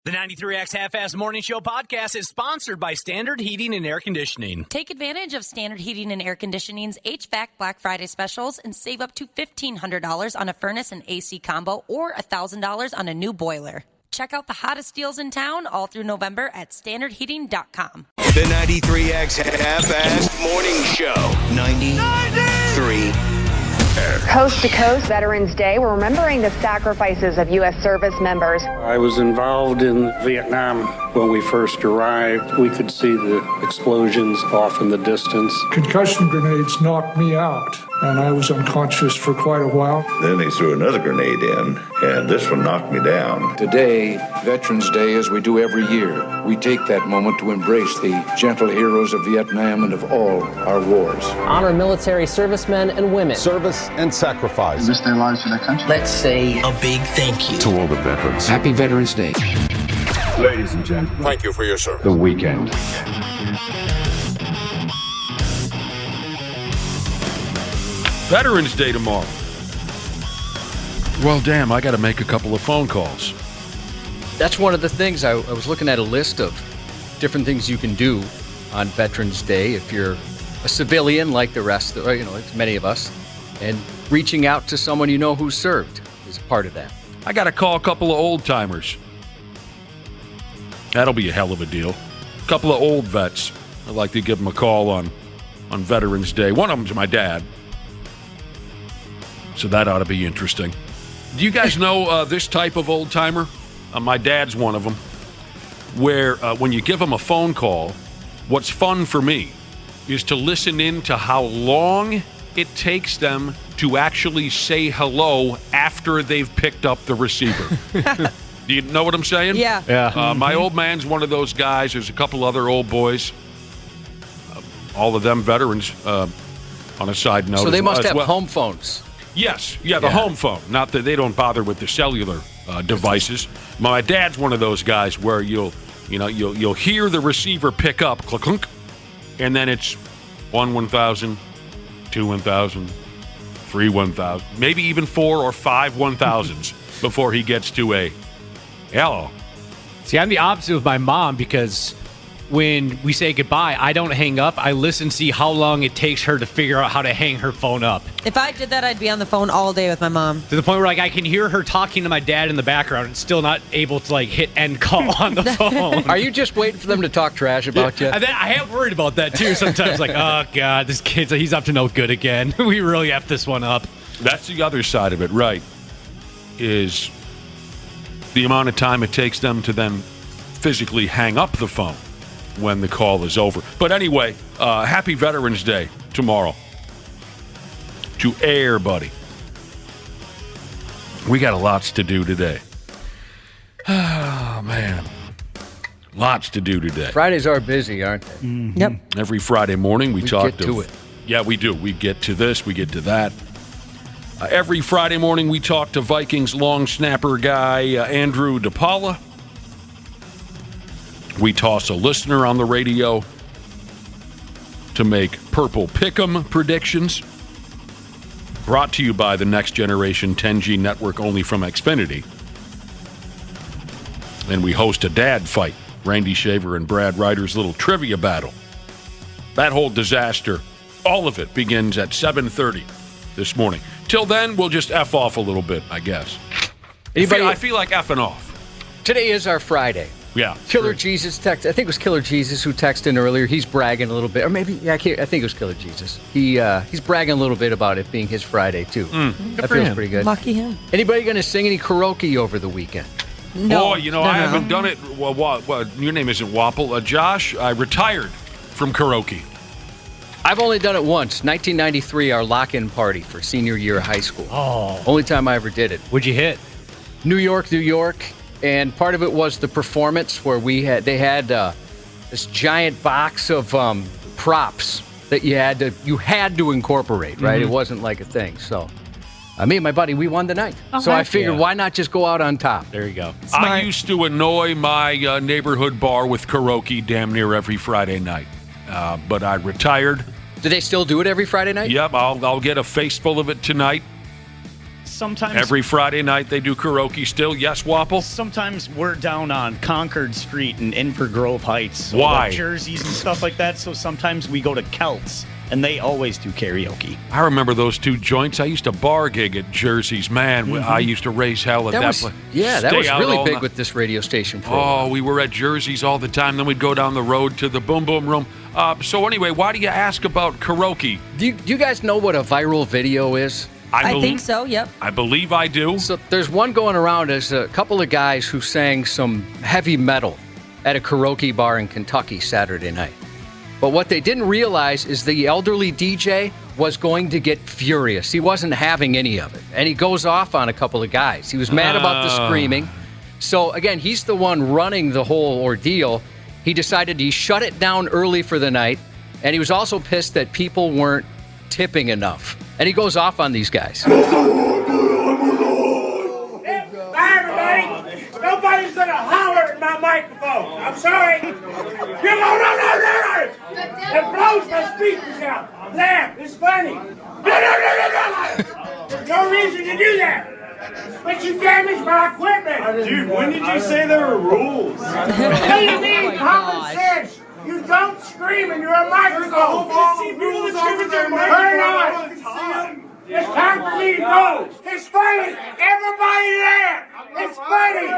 The 93X Half-Ass Morning Show podcast is sponsored by Standard Heating and Air Conditioning. Take advantage of Standard Heating and Air Conditioning's HVAC Black Friday specials and save up to $1,500 on a furnace and AC combo or $1,000 on a new boiler. Check out the hottest deals in town all through November at standardheating.com. The 93X Half-Ass Morning Show. 93. Coast to Coast Veterans Day, we're remembering the sacrifices of U.S. service members. I was involved in Vietnam when we first arrived. We could see the explosions off in the distance. Concussion grenades knocked me out, and I was unconscious for quite a while. Then they threw another grenade in, and this one knocked me down. Today, Veterans Day, as we do every year, we take that moment to embrace the gentle heroes of Vietnam and of all our wars. Honor military servicemen and women. Service and sacrifice. They risk their lives for their country. Let's say a big thank you to all the veterans. Happy Veterans Day. Ladies and gentlemen, thank you for your service. The weekend. Veterans Day tomorrow. Well, damn, I got to make a couple of phone calls. That's one of the things. I was looking at a list of different things you can do on Veterans Day if you're a civilian like the rest, like many of us, and reaching out to someone you know who's served is part of that. I got to call a couple of old-timers. That'll be a hell of a deal. A couple of old vets. I'd like to give them a call on Veterans Day. One of them's my dad. So that ought to be interesting. Do you guys know this type of old-timer? My dad's one of them. Where when you give them a phone call, what's fun for me is to listen in to how long it takes them to actually say hello after they've picked up the receiver. Do you know what I'm saying? Yeah. My old man's one of those guys. There's a couple other old boys. All of them veterans, on a side note. So they must have home phones. Yes. Yeah, the home phone. Not that they don't bother with the cellular devices. My dad's one of those guys where you'll hear the receiver pick up, click, clunk, and then it's 1,000, 2 1,000, 3 1,000, maybe even 4 or 5 1,000s before he gets to a hello. See, I'm the opposite of my mom because when we say goodbye, I don't hang up. I listen, see how long it takes her to figure out how to hang her phone up. If I did that, I'd be on the phone all day with my mom. To the point where I can hear her talking to my dad in the background and still not able to hit end call on the phone. Are you just waiting for them to talk trash about you? I have worried about that too sometimes. Oh, God, this kid's he's up to no good again. We really effed this one up. That's the other side of it, right, is the amount of time it takes them to then physically hang up the phone when the call is over. But anyway, happy Veterans Day tomorrow to everybody. We got lots to do today. Oh, man. Lots to do today. Fridays are busy, aren't they? Mm-hmm. Yep. Every Friday morning we talk get to it. Yeah, we do. We get to this, we get to that. Every Friday morning we talk to Vikings long snapper guy Andrew DePaola. We toss a listener on the radio to make Purple Pick'em predictions. Brought to you by the next generation 10G network only from Xfinity. And we host a dad fight. Randy Shaver and Brad Ryder's little trivia battle. That whole disaster, all of it begins at 7:30 this morning. Till then, we'll just F off a little bit, I guess. I feel like effing off. Today is our Friday. Yeah. Killer Jesus text. I think it was Killer Jesus who texted in earlier. He's bragging a little bit, or maybe I think it was Killer Jesus. He's bragging a little bit about it being his Friday too. That feels pretty good. Lucky him. Anybody going to sing any karaoke over the weekend? No. Boy, I haven't done it. Well, your name isn't Wapple. Josh, I retired from karaoke. I've only done it once. 1993, our lock-in party for senior year of high school. Oh. Only time I ever did it. What'd you hit? New York. And part of it was the performance where they had this giant box of props that you had to incorporate, right? Mm-hmm. It wasn't like a thing. So me and my buddy, we won the night. So I figured, why not just go out on top? There you go. Smart. I used to annoy my neighborhood bar with karaoke damn near every Friday night. But I retired. Do they still do it every Friday night? Yep, I'll get a face full of it tonight. sometimes Every Friday night they do karaoke still. Yes, Wapple? Sometimes we're down on Concord Street in Inver Grove Heights. So Why? like jerseys and stuff like that. So sometimes we go to Celts, and they always do karaoke. I remember those two joints. I used to bar gig at Jerseys. Man, I used to raise hell at that place. Yeah, that was Stay out really all big night. with this radio station. For Oh, we were at Jerseys all the time. Then we'd go down the road to the Boom Boom Room. So anyway, why do you ask about karaoke? Do you guys know what a viral video is? I think so, yep. I believe I do. So there's one going around. There's a couple of guys who sang some heavy metal at a karaoke bar in Kentucky Saturday night. But what they didn't realize is the elderly DJ was going to get furious. He wasn't having any of it. And he goes off on a couple of guys. He was mad about the screaming. So, again, he's the one running the whole ordeal. He decided he shut it down early for the night. And he was also pissed that people weren't tipping enough. And he goes off on these guys. Hi, everybody. Nobody's going to holler at my microphone. I'm sorry. You go, no. It blows my speakers out. Laugh. It's funny. There's no reason to do that. But you damaged my equipment. Dude, when did you say there were rules? What do you mean common sense? You don't scream and you're a microphone. Rules over there, Turn it on. It's time for me to go. It's funny. Everybody laugh. It's funny.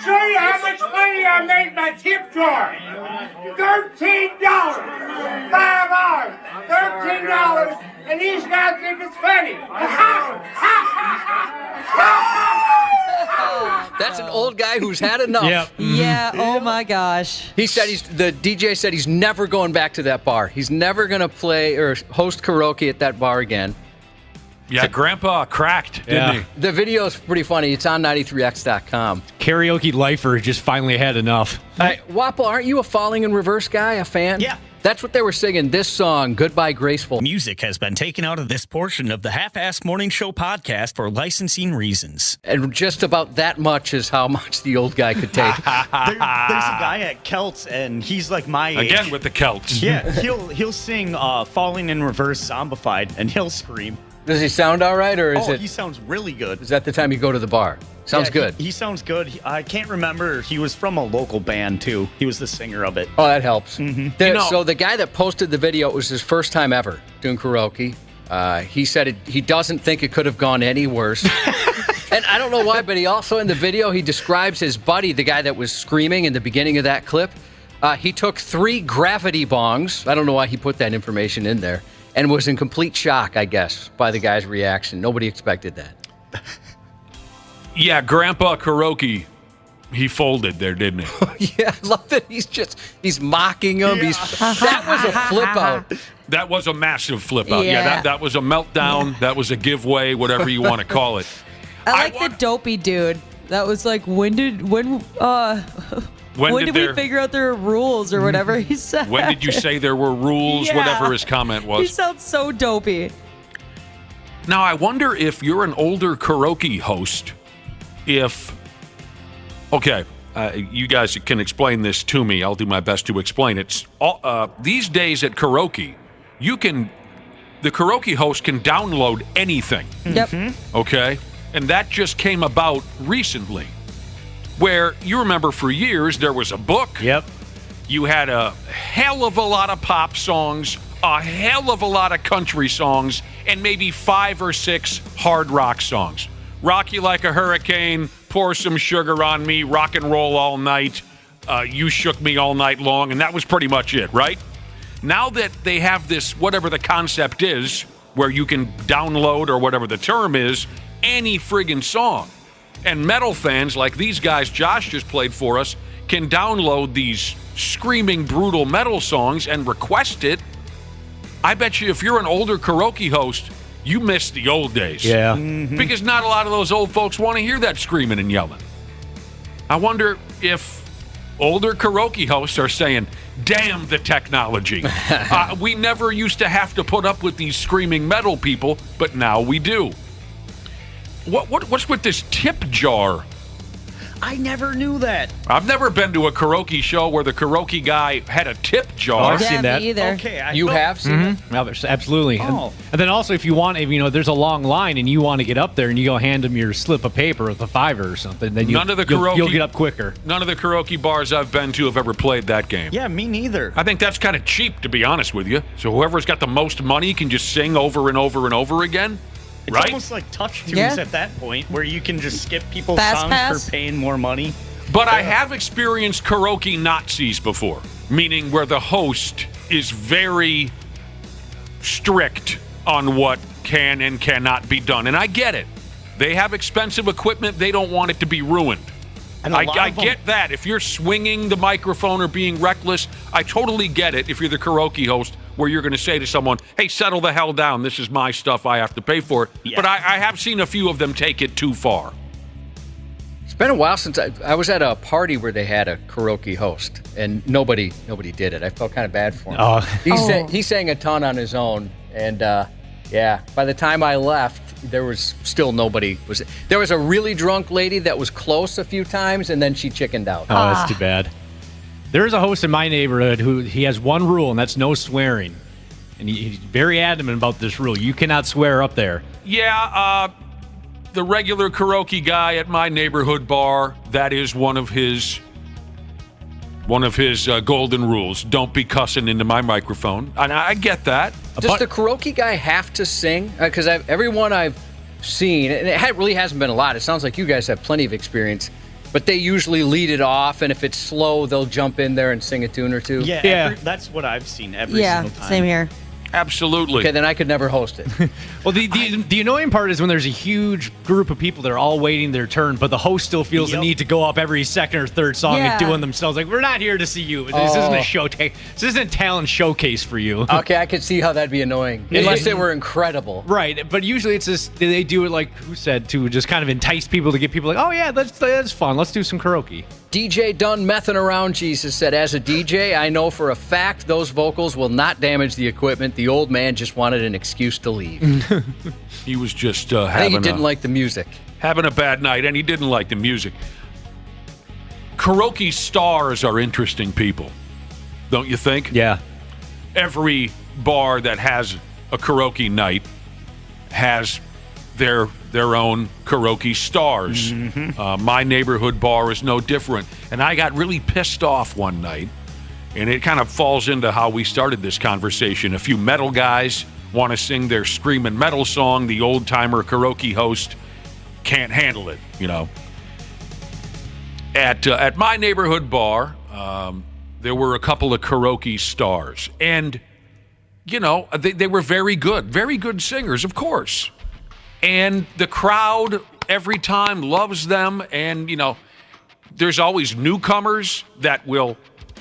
Show you how much money I made my tip jar. $13. 5 hours. $13. And these guys think it's funny. That's an old guy who's had enough. Yep. Yeah, oh my gosh. He said the DJ said he's never going back to that bar. He's never going to play or host karaoke at that bar again. Yeah, Grandpa cracked, didn't he? The video is pretty funny. It's on 93x.com. Karaoke lifer just finally had enough. Wapple, aren't you a Falling in Reverse guy, a fan? Yeah. That's what they were singing, this song, Goodbye Graceful. Music has been taken out of this portion of the Half-Assed Morning Show podcast for licensing reasons. And just about that much is how much the old guy could take. There's a guy at Celts, and he's like my age. Again with the Celts. Yeah, he'll sing Falling in Reverse Zombified, and he'll scream. Does he sound all right, or is it? He sounds really good. Is that the time you go to the bar? Sounds good. He sounds good. I can't remember. He was from a local band, too. He was the singer of it. Oh, that helps. Mm-hmm. So the guy that posted the video, it was his first time ever doing karaoke. He said he doesn't think it could have gone any worse. And I don't know why, but he also, in the video, he describes his buddy, the guy that was screaming in the beginning of that clip. He took 3 gravity bongs. I don't know why he put that information in there. And was in complete shock, I guess, by the guy's reaction. Nobody expected that. Yeah, Grandpa Karaoke, he folded there, didn't he? Yeah, I love that he's mocking him. Yeah. That was a flip out. That was a massive flip out. Yeah. That was a meltdown. Yeah. That was a giveaway, whatever you want to call it. I like the dopey dude. That was like, when did we figure out there were rules or whatever he said? When did you say there were rules? Yeah. Whatever his comment was. He sounds so dopey. Now, I wonder if you're an older karaoke host, you guys can explain this to me. I'll do my best to explain it. These days at karaoke, the karaoke host can download anything. Yep. Okay? And that just came about recently. Where you remember for years there was a book. Yep. You had a hell of a lot of pop songs, a hell of a lot of country songs, and maybe 5 or 6 hard rock songs. Rock You Like a Hurricane, Pour Some Sugar on Me, Rock and Roll All Night, You Shook Me All Night Long, and that was pretty much it, right? Now that they have this, whatever the concept is, where you can download, or whatever the term is, any friggin' song. And metal fans like these guys Josh just played for us can download these screaming, brutal metal songs and request it. I bet you if you're an older karaoke host, you miss the old days. Yeah. Mm-hmm. Because not a lot of those old folks want to hear that screaming and yelling. I wonder if older karaoke hosts are saying, damn the technology. We never used to have to put up with these screaming metal people, but now we do. What's with this tip jar? I never knew that. I've never been to a karaoke show where the karaoke guy had a tip jar. I've seen that. Me either. Okay, You have seen it? Yeah, absolutely. Oh. And then also, if you want, there's a long line and you want to get up there and you go hand them your slip of paper with a $5 or something, then you'll get up quicker. None of the karaoke bars I've been to have ever played that game. Yeah, me neither. I think that's kind of cheap, to be honest with you. So whoever's got the most money can just sing over and over and over again. It's right? almost like touch tunes Yeah. at that point, where you can just skip people's Fast songs pass. for paying more money. But I have experienced karaoke Nazis before, meaning where the host is very strict on what can and cannot be done. And I get it. They have expensive equipment. They don't want it to be ruined. And I get that. If you're swinging the microphone or being reckless, I totally get it if you're the karaoke host, where you're going to say to someone, hey, settle the hell down. This is my stuff. I have to pay for it. Yeah. But I have seen a few of them take it too far. It's been a while since I was at a party where they had a karaoke host, and nobody did it. I felt kind of bad for him. He sang a ton on his own, and by the time I left, there was still nobody. There was a really drunk lady that was close a few times, and then she chickened out. Oh, that's too bad. There's a host in my neighborhood who he has one rule, and that's no swearing. And he's very adamant about this rule. You cannot swear up there. Yeah, the regular karaoke guy at my neighborhood bar, that is one of his golden rules. Don't be cussing into my microphone. And I get that. Does the karaoke guy have to sing? Because everyone I've seen, and it really hasn't been a lot. It sounds like you guys have plenty of experience. But they usually lead it off, and if it's slow, they'll jump in there and sing a tune or two. Yeah. That's what I've seen every single time. Same here. Absolutely. Okay, then I could never host it. Well, the annoying part is when there's a huge group of people that are all waiting their turn, but the host still feels the need to go up every second or third song and doing themselves like, we're not here to see you. This isn't a show. This isn't a talent showcase for you. Okay, I could see how that'd be annoying. Unless they were incredible. Right, but usually it's just, they do it like, who said, to just kind of entice people, to get people like, oh yeah, that's fun. Let's do some karaoke. DJ Done Messing Around Jesus said, as a DJ, I know for a fact those vocals will not damage the equipment. The old man just wanted an excuse to leave. He was just I think he didn't like the music. Having a bad night, and he didn't like the music. Karaoke stars are interesting people, don't you think? Yeah. Every bar that has a karaoke night has their own karaoke stars. My neighborhood bar is no different. And I got really pissed off one night, and it kind of falls into how we started this conversation. A few metal guys want to sing their screaming metal song. The old-timer karaoke host can't handle it, you know. At my neighborhood bar, there were a couple of karaoke stars. And, you know, they were very good singers, of course. And the crowd every time loves them. And, you know, there's always newcomers that will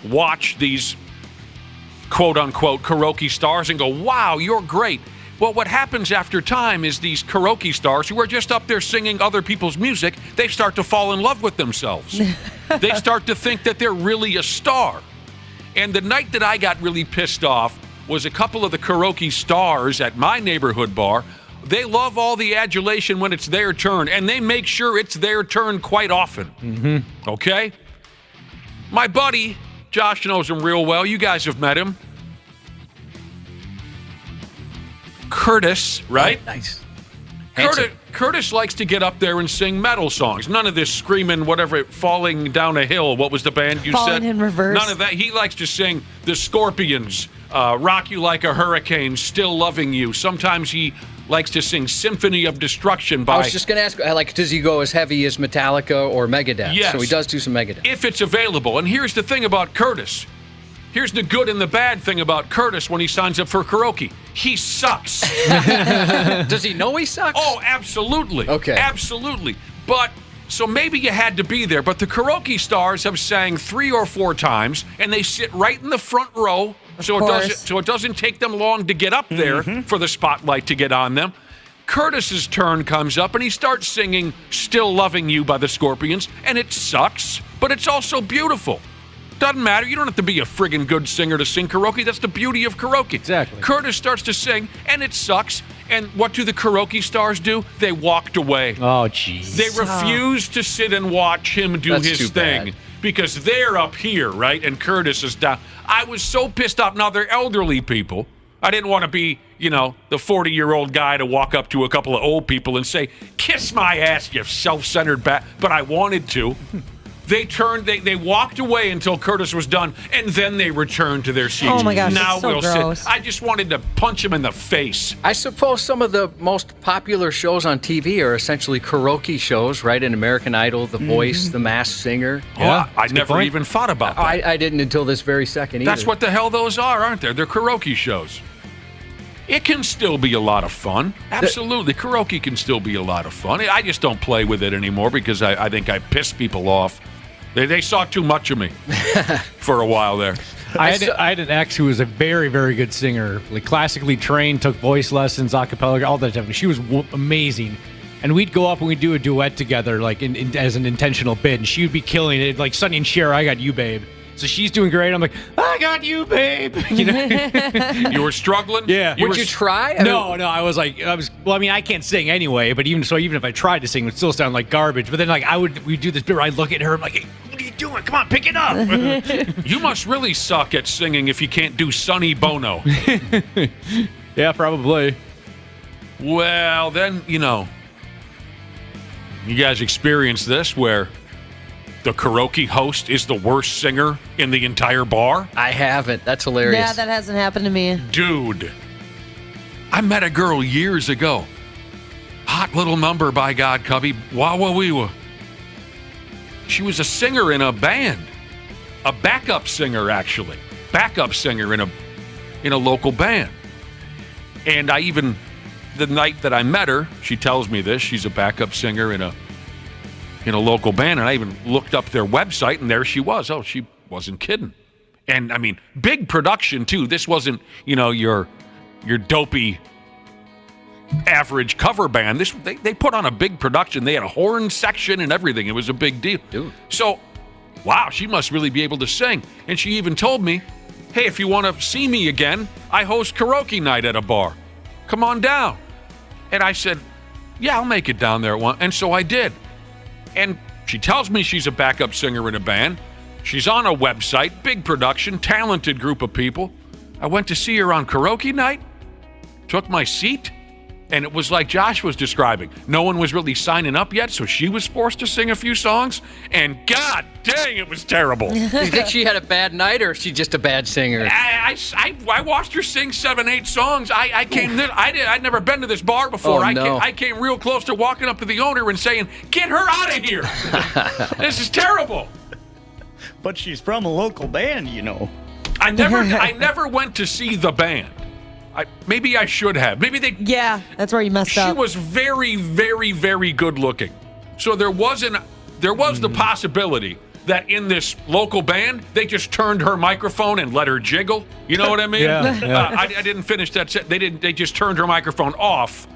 watch these quote-unquote karaoke stars and go, wow, you're great. Well, what happens after time is these karaoke stars who are just up there singing other people's music, they start to fall in love with themselves. They start to think that they're really a star. And the night that I got really pissed off was a couple of the karaoke stars at my neighborhood bar. They love all the adulation when it's their turn, and they make sure it's their turn quite often. Okay? My buddy, Josh knows him real well. You guys have met him. Curtis, right? Oh, nice. Curtis likes to get up there and sing metal songs. None of this screaming, whatever, falling down a hill. What was the band you said? Falling in reverse. None of that. He likes to sing the Scorpions, Rock You Like a Hurricane, Still Loving You. Sometimes he likes to sing Symphony of Destruction by... I was just going to ask, like, does he go as heavy as Metallica or Megadeth? Yes. So he does do some Megadeth. If it's available. And here's the thing about Curtis. Here's the good and the bad thing about Curtis when he signs up for karaoke. He sucks. Does he know he sucks? Oh, absolutely. Okay. Absolutely. But, so maybe you had to be there, but the karaoke stars have sang 3 or 4 times, and they sit right in the front row, so it doesn't take them long to get up there for the spotlight to get on them. Curtis's turn comes up, and he starts singing Still Loving You by the Scorpions, and it sucks, but it's also beautiful. Doesn't matter. You don't have to be a friggin' good singer to sing karaoke. That's the beauty of karaoke. Exactly. Curtis starts to sing, and it sucks, And what do the karaoke stars do? They walked away. Oh, jeez. They refused to sit and watch him do his thing because they're up here, right? And Curtis is down. I was so pissed off. Now, they're elderly people. I didn't want to be, the 40-year-old guy to walk up to a couple of old people and say, kiss my ass, you self-centered bat. But I wanted to. They walked away until Curtis was done, and then they returned to their seats. Oh, my gosh, now that's so we'll gross. sit. I just wanted to punch him in the face. I suppose some of the most popular shows on TV are essentially karaoke shows, right? In American Idol, The Voice, The Masked Singer. Yeah, I never even thought about that. I didn't until this very second either. That's what the hell those are, aren't they? They're karaoke shows. It can still be a lot of fun. Absolutely. Karaoke can still be a lot of fun. I just don't play with it anymore because I think I piss people off. They saw too much of me for a while there. I had an ex who was a very, very good singer, like classically trained, took voice lessons, a cappella, all that stuff. She was amazing. And we'd go up and we'd do a duet together, like as an intentional bid. And she would be killing it, like Sonny and Cher, I got you, babe. So she's doing great. I'm like, I got you, babe. You were struggling? Yeah. Would you try? No. I can't sing anyway, but even if I tried to sing, it would still sound like garbage. But then we'd do this bit where I'd look at her, I'm like, hey, what are you doing? Come on, pick it up. You must really suck at singing if you can't do Sonny Bono. Yeah, probably. Well, then, you guys experienced this where the karaoke host is the worst singer in the entire bar? I haven't. That's hilarious. Yeah, that hasn't happened to me. Dude, I met a girl years ago. Hot little number, by God, Cubby. Wah-wah-wee-wah. She was a singer in a band. A backup singer, actually. Backup singer in a local band. And the night that I met her, she tells me this, she's a backup singer in a local band, and I even looked up their website, and there she was. Oh, she wasn't kidding. And, big production, too. This wasn't, your dopey average cover band. They put on a big production. They had a horn section and everything. It was a big deal. Dude. So, wow, she must really be able to sing. And she even told me, hey, if you want to see me again, I host karaoke night at a bar. Come on down. And I said, yeah, I'll make it down there. And so I did. And she tells me she's a backup singer in a band. She's on a website, big production, talented group of people. I went to see her on karaoke night, took my seat, and it was like Josh was describing. No one was really signing up yet, so she was forced to sing a few songs, and God dang, it was terrible. Do you think she had a bad night, or is she just a bad singer? I watched her sing 7-8 songs. I'd never been to this bar before. Oh, no. I came real close to walking up to the owner and saying, get her out of here. This is terrible. But she's from a local band, I never went to see the band. Maybe I should have. Yeah, that's where you messed up. She was very, very, very good looking. So there was the possibility that in this local band, they just turned her microphone and let her jiggle. You know what I mean? Yeah. I didn't finish that set. They just turned her microphone off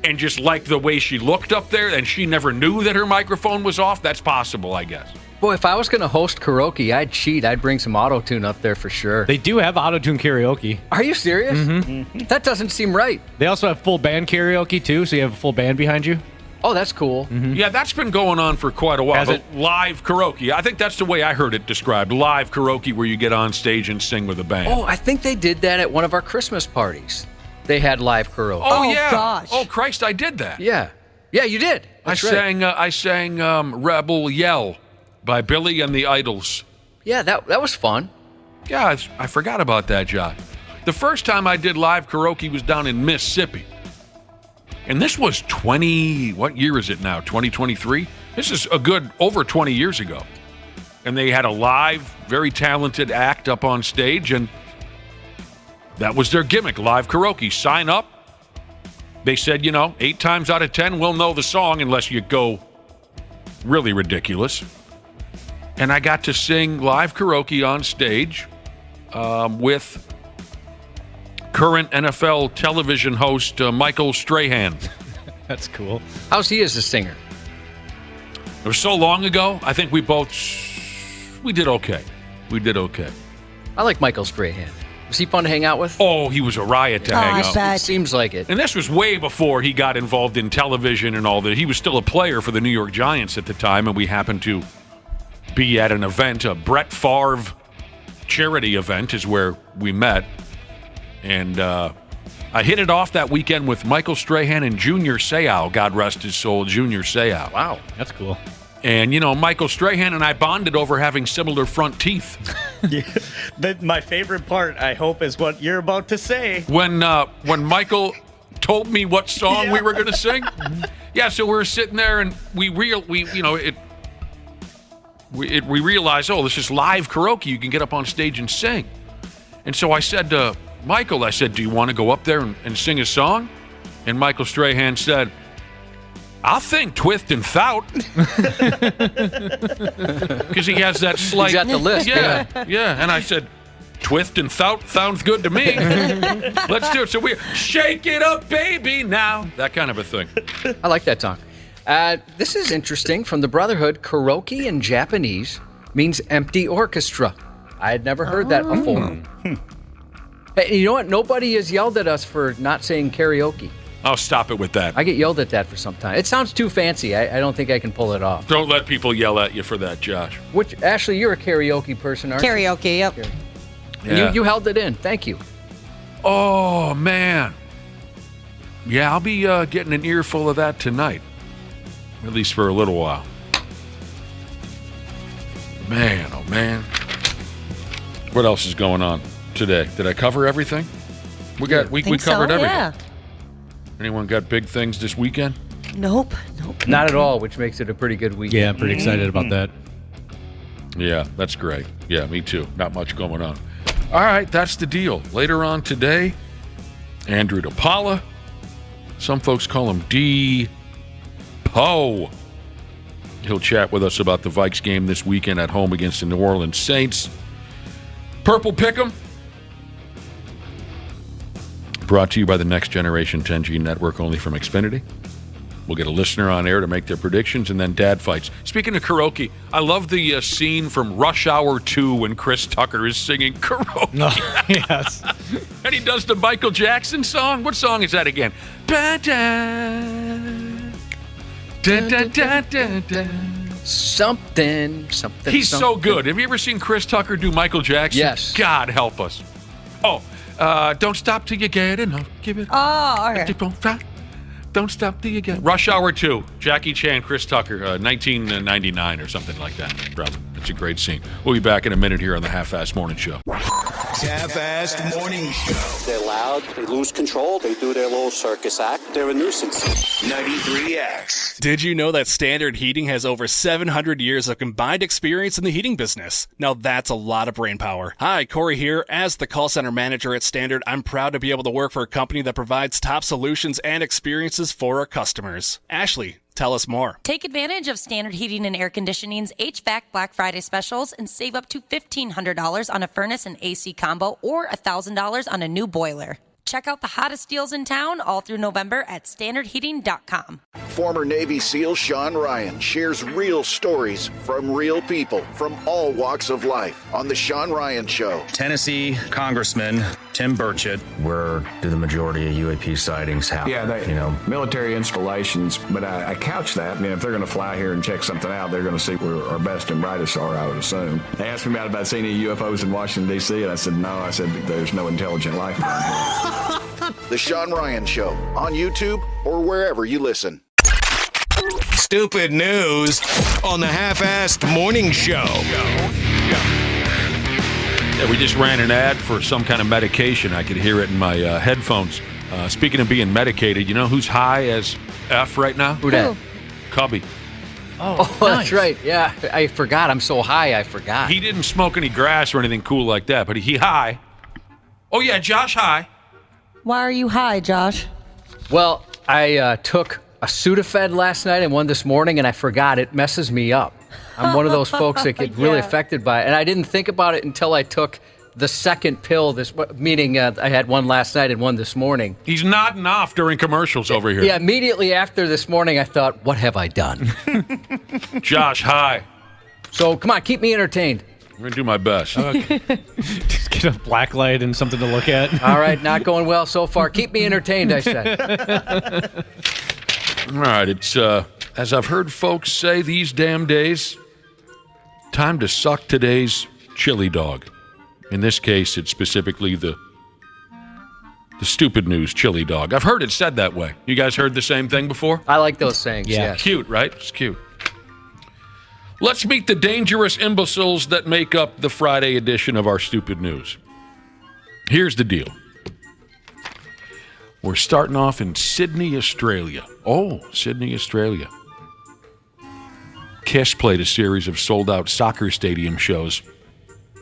and just liked the way she looked up there, and she never knew that her microphone was off. That's possible, I guess. Boy, if I was going to host karaoke, I'd cheat. I'd bring some auto-tune up there for sure. They do have auto-tune karaoke. Are you serious? Mm-hmm. That doesn't seem right. They also have full band karaoke, too, so you have a full band behind you. Oh, that's cool. Mm-hmm. Yeah, that's been going on for quite a while. Has it? Live karaoke. I think that's the way I heard it described. Live karaoke where you get on stage and sing with a band. Oh, I think they did that at one of our Christmas parties. They had live karaoke. Oh, yeah. Gosh. Oh, Christ, I did that. Yeah. Yeah, you did. That's right. I sang Rebel Yell by Billy and the Idols. Yeah, that was fun. Yeah, I forgot about that, Josh. The first time I did live karaoke was down in Mississippi. And this was what year is it now, 2023? This is a good over 20 years ago. And they had a live, very talented act up on stage, and that was their gimmick, live karaoke. Sign up. They said, 8 times out of 10, we'll know the song unless you go really ridiculous. And I got to sing live karaoke on stage with current NFL television host Michael Strahan. That's cool. How's he as a singer? It was so long ago. I think we did okay. We did okay. I like Michael Strahan. Was he fun to hang out with? Oh, he was a riot to hang out. It seems like it. And this was way before he got involved in television and all that. He was still a player for the New York Giants at the time, and we happened to be at an event, a Brett Favre charity event is where we met. And I hit it off that weekend with Michael Strahan and Junior Seau, God rest his soul, Junior Seau. Wow, that's cool. And, Michael Strahan and I bonded over having similar front teeth. My favorite part, I hope, is what you're about to say. When Michael told me what song we were going to sing. Yeah, so we were sitting there and we realized, oh, this is live karaoke. You can get up on stage and sing. And so I said to Michael, do you want to go up there and sing a song? And Michael Strahan said, I'll think Twist and Thout. Because he has that slight... He's got the list. Yeah. And I said, Twist and Thout sounds good to me. Let's do it. So we're shake it up, baby, now. That kind of a thing. I like that song. This is interesting. From the Brotherhood, karaoke in Japanese means empty orchestra. I had never heard that before. Hey, you know what? Nobody has yelled at us for not saying karaoke. Oh, stop it with that. I get yelled at that for some time. It sounds too fancy. I don't think I can pull it off. Don't let people yell at you for that, Josh. Ashley, you're a karaoke person, aren't you? Karaoke, yep. Yeah. You held it in. Thank you. Oh, man. Yeah, I'll be getting an earful of that tonight. At least for a little while. Man, oh, man. What else is going on today? Did I cover everything? We covered everything. Yeah. Anyone got big things this weekend? Nope. Not at all, which makes it a pretty good weekend. Yeah, I'm pretty excited about that. Yeah, that's great. Yeah, me too. Not much going on. All right, that's the deal. Later on today, Andrew DePaola. Some folks call him D-Po. He'll chat with us about the Vikes game this weekend at home against the New Orleans Saints. Purple Pick'em. Brought to you by the Next Generation 10G network, only from Xfinity. We'll get a listener on air to make their predictions, and then dad fights. Speaking of karaoke, I love the scene from Rush Hour 2 when Chris Tucker is singing karaoke. Yes. And he does the Michael Jackson song. What song is that again? Something. He's so good. Have you ever seen Chris Tucker do Michael Jackson? Yes. God help us. Oh, don't stop till you get enough. Give it. Oh, okay. Don't stop till you get. Rush Hour 2. Jackie Chan, Chris Tucker, 1999 or something like that. Brother, it's a great scene. We'll be back in a minute here on the Half-Assed Morning Show. Half-Assed Morning Show. They're loud. They lose control. They do their little circus act. They're a nuisance. 93X. Did you know that Standard Heating has over 700 years of combined experience in the heating business? Now that's a lot of brain power. Hi, Corey here. As the call center manager at Standard, I'm proud to be able to work for a company that provides top solutions and experiences for our customers. Ashley, tell us more. Take advantage of Standard Heating and Air Conditioning's HVAC Black Friday specials and save up to $1,500 on a furnace and AC combo or $1,000 on a new boiler. Check out the hottest deals in town all through November at standardheating.com. Former Navy SEAL Sean Ryan shares real stories from real people from all walks of life on The Sean Ryan Show. Tennessee Congressman Tim Burchett. Where do the majority of UAP sightings happen? Yeah, military installations, but I couch that. I mean, if they're going to fly here and check something out, they're going to see where our best and brightest are, I would assume. They asked me about seeing any UFOs in Washington, D.C., and I said, no. I said, there's no intelligent life around here. The Sean Ryan Show on YouTube or wherever you listen. Stupid news on the Half-Assed Morning Show. Yeah, we just ran an ad for some kind of medication. I could hear it in my headphones. Speaking of being medicated, you know who's high as F right now? Who that? Cubby. Oh, nice. That's right. Yeah, I forgot. I'm so high, I forgot. He didn't smoke any grass or anything cool like that, but he high. Oh, yeah, Josh high. Why are you high, Josh? Well, I took a Sudafed last night and one this morning, and I forgot. It messes me up. I'm one of those folks that get really affected by it. And I didn't think about it until I took the second pill, meaning I had one last night and one this morning. He's nodding off during commercials over here. Yeah, immediately after this morning, I thought, what have I done? Josh, hi. So, come on, keep me entertained. I'm going to do my best. Okay. Just get a black light and something to look at. All right, not going well so far. Keep me entertained, I said. All right, it's, as I've heard folks say these damn days, time to suck today's chili dog. In this case, it's specifically the stupid news chili dog. I've heard it said that way. You guys heard the same thing before? I like those sayings, Yeah. yes. Cute, right? It's cute. Let's meet the dangerous imbeciles that make up the Friday edition of our stupid news. Here's the deal. We're starting off in Sydney, Australia. Oh, Sydney, Australia. Kiss played a series of sold-out soccer stadium shows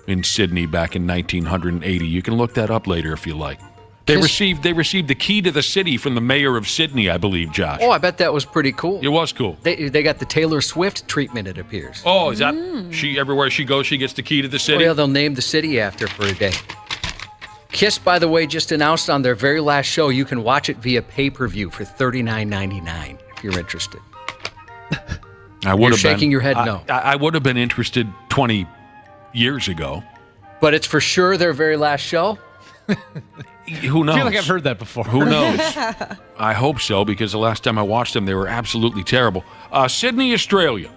in Sydney back in 1980. You can look that up later if you like. They received the key to the city from the mayor of Sydney, I believe, Josh. Oh, I bet that was pretty cool. It was cool. They got the Taylor Swift treatment, it appears. Oh, is that she? Everywhere she goes, she gets the key to the city? Oh, yeah, they'll name the city after for a day. Kiss, by the way, just announced on their very last show, you can watch it via pay-per-view for $39.99 if you're interested. You're shaking your head no. I would have been interested 20 years ago. But it's for sure their very last show? Who knows? I feel like I've heard that before. Who knows? I hope so, because the last time I watched them, they were absolutely terrible. Sydney, Australia.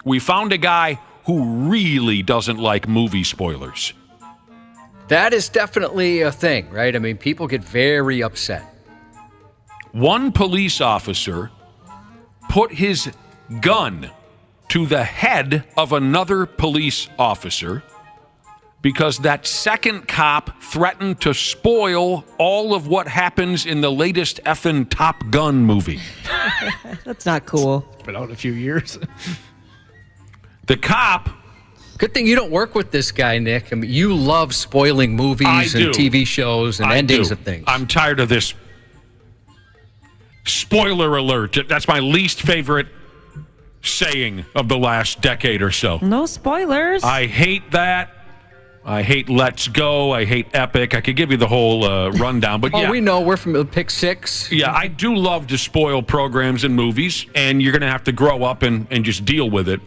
We found a guy who really doesn't like movie spoilers. That is definitely a thing, right? I mean, people get very upset. One police officer put his gun to the head of another police officer because that second cop threatened to spoil all of what happens in the latest effing Top Gun movie. That's not cool. It's been out a few years. The cop... Good thing you don't work with this guy, Nick. I mean, you love spoiling movies and TV shows and endings of things. I'm tired of this. Spoiler alert. That's my least favorite saying of the last decade or so. No spoilers. I hate that. I hate Let's Go. I hate Epic. I could give you the whole rundown, but yeah. Oh, we know. We're from Pick 6. Yeah, I do love to spoil programs and movies, and you're going to have to grow up and just deal with it.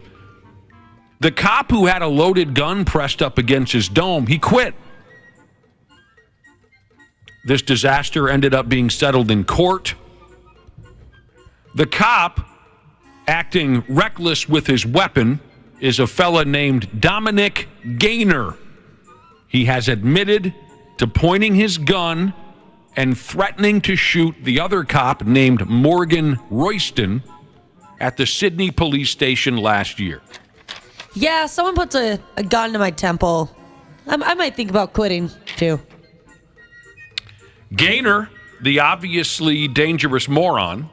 The cop who had a loaded gun pressed up against his dome, he quit. This disaster ended up being settled in court. The cop, acting reckless with his weapon, is a fella named Dominic Gaynor. He has admitted to pointing his gun and threatening to shoot the other cop named Morgan Royston at the Sydney police station last year. Yeah, someone puts a gun to my temple. I might think about quitting, too. Gaynor, the obviously dangerous moron,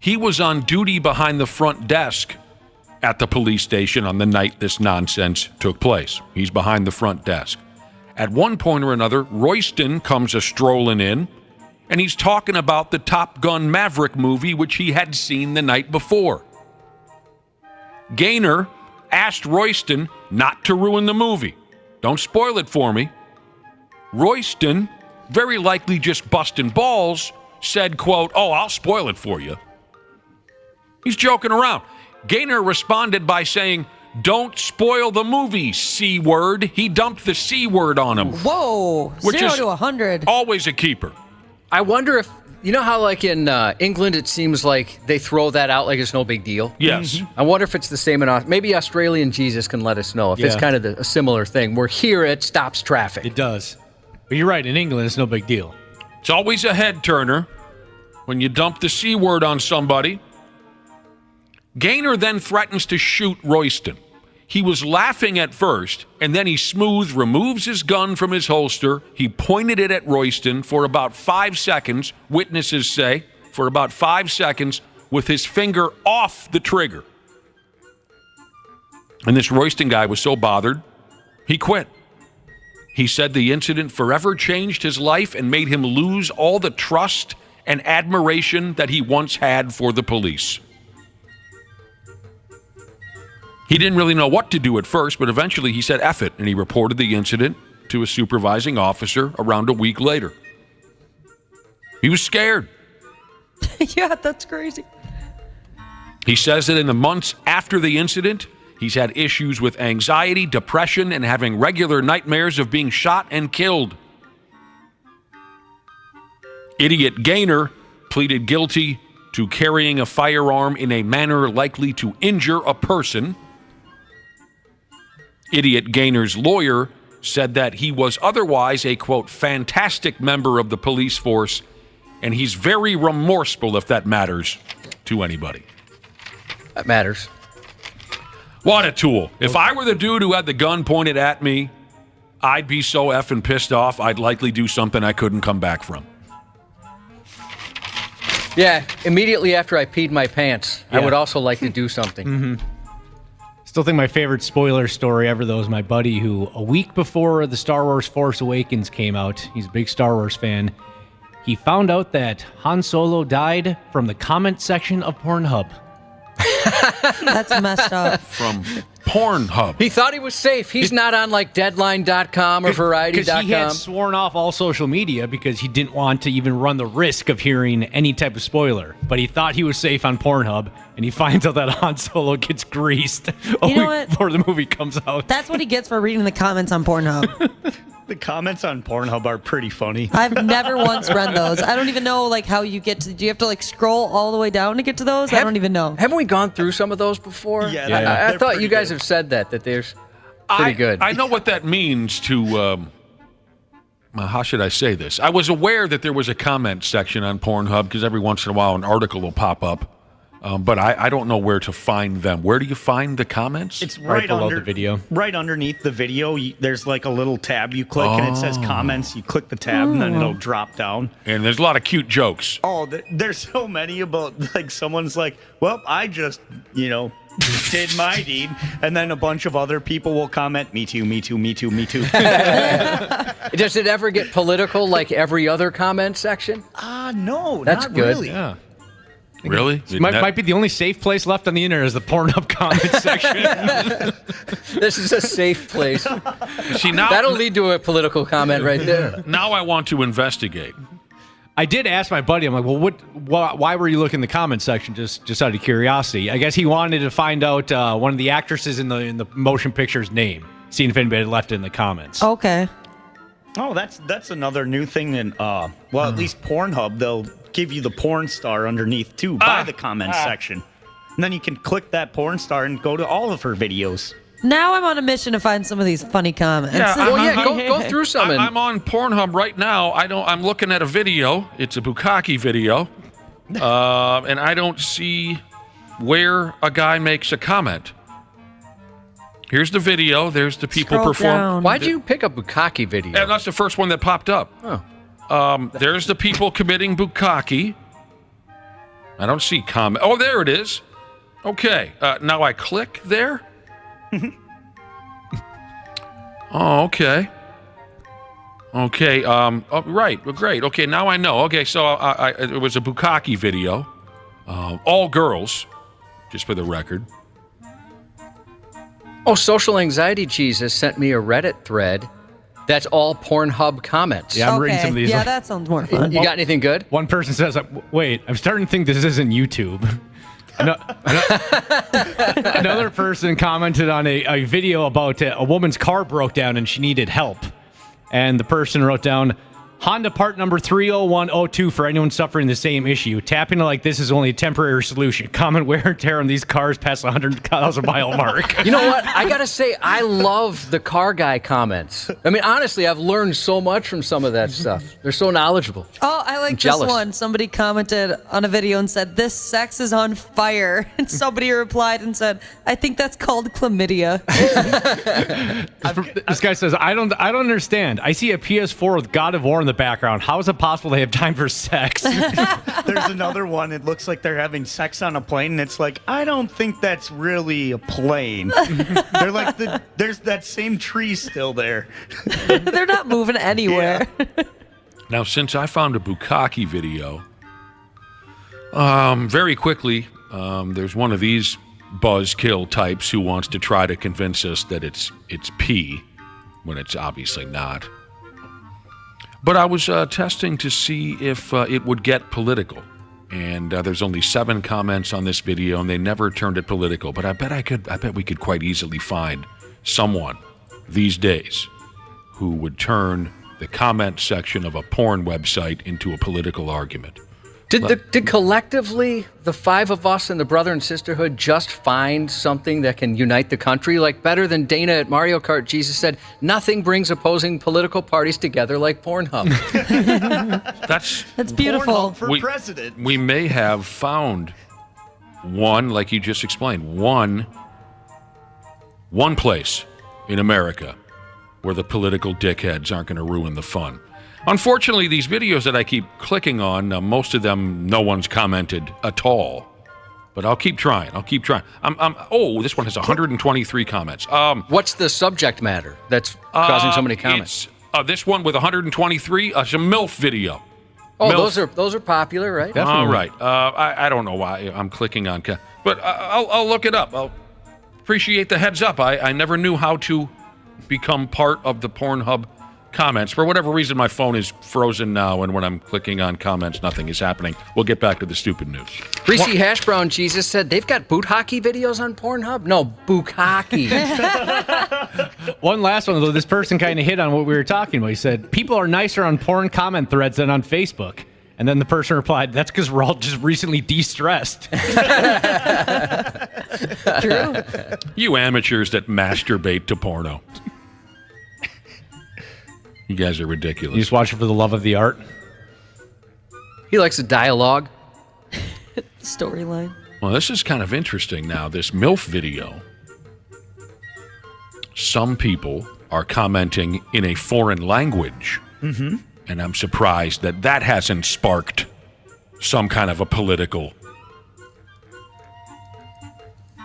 he was on duty behind the front desk at the police station on the night this nonsense took place. He's behind the front desk. At one point or another, Royston comes a-strolling in, and he's talking about the Top Gun Maverick movie, which he had seen the night before. Gaynor asked Royston not to ruin the movie. Don't spoil it for me. Royston, very likely just busting balls, said, quote, "Oh, I'll spoil it for you." He's joking around. Gaynor responded by saying, "Don't spoil the movie, C-word." He dumped the C-word on him. Whoa, which 0 is to 100. Always a keeper. I wonder if, you know how like in England it seems like they throw that out like it's no big deal? Yes. I wonder if it's the same in maybe Australian Jesus can let us know if it's kind of a similar thing where here it stops traffic. It does. But you're right, in England it's no big deal. It's always a head turner when you dump the C-word on somebody. Gaynor then threatens to shoot Royston. He was laughing at first, and then he removes his gun from his holster. He pointed it at Royston for about 5 seconds, witnesses say, for about 5 seconds, with his finger off the trigger. And this Royston guy was so bothered, he quit. He said the incident forever changed his life and made him lose all the trust and admiration that he once had for the police. He didn't really know what to do at first, but eventually he said F it, and he reported the incident to a supervising officer around a week later. He was scared. Yeah, that's crazy. He says that in the months after the incident, He's had issues with anxiety, depression, and having regular nightmares of being shot and killed. Idiot Gaynor pleaded guilty to carrying a firearm in a manner likely to injure a person. Idiot Gaynor's lawyer said that he was otherwise a, quote, fantastic member of the police force, and he's very remorseful, if that matters to anybody. That matters. What a tool. If I were the dude who had the gun pointed at me, I'd be so effing pissed off, I'd likely do something I couldn't come back from. Yeah, immediately after I peed my pants, I would also like to do something. Mm-hmm. Still think my favorite spoiler story ever, though, is my buddy who, a week before the Star Wars Force Awakens came out, he's a big Star Wars fan, he found out that Han Solo died from the comment section of Pornhub. That's messed up. From Pornhub. He thought he was safe. He's not on like Deadline.com or Variety.com. Because he had sworn off all social media because he didn't want to even run the risk of hearing any type of spoiler. But he thought he was safe on Pornhub, and he finds out that Han Solo gets greased a week before the movie comes out. That's what he gets for reading the comments on Pornhub. The comments on Pornhub are pretty funny. I've never once read those. I don't even know how you get to. Do you have to scroll all the way down to get to those? I don't even know. Haven't we gone through some of those before? Yeah. I thought you guys have said that there's pretty good. I know what that means to. How should I say this? I was aware that there was a comment section on Pornhub because every once in a while an article will pop up. But I don't know where to find them. Where do you find the comments? It's right below the video. Right underneath the video, there's a little tab you click, and it says comments. You click the tab, and then it'll drop down. And there's a lot of cute jokes. Oh, there's so many about, someone's like, well, I just, did my deed. And then a bunch of other people will comment, me too, me too, me too, me too. Does it ever get political like every other comment section? No, That's not good. really. Yeah. Really? Might be the only safe place left on the internet is the Pornhub comment section. This is a safe place. See, now that'll lead to a political comment right there. Now I want to investigate. I did ask my buddy. I'm like, well, why were you looking in the comment section? Just out of curiosity. I guess he wanted to find out one of the actresses in the motion picture's name, seeing if anybody had left it in the comments. Okay. Oh, that's another new thing. At least Pornhub, they'll give you the porn star underneath too by the comments section, and then you can click that porn star and go to all of her videos. Now I'm on a mission to find some of these funny comments. Go through some. I'm on Pornhub right now. I'm looking at a video. It's a bukkake video, and I don't see where a guy makes a comment. Here's the video. There's the people perform. Why'd you pick a bukkake video? And that's the first one that popped up. Oh. There's the people committing bukkake. I don't see comment. Oh, there it is. Okay. Now I click there. Oh, okay. Okay. Right. Great. Okay. Now I know. Okay. So it was a bukkake video. All girls, just for the record. Oh, Social Anxiety Jesus sent me a Reddit thread. That's all Pornhub comments. Yeah, I'm reading some of these. Yeah, that sounds more fun. You got anything good? One person says, wait, I'm starting to think this isn't YouTube. Another person commented on a video about a woman's car broke down and she needed help. And the person wrote down, Honda part number 30102 for anyone suffering the same issue. Tapping like this is only a temporary solution. Common wear and tear on these cars past the 100,000-mile mark. You know what? I got to say, I love the car guy comments. I mean, honestly, I've learned so much from some of that stuff. They're so knowledgeable. Oh, I like this one. Somebody commented on a video and said, this sex is on fire. And somebody replied and said, I think that's called chlamydia. This guy says, I don't understand. I see a PS4 with God of War in the background. How is it possible they have time for sex? There's another one. It looks like they're having sex on a plane, and it's like, I don't think that's really a plane. They're like, there's that same tree still there. They're not moving anywhere. Yeah. Now, since I found a bukkake video, very quickly, there's one of these buzzkill types who wants to try to convince us that it's pee when it's obviously not. But I was testing to see if it would get political. And there's only 7 comments on this video, and they never turned it political. But I bet we could quite easily find someone these days who would turn the comment section of a porn website into a political argument. Did collectively the 5 of us in the Brother and Sisterhood just find something that can unite the country? Like better than Dana at Mario Kart, Jesus said, nothing brings opposing political parties together like Pornhub. That's beautiful. For president. We may have found one, like you just explained, one place in America where the political dickheads aren't going to ruin the fun. Unfortunately, these videos that I keep clicking on, most of them, no one's commented at all. But I'll keep trying. This one has 123 comments. What's the subject matter that's causing so many comments? This one with 123, it's a MILF video. Oh, MILF. those are popular, right? Definitely. All right. I don't know why I'm clicking on, but I'll look it up. I'll appreciate the heads up. I never knew how to become part of the Pornhub comments. For whatever reason, my phone is frozen now, and when I'm clicking on comments, nothing is happening. We'll get back to the stupid news. Reese Hash Brown Jesus said they've got boot hockey videos on Pornhub? No, book hockey. One last one, though. This person kind of hit on what we were talking about. He said, people are nicer on porn comment threads than on Facebook. And then the person replied, that's because we're all just recently de-stressed. True. You amateurs that masturbate to porno. You guys are ridiculous. You just watch it for the love of the art? He likes the dialogue. Storyline. Well, this is kind of interesting now, this MILF video. Some people are commenting in a foreign language. Mm-hmm. And I'm surprised that hasn't sparked some kind of a political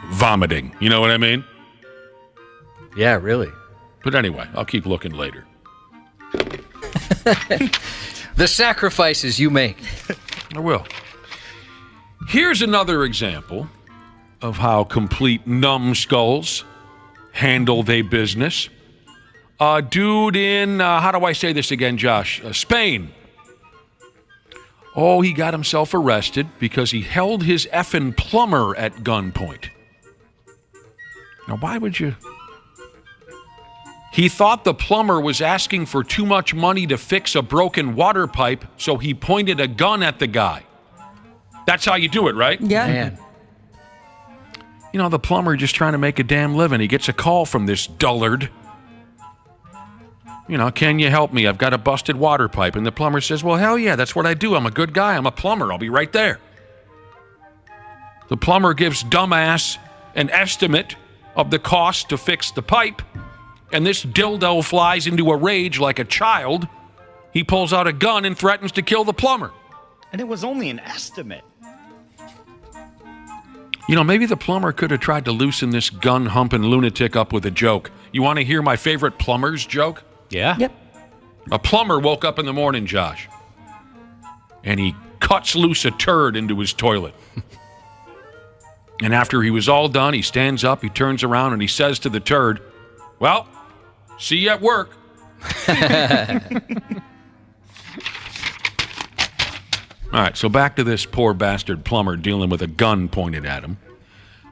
vomiting. You know what I mean? Yeah, really. But anyway, I'll keep looking later. The sacrifices you make. I will. Here's another example of how complete numbskulls handle their business. A dude in, how do I say this again, Josh? Spain. Oh, he got himself arrested because he held his effing plumber at gunpoint. Now, why would you? He thought the plumber was asking for too much money to fix a broken water pipe, so he pointed a gun at the guy. That's how you do it, right? Yeah. Man. You know, the plumber just trying to make a damn living. He gets a call from this dullard. You know, can you help me? I've got a busted water pipe. And the plumber says, well, hell yeah, that's what I do. I'm a good guy. I'm a plumber. I'll be right there. The plumber gives dumbass an estimate of the cost to fix the pipe. And this dildo flies into a rage like a child. He pulls out a gun and threatens to kill the plumber. And it was only an estimate. You know, maybe the plumber could have tried to loosen this gun-humping lunatic up with a joke. You want to hear my favorite plumber's joke? Yeah? Yep. A plumber woke up in the morning, Josh, and he cuts loose a turd into his toilet. And after he was all done, he stands up, he turns around, and he says to the turd, well, see you at work. All right, so back to this poor bastard plumber dealing with a gun pointed at him.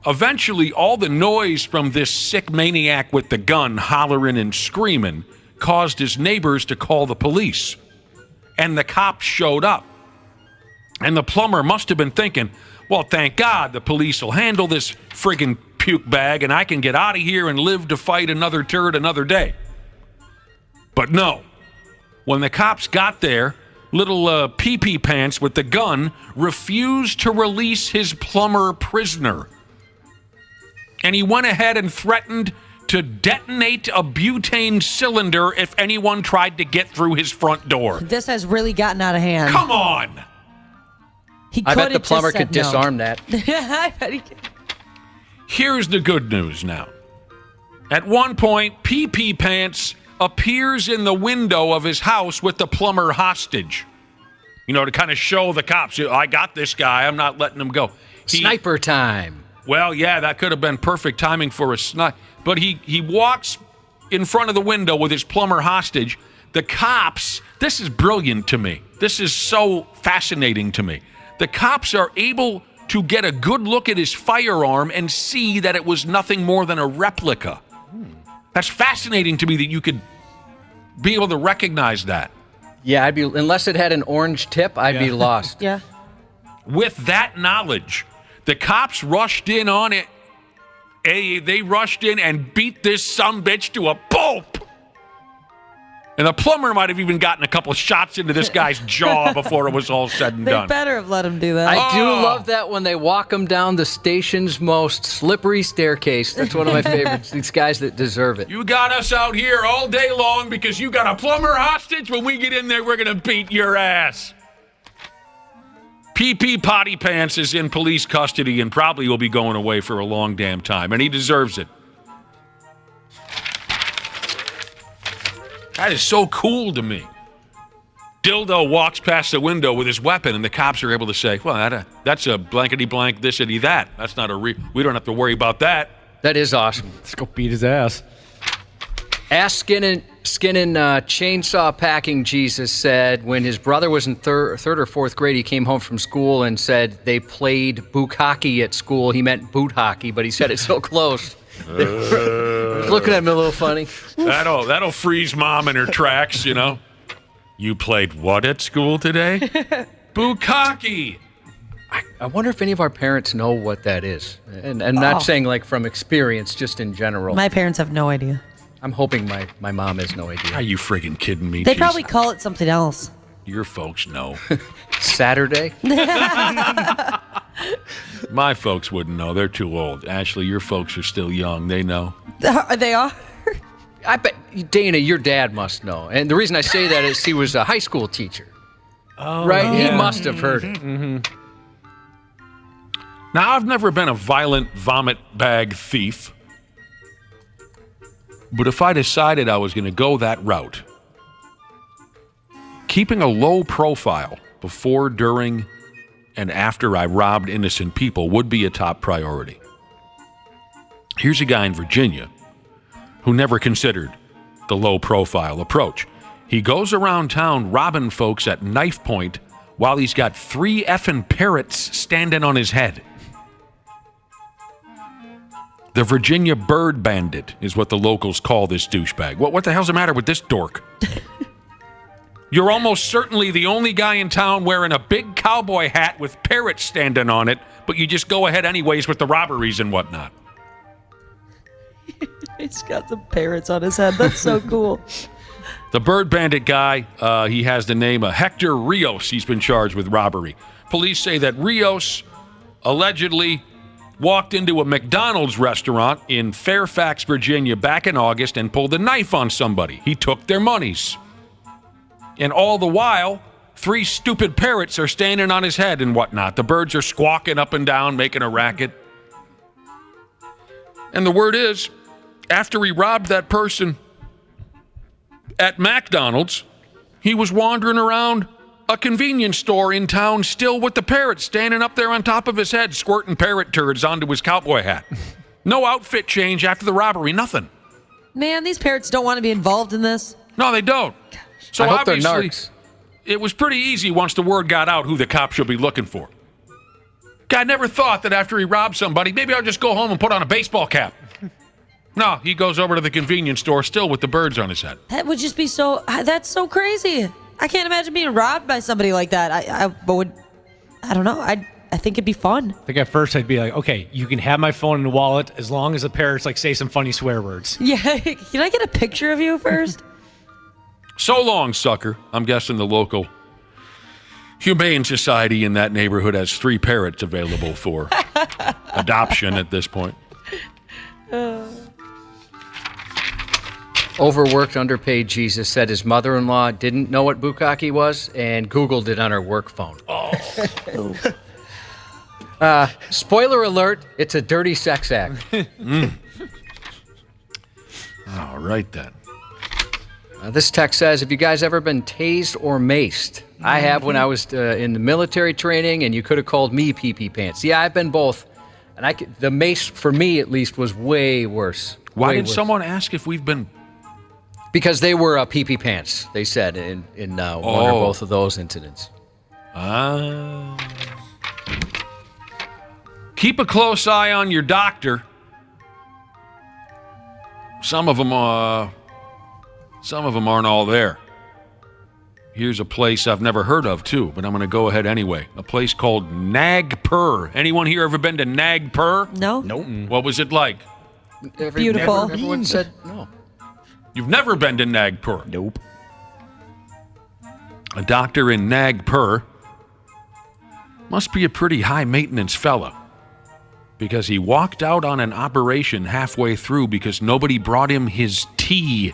Eventually, all the noise from this sick maniac with the gun hollering and screaming caused his neighbors to call the police. And the cops showed up. And the plumber must have been thinking, well, thank God the police will handle this friggin' puke bag and I can get out of here and live to fight another turd another day. But no. When the cops got there, little pee-pee pants with the gun refused to release his plumber prisoner. And he went ahead and threatened to detonate a butane cylinder if anyone tried to get through his front door. This has really gotten out of hand. Come on! I bet the plumber could disarm that. I bet he could. Here's the good news now. At one point, Pee-Pee Pants appears in the window of his house with the plumber hostage. You know, to kind of show the cops, I got this guy, I'm not letting him go. Sniper time. Well, yeah, that could have been perfect timing for a snipe. But he walks in front of the window with his plumber hostage. The cops, this is brilliant to me. This is so fascinating to me. the cops are able to get a good look at his firearm and see that it was nothing more than a replica. That's fascinating to me that you could be able to recognize that. Yeah, unless it had an orange tip, I'd be lost. Yeah. With that knowledge, the cops rushed in on it. They rushed in and beat this sumbitch to a pulp. And the plumber might have even gotten a couple of shots into this guy's jaw before it was all said and They done. better have let him do that. I do love that when they walk him down the station's most slippery staircase. That's one of my favorites. These guys that deserve it. You got us out here all day long because you got a plumber hostage. When we get in there, we're going to beat your ass. PP Potty Pants is in police custody and probably will be going away for a long damn time, and he deserves it. That is so cool to me. Dildo walks past the window with his weapon, and the cops are able to say, well, that's a blankety-blank this-ity that. That's not we don't have to worry about that. That is awesome. Let's go beat his ass. Ass skinning chainsaw packing Jesus said when his brother was in third or fourth grade, he came home from school and said they played boot hockey at school. He meant boot hockey, but he said it so close. Looking at me a little funny. That'll freeze Mom in her tracks, you know. You played what at school today? Bukkake. I wonder if any of our parents know what that is. And I'm not saying like from experience, just in general. My parents have no idea. I'm hoping my mom has no idea. Are you friggin' kidding me? They probably call it something else. Your folks know. Saturday? My folks wouldn't know. They're too old. Ashley, your folks are still young. They know. They are? I bet, Dana, your dad must know. And the reason I say that is he was a high school teacher. Oh, right? Yeah. He must have heard it. Mm-hmm. Now, I've never been a violent vomit bag thief. But if I decided I was going to go that route, keeping a low profile before, during, and after I robbed innocent people would be a top priority. Here's a guy in Virginia who never considered the low-profile approach. He goes around town robbing folks at knife point while he's got 3 effing parrots standing on his head. The Virginia Bird Bandit is what the locals call this douchebag. What the hell's the matter with this dork? You're almost certainly the only guy in town wearing a big cowboy hat with parrots standing on it, but you just go ahead anyways with the robberies and whatnot. He's got some parrots on his head. That's so cool. The Bird Bandit guy, he has the name of Hector Rios. He's been charged with robbery. Police say that Rios allegedly walked into a McDonald's restaurant in Fairfax, Virginia back in August and pulled a knife on somebody. He took their monies. And all the while, 3 stupid parrots are standing on his head and whatnot. The birds are squawking up and down, making a racket. And the word is, after he robbed that person at McDonald's, he was wandering around a convenience store in town still with the parrot standing up there on top of his head, squirting parrot turds onto his cowboy hat. No outfit change after the robbery, nothing. Man, these parrots don't want to be involved in this. No, they don't. So I hope they're obviously, narcs. it was pretty easy once the word got out who the cops should be looking for. Guy never thought that after he robbed somebody, maybe I'll just go home and put on a baseball cap. No, he goes over to the convenience store still with the birds on his head. That would just be that's so crazy. I can't imagine being robbed by somebody like that. I don't know. I think it'd be fun. I think at first I'd be like, okay, you can have my phone and wallet as long as the parrots like say some funny swear words. Yeah, can I get a picture of you first? So long, sucker. I'm guessing the local Humane Society in that neighborhood has 3 parrots available for adoption at this point. Overworked, underpaid Jesus said his mother-in-law didn't know what bukkake was and Googled it on her work phone. Spoiler alert, it's a dirty sex act. All right, then. This text says, have you guys ever been tased or maced? I have when I was in the military training, and you could have called me pee-pee pants. Yeah, I've been both. And the mace, for me at least, was way worse. Why did someone ask if we've been... Because they were pee-pee pants, they said, in one or both of those incidents. keep a close eye on your doctor. Some of them aren't all there. Here's a place I've never heard of, too, but I'm going to go ahead anyway. A place called Nagpur. Anyone here ever been to Nagpur? No. Nope. What was it like? Beautiful. Everyone said no. You've never been to Nagpur? Nope. A doctor in Nagpur must be a pretty high-maintenance fella, because he walked out on an operation halfway through because nobody brought him his tea.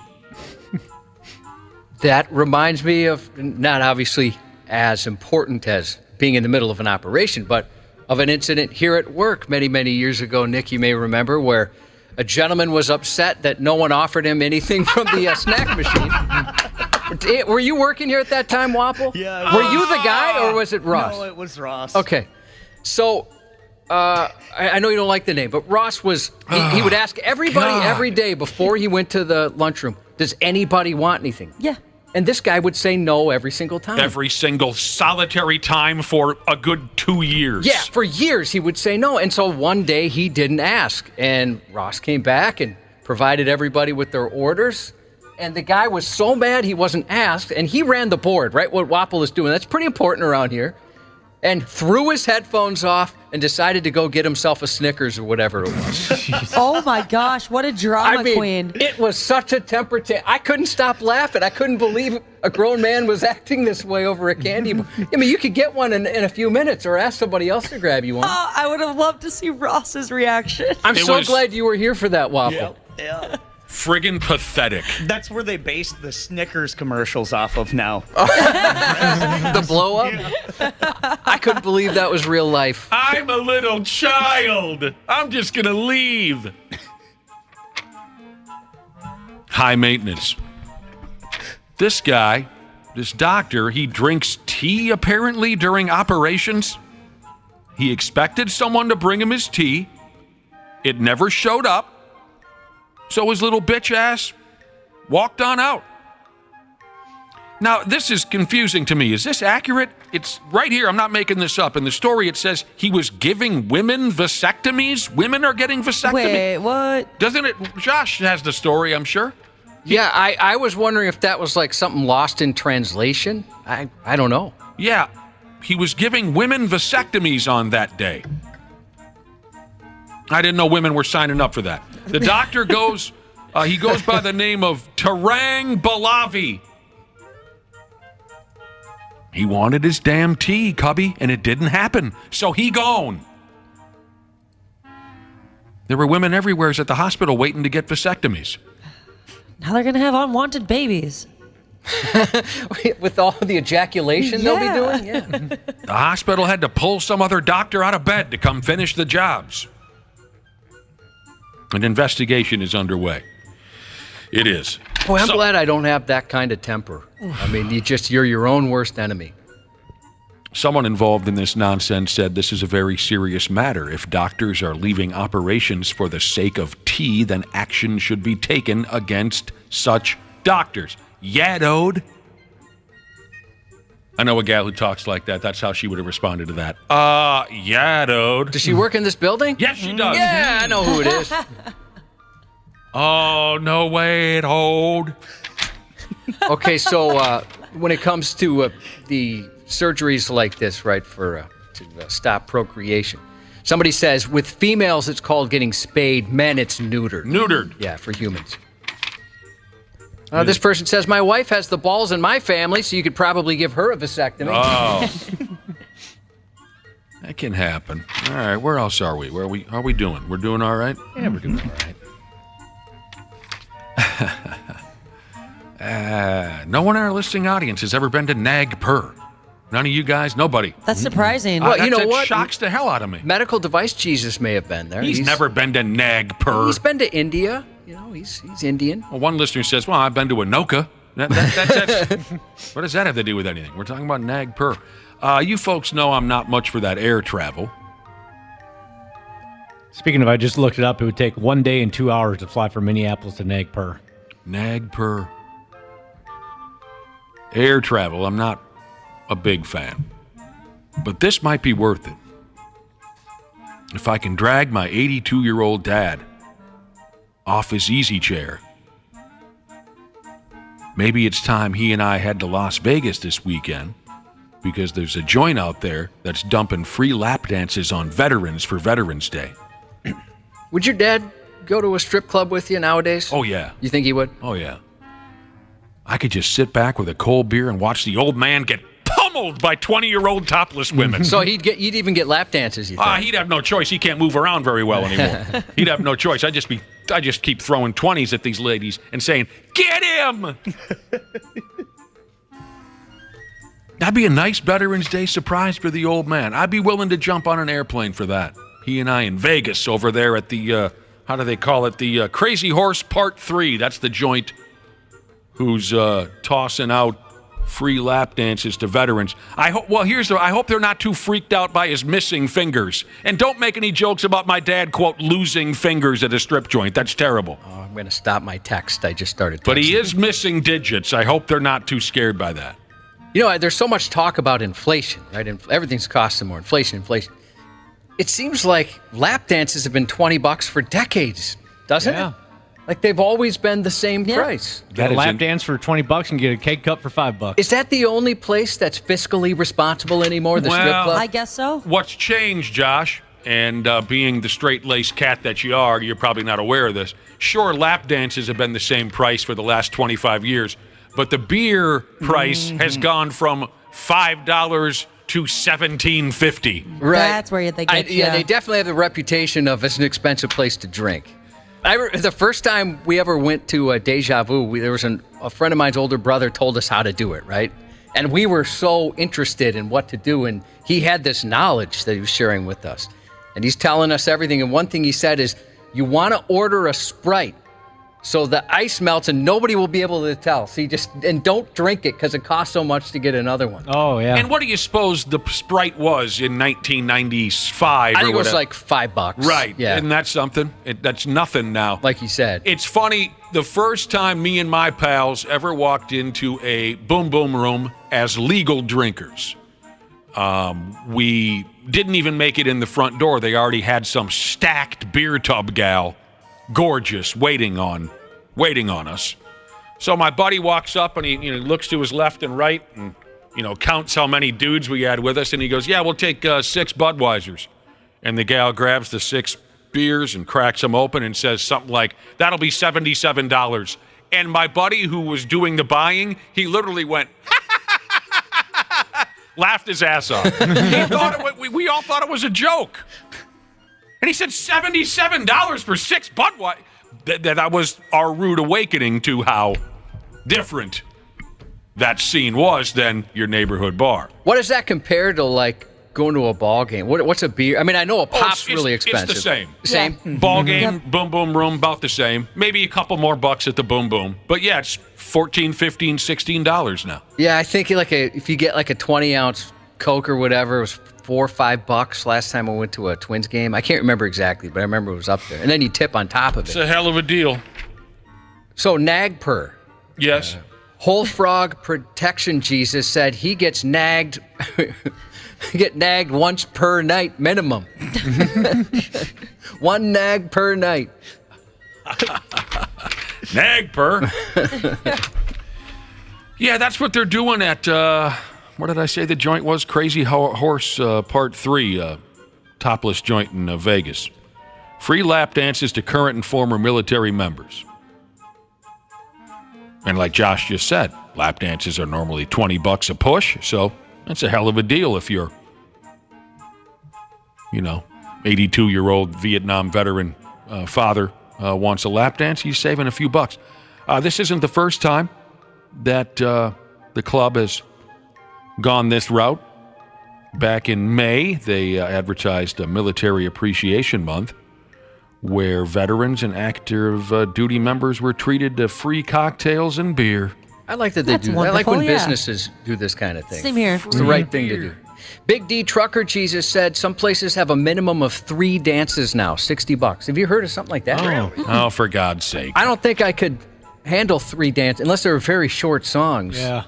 That reminds me of, not obviously as important as being in the middle of an operation, but of an incident here at work many, many years ago, Nick, you may remember, where a gentleman was upset that no one offered him anything from the snack machine. Were you working here at that time, Wapple? Yeah. Were you the guy, or was it Ross? No, it was Ross. Okay. So, I know you don't like the name, but Ross was, he would ask everybody every day before he went to the lunchroom, does anybody want anything? Yeah. And this guy would say no every single time. Every single solitary time for a good 2 years. Yeah, for years he would say no. And so one day he didn't ask. And Ross came back and provided everybody with their orders. And the guy was so mad he wasn't asked. And he ran the board, right? What Wapple is doing. That's pretty important around here. And threw his headphones off and decided to go get himself a Snickers or whatever it was. Oh my gosh, what a drama queen. It was such a temper I couldn't stop laughing. I couldn't believe a grown man was acting this way over a candy bar. I mean, you could get one in a few minutes or ask somebody else to grab you one. Oh, I would have loved to see Ross's reaction. I'm so glad you were here for that, Wapple. Yeah. Friggin' pathetic. That's where they base the Snickers commercials off of now. The blow up? Yeah. I couldn't believe that was real life. I'm a little child. I'm just going to leave. High maintenance. This guy, this doctor, he drinks tea apparently during operations. He expected someone to bring him his tea. It never showed up. So his little bitch ass walked on out. Now, this is confusing to me. Is this accurate? It's right here. I'm not making this up. In the story, it says he was giving women vasectomies. Women are getting vasectomies. Wait, what? Doesn't it? Josh has the story, I'm sure. Yeah, I was wondering if that was like something lost in translation. I don't know. Yeah, he was giving women vasectomies on that day. I didn't know women were signing up for that. The doctor goes, he goes by the name of Tarang Balavi. He wanted his damn tea, Cubby, and it didn't happen. So he gone. There were women everywhere at the hospital waiting to get vasectomies. Now they're going to have unwanted babies. With all the ejaculation they'll be doing? Yeah. The hospital had to pull some other doctor out of bed to come finish the jobs. An investigation is underway. It is. Boy, I'm glad I don't have that kind of temper. I mean, you're your own worst enemy. Someone involved in this nonsense said this is a very serious matter. If doctors are leaving operations for the sake of tea, then action should be taken against such doctors. Yadode. I know a gal who talks like that. That's how she would have responded to that. Yadode. Does she work in this building? Yes, she does. Yeah, I know who it is. Oh, no way, it hold. Okay, so when it comes to the surgeries like this, right, to stop procreation, somebody says with females it's called getting spayed, men it's neutered. Neutered. Yeah, for humans. This person says, my wife has the balls in my family, so you could probably give her a vasectomy. Oh. That can happen. All right, where else are we? Where are we doing? We're doing all right? Yeah, we're doing all right. No one in our listening audience has ever been to Nagpur. None of you guys? Nobody. That's surprising. Well, you know that what? Shocks the hell out of me. Medical device Jesus may have been there. He's never been to Nagpur. He's been to India. You know, he's Indian. Well, one listener says, well, I've been to Anoka. That's what does that have to do with anything? We're talking about Nagpur. You folks know I'm not much for that air travel. Speaking of, I just looked it up. It would take 1 day and 2 hours to fly from Minneapolis to Nagpur. Nagpur. Air travel, I'm not a big fan. But this might be worth it. if I can drag my 82-year-old dad off his easy chair, maybe it's time he and I head to Las Vegas this weekend, because there's a joint out there that's dumping free lap dances on veterans for Veterans Day. Would your dad go to a strip club with you nowadays? Oh, yeah. You think he would? Oh, yeah. I could just sit back with a cold beer and watch the old man get pummeled by 20-year-old topless women. So you'd even get lap dances, you think? He'd have no choice. He can't move around very well anymore. He'd have no choice. I just keep throwing 20s at these ladies and saying, "Get him!" That'd be a nice Veterans Day surprise for the old man. I'd be willing to jump on an airplane for that. He and I in Vegas over there at the, how do they call it? The Crazy Horse Part 3. That's the joint who's tossing out free lap dances to veterans. I hope they're not too freaked out by his missing fingers. And don't make any jokes about my dad, quote, losing fingers at a strip joint. That's terrible. Oh, I'm going to stop my text. I just started texting. But he is missing digits. I hope they're not too scared by that. You know, there's so much talk about inflation, right? Everything's costing more. Inflation. It seems like lap dances have been $20 for decades, doesn't it? Like they've always been the same price. Get a lap dance for $20 and get a cake cup for $5. Is that the only place that's fiscally responsible anymore? The strip club? I guess so. What's changed, Josh? And being the straight-laced cat that you are, you're probably not aware of this. Sure, lap dances have been the same price for the last 25 years, but the beer price has gone from $5 to $17.50. Right. That's where they get you. Yeah, they definitely have the reputation of it's an expensive place to drink. The first time we ever went to Deja Vu, there was a friend of mine's older brother told us how to do it, right? And we were so interested in what to do, and he had this knowledge that he was sharing with us. And he's telling us everything, and one thing he said is, you want to order a Sprite so the ice melts and nobody will be able to tell. So and don't drink it because it costs so much to get another one. Oh, yeah. And what do you suppose the Sprite was in 1995? I think it was like $5. Right. Yeah. Isn't that something? That's nothing now. Like you said. It's funny, the first time me and my pals ever walked into a boom boom room as legal drinkers, we didn't even make it in the front door. They already had some stacked beer tub gal, gorgeous, waiting on us. So my buddy walks up and he looks to his left and right and counts how many dudes we had with us, and he goes, "Yeah, we'll take 6 Budweisers." And the gal grabs the 6 beers and cracks them open and says something like, "That'll be $77." And my buddy who was doing the buying, he literally went laughed his ass off. We all thought it was a joke. And he said $77 for 6 Budweiser. That was our rude awakening to how different that scene was than your neighborhood bar. What does that compare to, like, going to a ball game? What's a beer? I mean, I know a pop's really expensive. It's the same. Same? Yeah. Ball game, boom boom room, about the same. Maybe a couple more bucks at the boom boom. But yeah, it's $14, $15, $16 now. Yeah, I think if you get like a 20-ounce Coke or whatever, it was $4 or $5 last time I went to a Twins game. I can't remember exactly, but I remember it was up there. And then you tip on top of it. It's a hell of a deal. So Nagpur. Yes. Whole Frog Protection Jesus said he gets nagged once per night minimum. 1 nag per night. Nagpur. Yeah, that's what they're doing at, what did I say the joint was? Crazy Horse Part 3, topless joint in Vegas. Free lap dances to current and former military members. And like Josh just said, lap dances are normally $20 a push, so that's a hell of a deal if you're, 82-year-old Vietnam veteran father wants a lap dance. He's saving a few bucks. This isn't the first time that the club has gone this route. Back in May, they advertised a Military Appreciation Month, where veterans and active duty members were treated to free cocktails and beer. I like that they do that. I like when businesses do this kind of thing. Same here. It's the right thing to do. Big D Trucker Jesus said some places have a minimum of 3 dances now, $60. Have you heard of something like that? Oh, for God's sake. I don't think I could handle 3 dances unless they were very short songs. Yeah.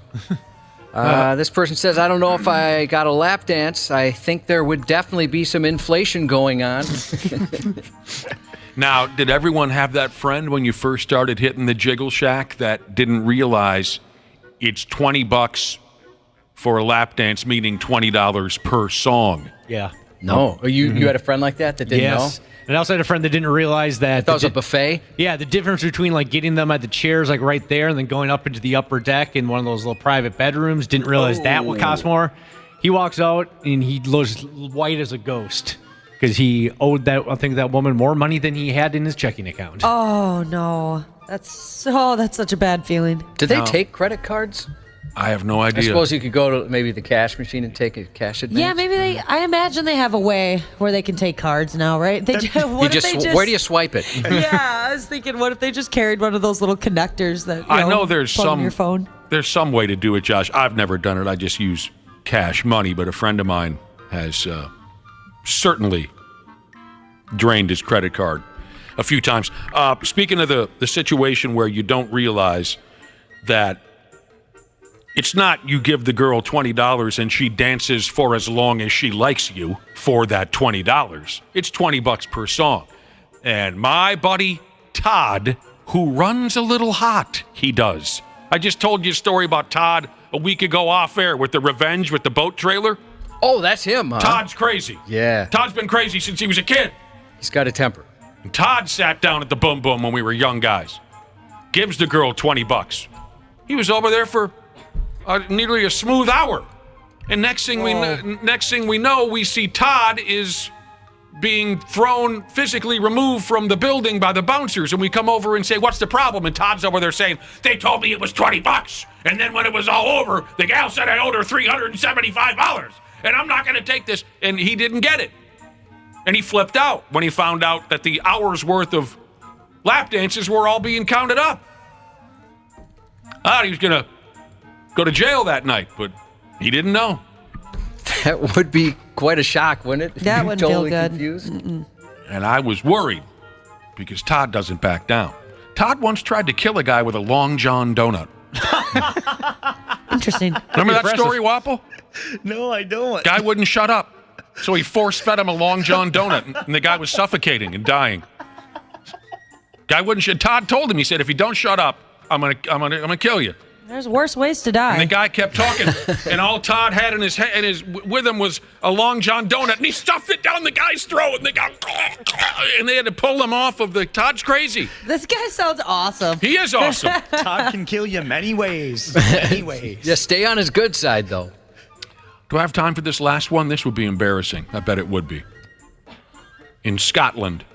This person says, I don't know if I got a lap dance. I think there would definitely be some inflation going on. Now, did everyone have that friend when you first started hitting the Jiggle Shack that didn't realize it's $20 for a lap dance, meaning $20 per song? Yeah. No. You had a friend like that didn't know? And I also had a friend that didn't realize that. That was a buffet? Yeah, the difference between like getting them at the chairs like right there and then going up into the upper deck in one of those little private bedrooms, didn't realize that would cost more. He walks out and he looks white as a ghost because he owed that woman more money than he had in his checking account. Oh, no. That's such a bad feeling. Did they take credit cards? I have no idea. I suppose you could go to maybe the cash machine and take a cash advance. Yeah, maybe I imagine they have a way where they can take cards now, right? Where do you swipe it? Yeah, I was thinking, what if they just carried one of those little connectors that I know there's plug in some your phone? There's some way to do it, Josh. I've never done it. I just use cash money, but a friend of mine has certainly drained his credit card a few times. Speaking of the situation where you don't realize that it's not you give the girl $20 and she dances for as long as she likes you for that $20. It's $20 per song. And my buddy Todd, who runs a little hot, he does. I just told you a story about Todd a week ago off air with the Revenge with the boat trailer. Oh, that's him, huh? Todd's crazy. Yeah. Todd's been crazy since he was a kid. He's got a temper. And Todd sat down at the Boom Boom when we were young guys. Gives the girl $20. He was over there for nearly a smooth hour. And next thing we know, we see Todd is being thrown, physically removed from the building by the bouncers, and we come over and say, what's the problem? And Todd's over there saying, they told me it was $20. And then when it was all over, the gal said I owed her $375. And I'm not going to take this. And he didn't get it. And he flipped out when he found out that the hour's worth of lap dances were all being counted up. He was going to go to jail that night, but he didn't know. That would be quite a shock, wouldn't it? That wouldn't totally feel good. Confused. And I was worried because Todd doesn't back down. Todd once tried to kill a guy with a Long John donut. Interesting. Remember that story, Wapple? No, I don't. Guy wouldn't shut up, so he force-fed him a Long John donut, and the guy was suffocating and dying. Guy wouldn't shut. Todd told him, he said, if you don't shut up, I'm gonna kill you. There's worse ways to die. And the guy kept talking, and all Todd had in his with him was a Long John donut, and he stuffed it down the guy's throat, and they had to pull him off of the. Todd's crazy. This guy sounds awesome. He is awesome. Todd can kill you many ways. Many ways. Yeah, stay on his good side, though. Do I have time for this last one? This would be embarrassing. I bet it would be. In Scotland,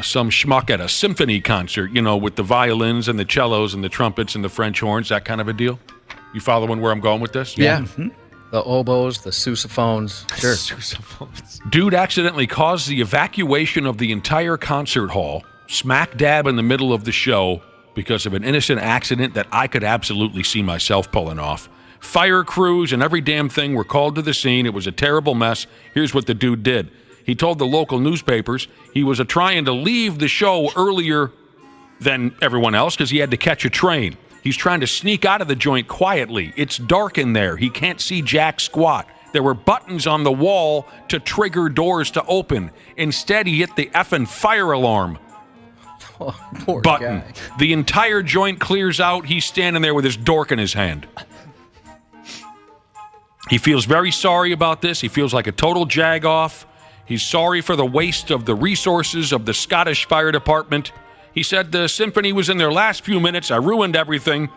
some schmuck at a symphony concert, with the violins and the cellos and the trumpets and the French horns, that kind of a deal. You following where I'm going with this? Yeah. Mm-hmm. The oboes, the sousaphones. Sure. Sousaphones. Dude accidentally caused the evacuation of the entire concert hall, smack dab in the middle of the show, because of an innocent accident that I could absolutely see myself pulling off. Fire crews and every damn thing were called to the scene. It was a terrible mess. Here's what the dude did. He told the local newspapers he was trying to leave the show earlier than everyone else because he had to catch a train. He's trying to sneak out of the joint quietly. It's dark in there. He can't see jack squat. There were buttons on the wall to trigger doors to open. Instead, he hit the effing fire alarm button. Guy. The entire joint clears out. He's standing there with his dork in his hand. He feels very sorry about this. He feels like a total jag-off. He's sorry for the waste of the resources of the Scottish Fire Department. He said the symphony was in their last few minutes. I ruined everything.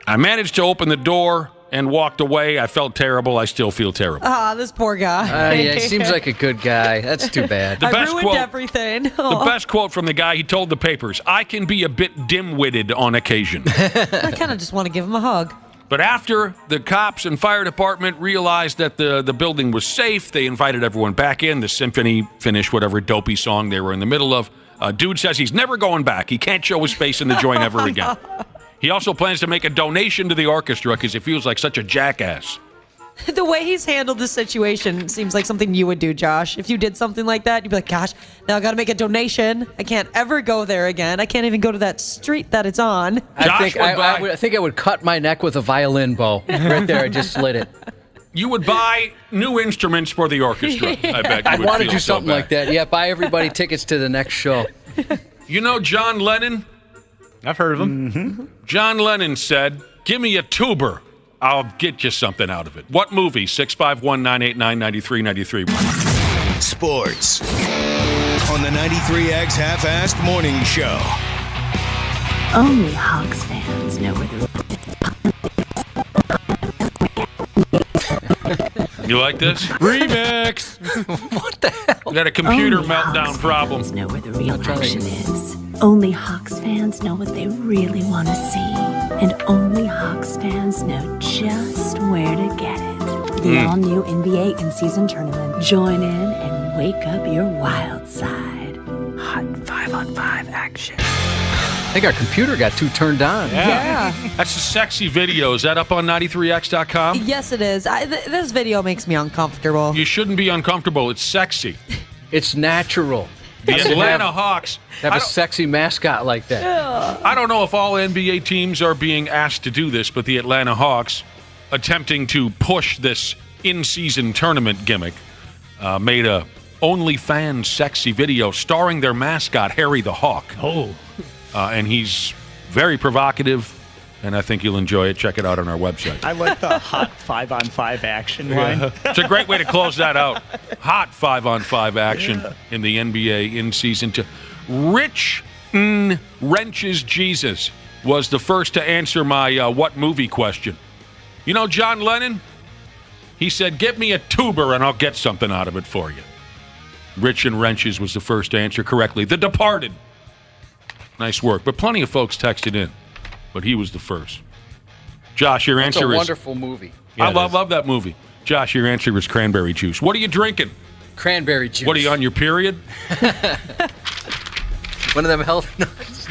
I managed to open the door and walked away. I felt terrible. I still feel terrible. This poor guy. Yeah, he seems like a good guy. That's too bad. I ruined everything. The best quote from the guy, he told the papers, I can be a bit dim-witted on occasion. I kind of just want to give him a hug. But after the cops and fire department realized that the building was safe, they invited everyone back in. The symphony finished whatever dopey song they were in the middle of. Dude says he's never going back. He can't show his face in the joint ever again. He also plans to make a donation to the orchestra because he feels like such a jackass. The way he's handled this situation seems like something you would do, Josh. If you did something like that, you'd be like, gosh, now I got to make a donation. I can't ever go there again. I can't even go to that street that it's on. I think I would cut my neck with a violin bow. Right there, I just slit it. You would buy new instruments for the orchestra, I bet you I would want to feel do so something bad. like that. Yeah, buy everybody tickets to the next show. You know John Lennon? I've heard of him. Mm-hmm. John Lennon said, give me a tuber. I'll get you something out of it. What movie? 651-989-9393. Sports on the 93X Half-Assed Morning Show. Only Hawks fans know where the... You like this? Remix. What the hell? You got a computer Only meltdown Hawks problem. fans know where the real action is. Only Hawks fans know what they really want to see. And only Hawks fans know just where to get it. The all-new NBA in-season tournament. Join in and wake up your wild side. Hot 5-on-5 action. I think our computer got too turned on. Yeah. That's a sexy video. Is that up on 93x.com? Yes, it is. This video makes me uncomfortable. You shouldn't be uncomfortable. It's sexy. It's natural. The Atlanta Hawks have a sexy mascot like that. I don't know if all NBA teams are being asked to do this, but the Atlanta Hawks, attempting to push this in-season tournament gimmick, made a OnlyFans sexy video starring their mascot, Harry the Hawk. Oh. And he's very provocative, and I think you'll enjoy it. Check it out on our website. I like the hot 5-on-5 action line. It's a great way to close that out. Hot 5-on-5 action in the NBA in season 2. Rich Wrenches Jesus was the first to answer my what movie question. You know John Lennon? He said, give me a tuber and I'll get something out of it for you. Rich and Wrenches was the first to answer correctly. The Departed. Nice work. But plenty of folks texted in. But he was the first. Josh, your answer is... It's a wonderful movie. I love that movie. Josh, your answer is cranberry juice. What are you drinking? Cranberry juice. What are you on your period? One of them health nuts.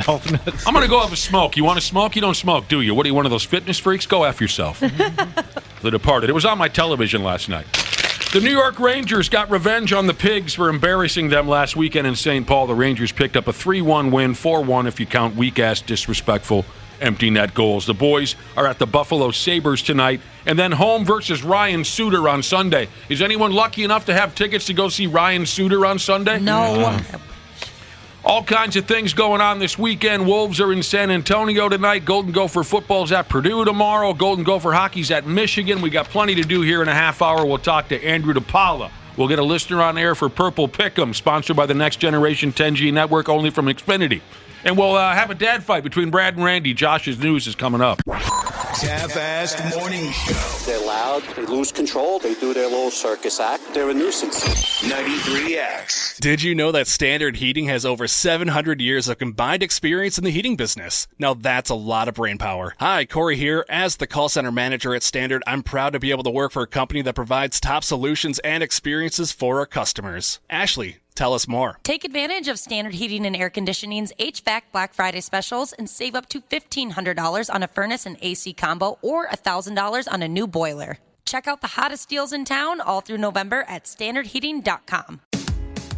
Health nuts. I'm going to go have a smoke. You want to smoke? You don't smoke, do you? What are you, one of those fitness freaks? Go F yourself. The Departed. It was on my television last night. The New York Rangers got revenge on the Pigs for embarrassing them last weekend in St. Paul. The Rangers picked up a 3-1 win, 4-1 if you count weak-ass, disrespectful, empty net goals. The boys are at the Buffalo Sabres tonight, and then home versus Ryan Suter on Sunday. Is anyone lucky enough to have tickets to go see Ryan Suter on Sunday? No. All kinds of things going on this weekend. Wolves are in San Antonio tonight. Golden Gopher football's at Purdue tomorrow. Golden Gopher hockey's at Michigan. We got plenty to do here in a half hour. We'll talk to Andrew DePaola. We'll get a listener on air for Purple Pick'em, sponsored by the Next Generation 10G Network, only from Xfinity. And we'll have a dad fight between Brad and Randy. Josh's news is coming up. Half-Assed Morning Show. They're loud, they lose control, they do their little circus act, they're a nuisance. 93X. Did you know that Standard Heating has over 700 years of combined experience in the heating business? Now that's a lot of brain power. Hi, Corey here. As the call center manager at Standard, I'm proud to be able to work for a company that provides top solutions and experiences for our customers. Ashley, tell us more. Take advantage of Standard Heating and Air Conditioning's HVAC Black Friday specials and save up to $1,500 on a furnace and AC combo or $1,000 on a new boiler. Check out the hottest deals in town all through November at standardheating.com.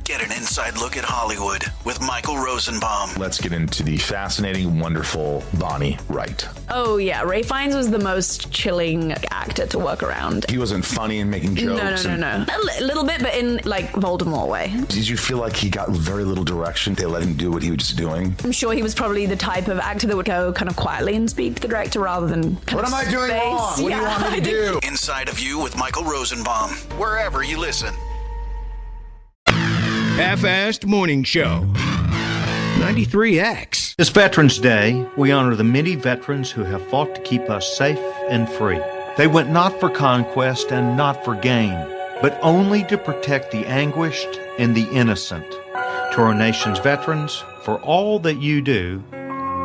Get an inside look at Hollywood with Michael Rosenbaum. Let's get into the fascinating, wonderful Bonnie Wright. Oh, yeah. Ray Fiennes was the most chilling actor to work around. He wasn't funny and making jokes. No. A little bit, but in, like, Voldemort way. Did you feel like he got very little direction? They let him do what he was doing? I'm sure he was probably the type of actor that would go kind of quietly and speak to the director rather than What am I doing space. wrong? What do you want me to do? Inside of You with Michael Rosenbaum. Wherever you listen. Half-Assed Morning Show. 93X. This Veterans Day, we honor the many veterans who have fought to keep us safe and free. They went not for conquest and not for gain, but only to protect the anguished and the innocent. To our nation's veterans, for all that you do,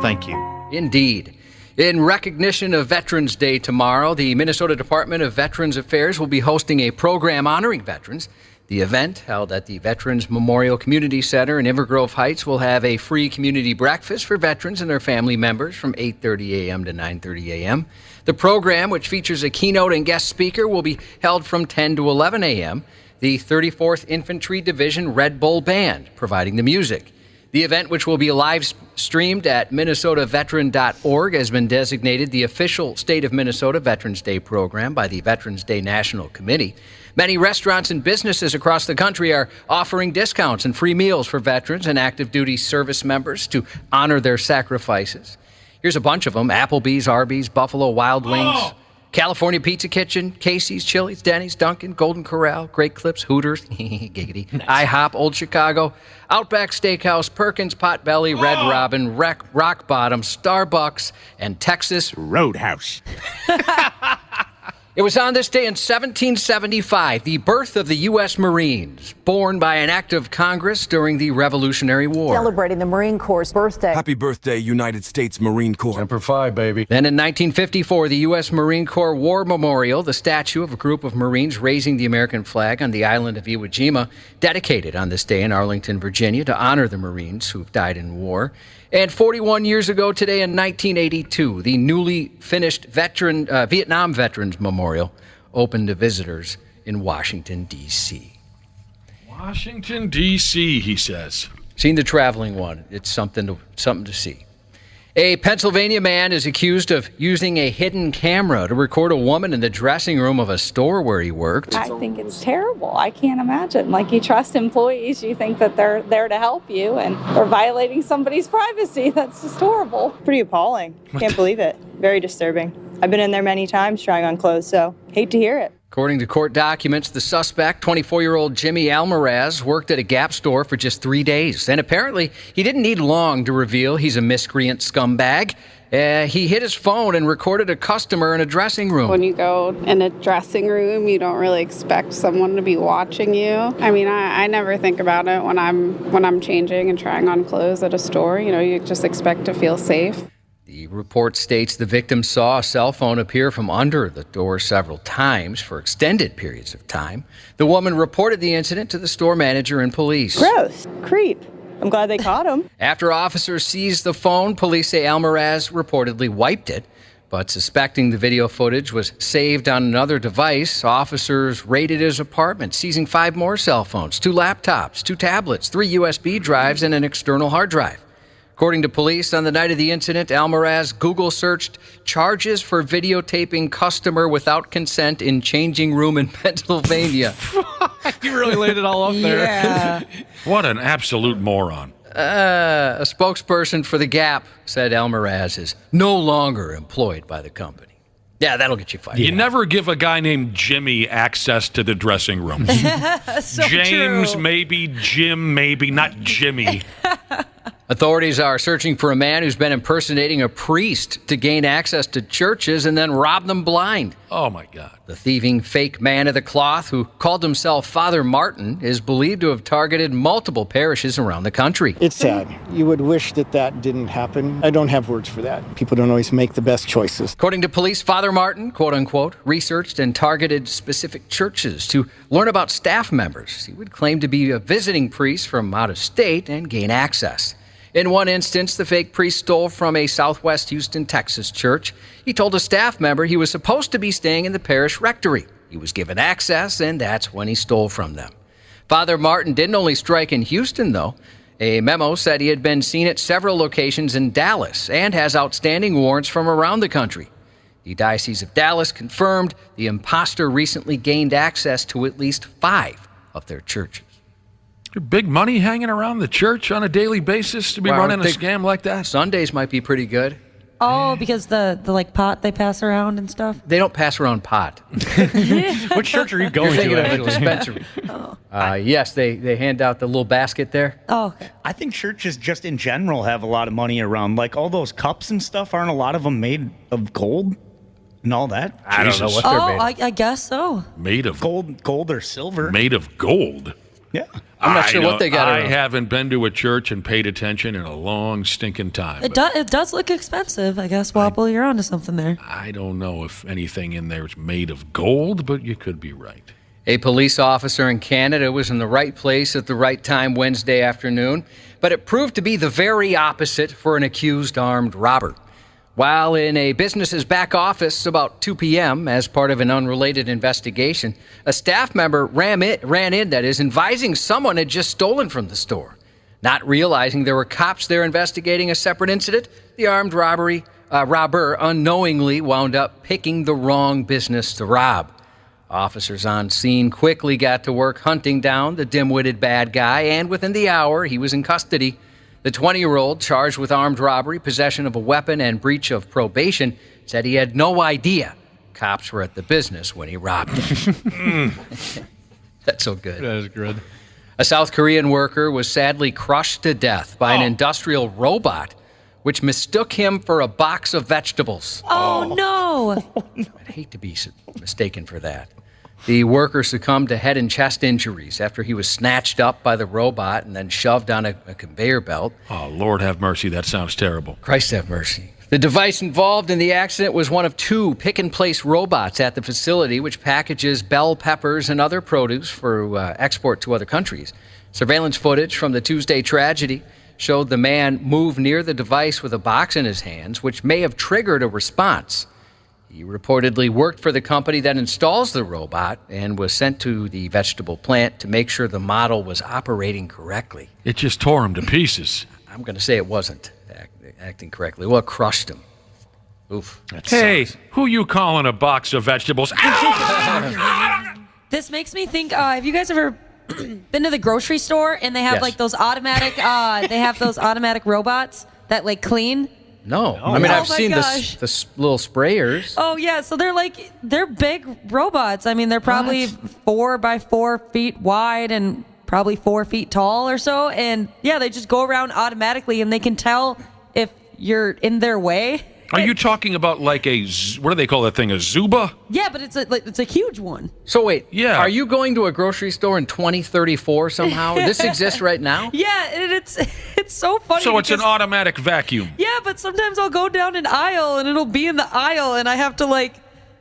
thank you. Indeed. In recognition of Veterans Day tomorrow, the Minnesota Department of Veterans Affairs will be hosting a program honoring veterans. The event, held at the Veterans Memorial Community Center in Evergrove Heights, will have a free community breakfast for veterans and their family members from 8:30 a.m. to 9:30 a.m. The program, which features a keynote and guest speaker, will be held from 10 to 11 a.m. The 34th Infantry Division Red Bull Band providing the music. The event, which will be live streamed at minnesotaveteran.org, has been designated the official State of Minnesota Veterans Day program by the Veterans Day National Committee. Many restaurants and businesses across the country are offering discounts and free meals for veterans and active duty service members to honor their sacrifices. Here's a bunch of them: Applebee's, Arby's, Buffalo Wild Wings, California Pizza Kitchen, Casey's, Chili's, Denny's, Dunkin', Golden Corral, Great Clips, Hooters, giggity, IHOP, Old Chicago, Outback Steakhouse, Perkins, Potbelly, Red Robin, Rock Bottom, Starbucks, and Texas Roadhouse. It was on this day in 1775, the birth of the U.S. Marines, born by an act of Congress during the Revolutionary War. Celebrating the Marine Corps' birthday. Happy birthday, United States Marine Corps. Semper Fi, baby. Then in 1954, the U.S. Marine Corps War Memorial, the statue of a group of Marines raising the American flag on the island of Iwo Jima, dedicated on this day in Arlington, Virginia, to honor the Marines who've died in war. And 41 years ago today in 1982, the newly finished Vietnam Veterans Memorial opened to visitors in Washington, D.C. Washington, D.C., he says. Seen the traveling one. It's something to see. A Pennsylvania man is accused of using a hidden camera to record a woman in the dressing room of a store where he worked. I think it's terrible. I can't imagine. Like, you trust employees, you think that they're there to help you, and they're violating somebody's privacy. That's just horrible. Pretty appalling. Can't believe it. Very disturbing. I've been in there many times trying on clothes, so hate to hear it. According to court documents, the suspect, 24-year-old Jimmy Almaraz, worked at a Gap store for just 3 days. And apparently, he didn't need long to reveal he's a miscreant scumbag. He hid his phone and recorded a customer in a dressing room. When you go in a dressing room, you don't really expect someone to be watching you. I mean, I never think about it when I'm changing and trying on clothes at a store. You know, you just expect to feel safe. The report states the victim saw a cell phone appear from under the door several times for extended periods of time. The woman reported the incident to the store manager and police. Gross. Creep. I'm glad they caught him. After officers seized the phone, police say Almaraz reportedly wiped it. But suspecting the video footage was saved on another device, officers raided his apartment, seizing 5 more cell phones, 2 laptops, 2 tablets, 3 USB drives, and an external hard drive. According to police, on the night of the incident, Almaraz Google searched charges for videotaping customer without consent in changing room in Pennsylvania. You really laid it all up there. Yeah. What an absolute moron. A spokesperson for the Gap said Almaraz is no longer employed by the company. Yeah, that'll get you fired. You never give a guy named Jimmy access to the dressing room. So James, true. maybe. Jim, maybe. Not Jimmy. Authorities are searching for a man who's been impersonating a priest to gain access to churches and then rob them blind. Oh, my God. The thieving fake man of the cloth, who called himself Father Martin, is believed to have targeted multiple parishes around the country. It's sad. You would wish that didn't happen. I don't have words for that. People don't always make the best choices. According to police, Father Martin, quote unquote, researched and targeted specific churches to learn about staff members. He would claim to be a visiting priest from out of state and gain access. In one instance, the fake priest stole from a Southwest Houston, Texas church. He told a staff member he was supposed to be staying in the parish rectory. He was given access, and that's when he stole from them. Father Martin didn't only strike in Houston, though. A memo said he had been seen at several locations in Dallas and has outstanding warrants from around the country. The Diocese of Dallas confirmed the imposter recently gained access to at least 5 of their churches. Big money hanging around the church on a daily basis to be running a scam like that? Sundays might be pretty good. Oh, because the like pot they pass around and stuff? They don't pass around pot. What church are you going You're thinking to, of a actually? dispensary. Yes, they hand out the little basket there. Oh, okay. I think churches just in general have a lot of money around. Like all those cups and stuff, aren't a lot of them made of gold and all that? I don't know what they're made of. I guess so. Made of gold or silver. Made of gold. Yeah. I'm not sure what they got I around. haven't been to a church and paid attention in a long stinking time. It does look expensive, I guess, Wapple. You're onto something there. I don't know if anything in there is made of gold, but you could be right. A police officer in Canada was in the right place at the right time Wednesday afternoon, but it proved to be the very opposite for an accused armed robber. While in a business's back office about 2 p.m. as part of an unrelated investigation, a staff member ran in, advising someone had just stolen from the store. Not realizing there were cops there investigating a separate incident, the armed robber unknowingly wound up picking the wrong business to rob. Officers on scene quickly got to work hunting down the dim-witted bad guy, and within the hour, he was in custody. The 20-year-old, charged with armed robbery, possession of a weapon, and breach of probation, said he had no idea cops were at the business when he robbed them. That's so good. That is good. A South Korean worker was sadly crushed to death by an industrial robot, which mistook him for a box of vegetables. Oh, no. I'd hate to be mistaken for that. The worker succumbed to head and chest injuries after he was snatched up by the robot and then shoved on a conveyor belt. Oh, Lord have mercy. That sounds terrible. Christ have mercy. The device involved in the accident was one of 2 pick-and-place robots at the facility, which packages bell peppers and other produce for export to other countries. Surveillance footage from the Tuesday tragedy showed the man move near the device with a box in his hands, which may have triggered a response. He reportedly worked for the company that installs the robot and was sent to the vegetable plant to make sure the model was operating correctly. It just tore him to pieces. I'm going to say it wasn't acting correctly. Well, it crushed him. Oof. Hey, who you calling a box of vegetables? This makes me think, have you guys ever been to the grocery store and they have like those automatic robots that like clean? No. I mean, I've seen the little sprayers. Oh, yeah. So they're big robots. I mean, they're probably 4 by 4 feet wide and probably 4 feet tall or so. And yeah, they just go around automatically and they can tell if you're in their way. Are you talking about like what do they call that thing, a Zuba? Yeah, but it's a huge one. So wait, are you going to a grocery store in 2034 somehow? This exists right now? Yeah, and it's so funny. So it's an automatic vacuum. Yeah, but sometimes I'll go down an aisle and it'll be in the aisle and I have to like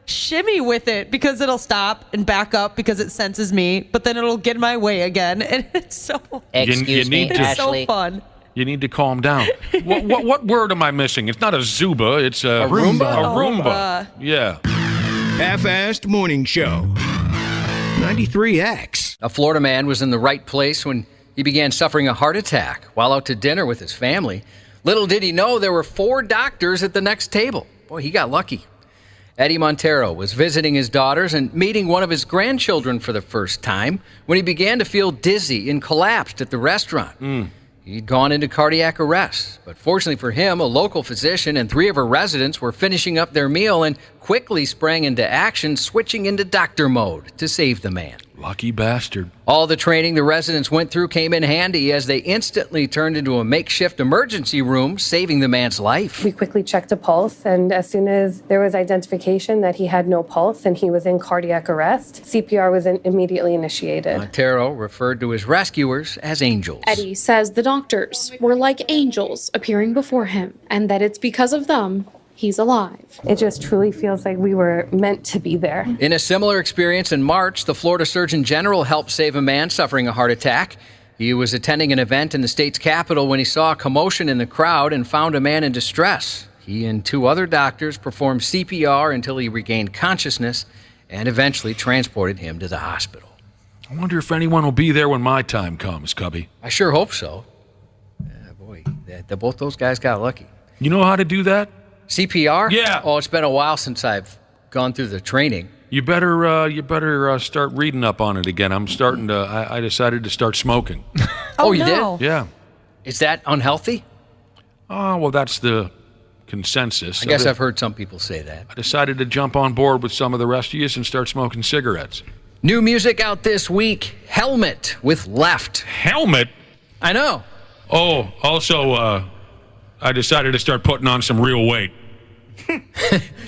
shimmy with it because it'll stop and back up because it senses me, but then it'll get in my way again, and it's so it's so fun. You need to calm down. What word am I missing? It's not a Zuba. It's a Roomba. A Roomba. Yeah. Half-assed morning show. 93X. A Florida man was in the right place when he began suffering a heart attack while out to dinner with his family. Little did he know there were 4 doctors at the next table. Boy, he got lucky. Eddie Montero was visiting his daughters and meeting one of his grandchildren for the first time when he began to feel dizzy and collapsed at the restaurant. He'd gone into cardiac arrest, but fortunately for him, a local physician and 3 of her residents were finishing up their meal and quickly sprang into action, switching into doctor mode to save the man. Lucky bastard. All the training the residents went through came in handy as they instantly turned into a makeshift emergency room, saving the man's life. We quickly checked a pulse, and as soon as there was identification that he had no pulse and he was in cardiac arrest, CPR was immediately initiated. Montero referred to his rescuers as angels. Eddie says the doctors were like angels appearing before him, and that it's because of them he's alive. It just truly feels like we were meant to be there. In a similar experience in March, the Florida Surgeon General helped save a man suffering a heart attack. He was attending an event in the state's capital when he saw a commotion in the crowd and found a man in distress. He and 2 other doctors performed CPR until he regained consciousness and eventually transported him to the hospital. I wonder if anyone will be there when my time comes, Cubby. I sure hope so. Boy, both those guys got lucky. You know how to do that? CPR? Yeah. Oh, it's been a while since I've gone through the training. You better start reading up on it again. I'm starting to. I decided to start smoking. Oh, you did? Yeah. Is that unhealthy? Oh, well, that's the consensus. I guess I've heard some people say that. I decided to jump on board with some of the rest of you and start smoking cigarettes. New music out this week. Helmet with Left. Helmet? I know. Oh, also, I decided to start putting on some real weight.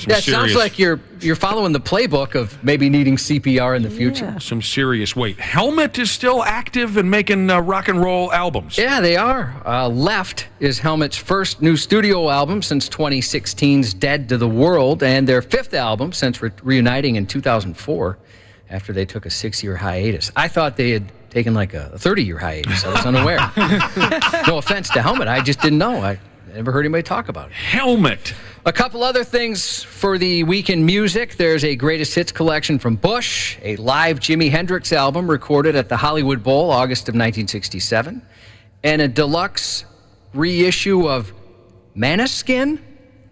That sounds like you're following the playbook of maybe needing CPR in the future. Some serious weight. Helmet is still active and making rock and roll albums. Yeah, they are. Left is Helmet's first new studio album since 2016's Dead to the World, and their 5th album since reuniting in 2004. after they took a 6-year hiatus. I thought they had taken like a 30-year hiatus. I was unaware. No offense to Helmet. I just didn't know. I never heard anybody talk about it. Helmet. A couple other things for the week in music. There's a greatest hits collection from Bush, a live Jimi Hendrix album recorded at the Hollywood Bowl, August of 1967, and a deluxe reissue of Måneskin.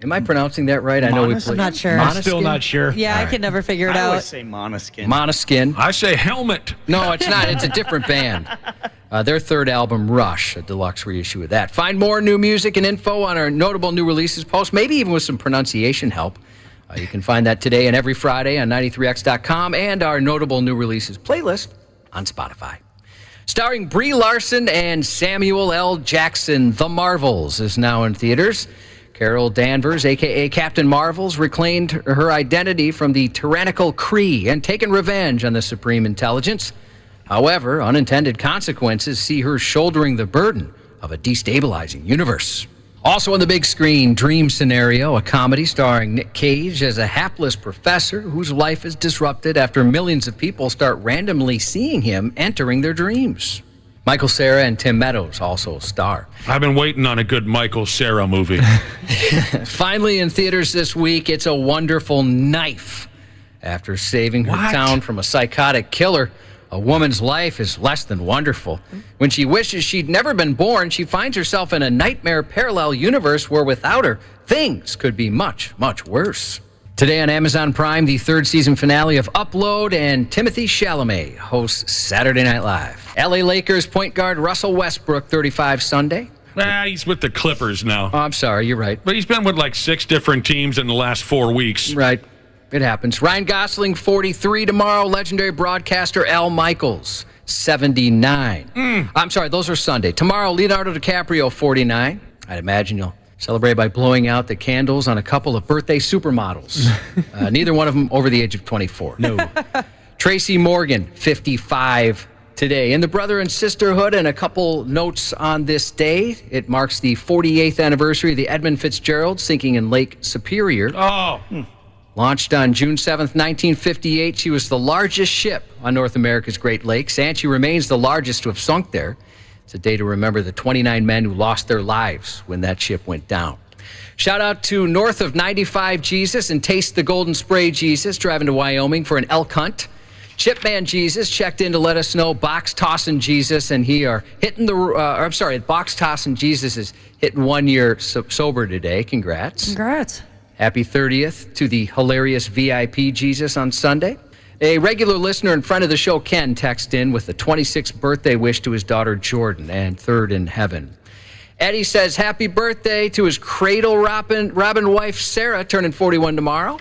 Am I pronouncing that right? I know we played. I'm not sure. I'm still not sure. Yeah, I can never figure it I out. always say Måneskin. Måneskin. I say Helmet. No, it's not. It's a different band. Their third album, Rush, a deluxe reissue of that. Find more new music and info on our notable new releases post, maybe even with some pronunciation help. You can find that today and every Friday on 93x.com and our notable new releases playlist on Spotify. Starring Brie Larson and Samuel L. Jackson, The Marvels is now in theaters. Carol Danvers, a.k.a. Captain Marvels, reclaimed her identity from the tyrannical Kree and taken revenge on the Supreme Intelligence. However, unintended consequences see her shouldering the burden of a destabilizing universe. Also on the big screen, Dream Scenario, a comedy starring Nick Cage as a hapless professor whose life is disrupted after millions of people start randomly seeing him entering their dreams. Michael Cera and Tim Meadows also star. I've been waiting on a good Michael Cera movie. Finally in theaters this week, It's a Wonderful Knife. After saving her town from a psychotic killer, a woman's life is less than wonderful. When she wishes she'd never been born, she finds herself in a nightmare parallel universe where without her, things could be much, much worse. Today on Amazon Prime, the third season finale of Upload, and Timothée Chalamet hosts Saturday Night Live. LA Lakers point guard Russell Westbrook, 35 Sunday. He's with the Clippers now. Oh, I'm sorry, you're right. But he's been with like 6 different teams in the last 4 weeks. Right. It happens. Ryan Gosling, 43 tomorrow. Legendary broadcaster Al Michaels, 79. I'm sorry, those are Sunday. Tomorrow, Leonardo DiCaprio, 49. I'd imagine you'll celebrate by blowing out the candles on a couple of birthday supermodels. Neither one of them over the age of 24. No. Tracy Morgan, 55 today. In the Brother and Sisterhood, and a couple notes on this day. It marks the 48th anniversary of the Edmund Fitzgerald sinking in Lake Superior. Launched on June 7th, 1958, she was the largest ship on North America's Great Lakes, and she remains the largest to have sunk there. It's a day to remember the 29 men who lost their lives when that ship went down. Shout out to North of 95 Jesus and Taste the Golden Spray Jesus, driving to Wyoming for an elk hunt. Chipman Jesus checked in to let us know Box Tossin' Jesus, and Box Tossin' Jesus is hitting 1 year sober today. Congrats. Congrats. Happy 30th to the hilarious VIP Jesus on Sunday. A regular listener and friend of the show, Ken, texted in with a 26th birthday wish to his daughter, Jordan, and third in heaven. Eddie says happy birthday to his cradle Robin wife, Sarah, turning 41 tomorrow.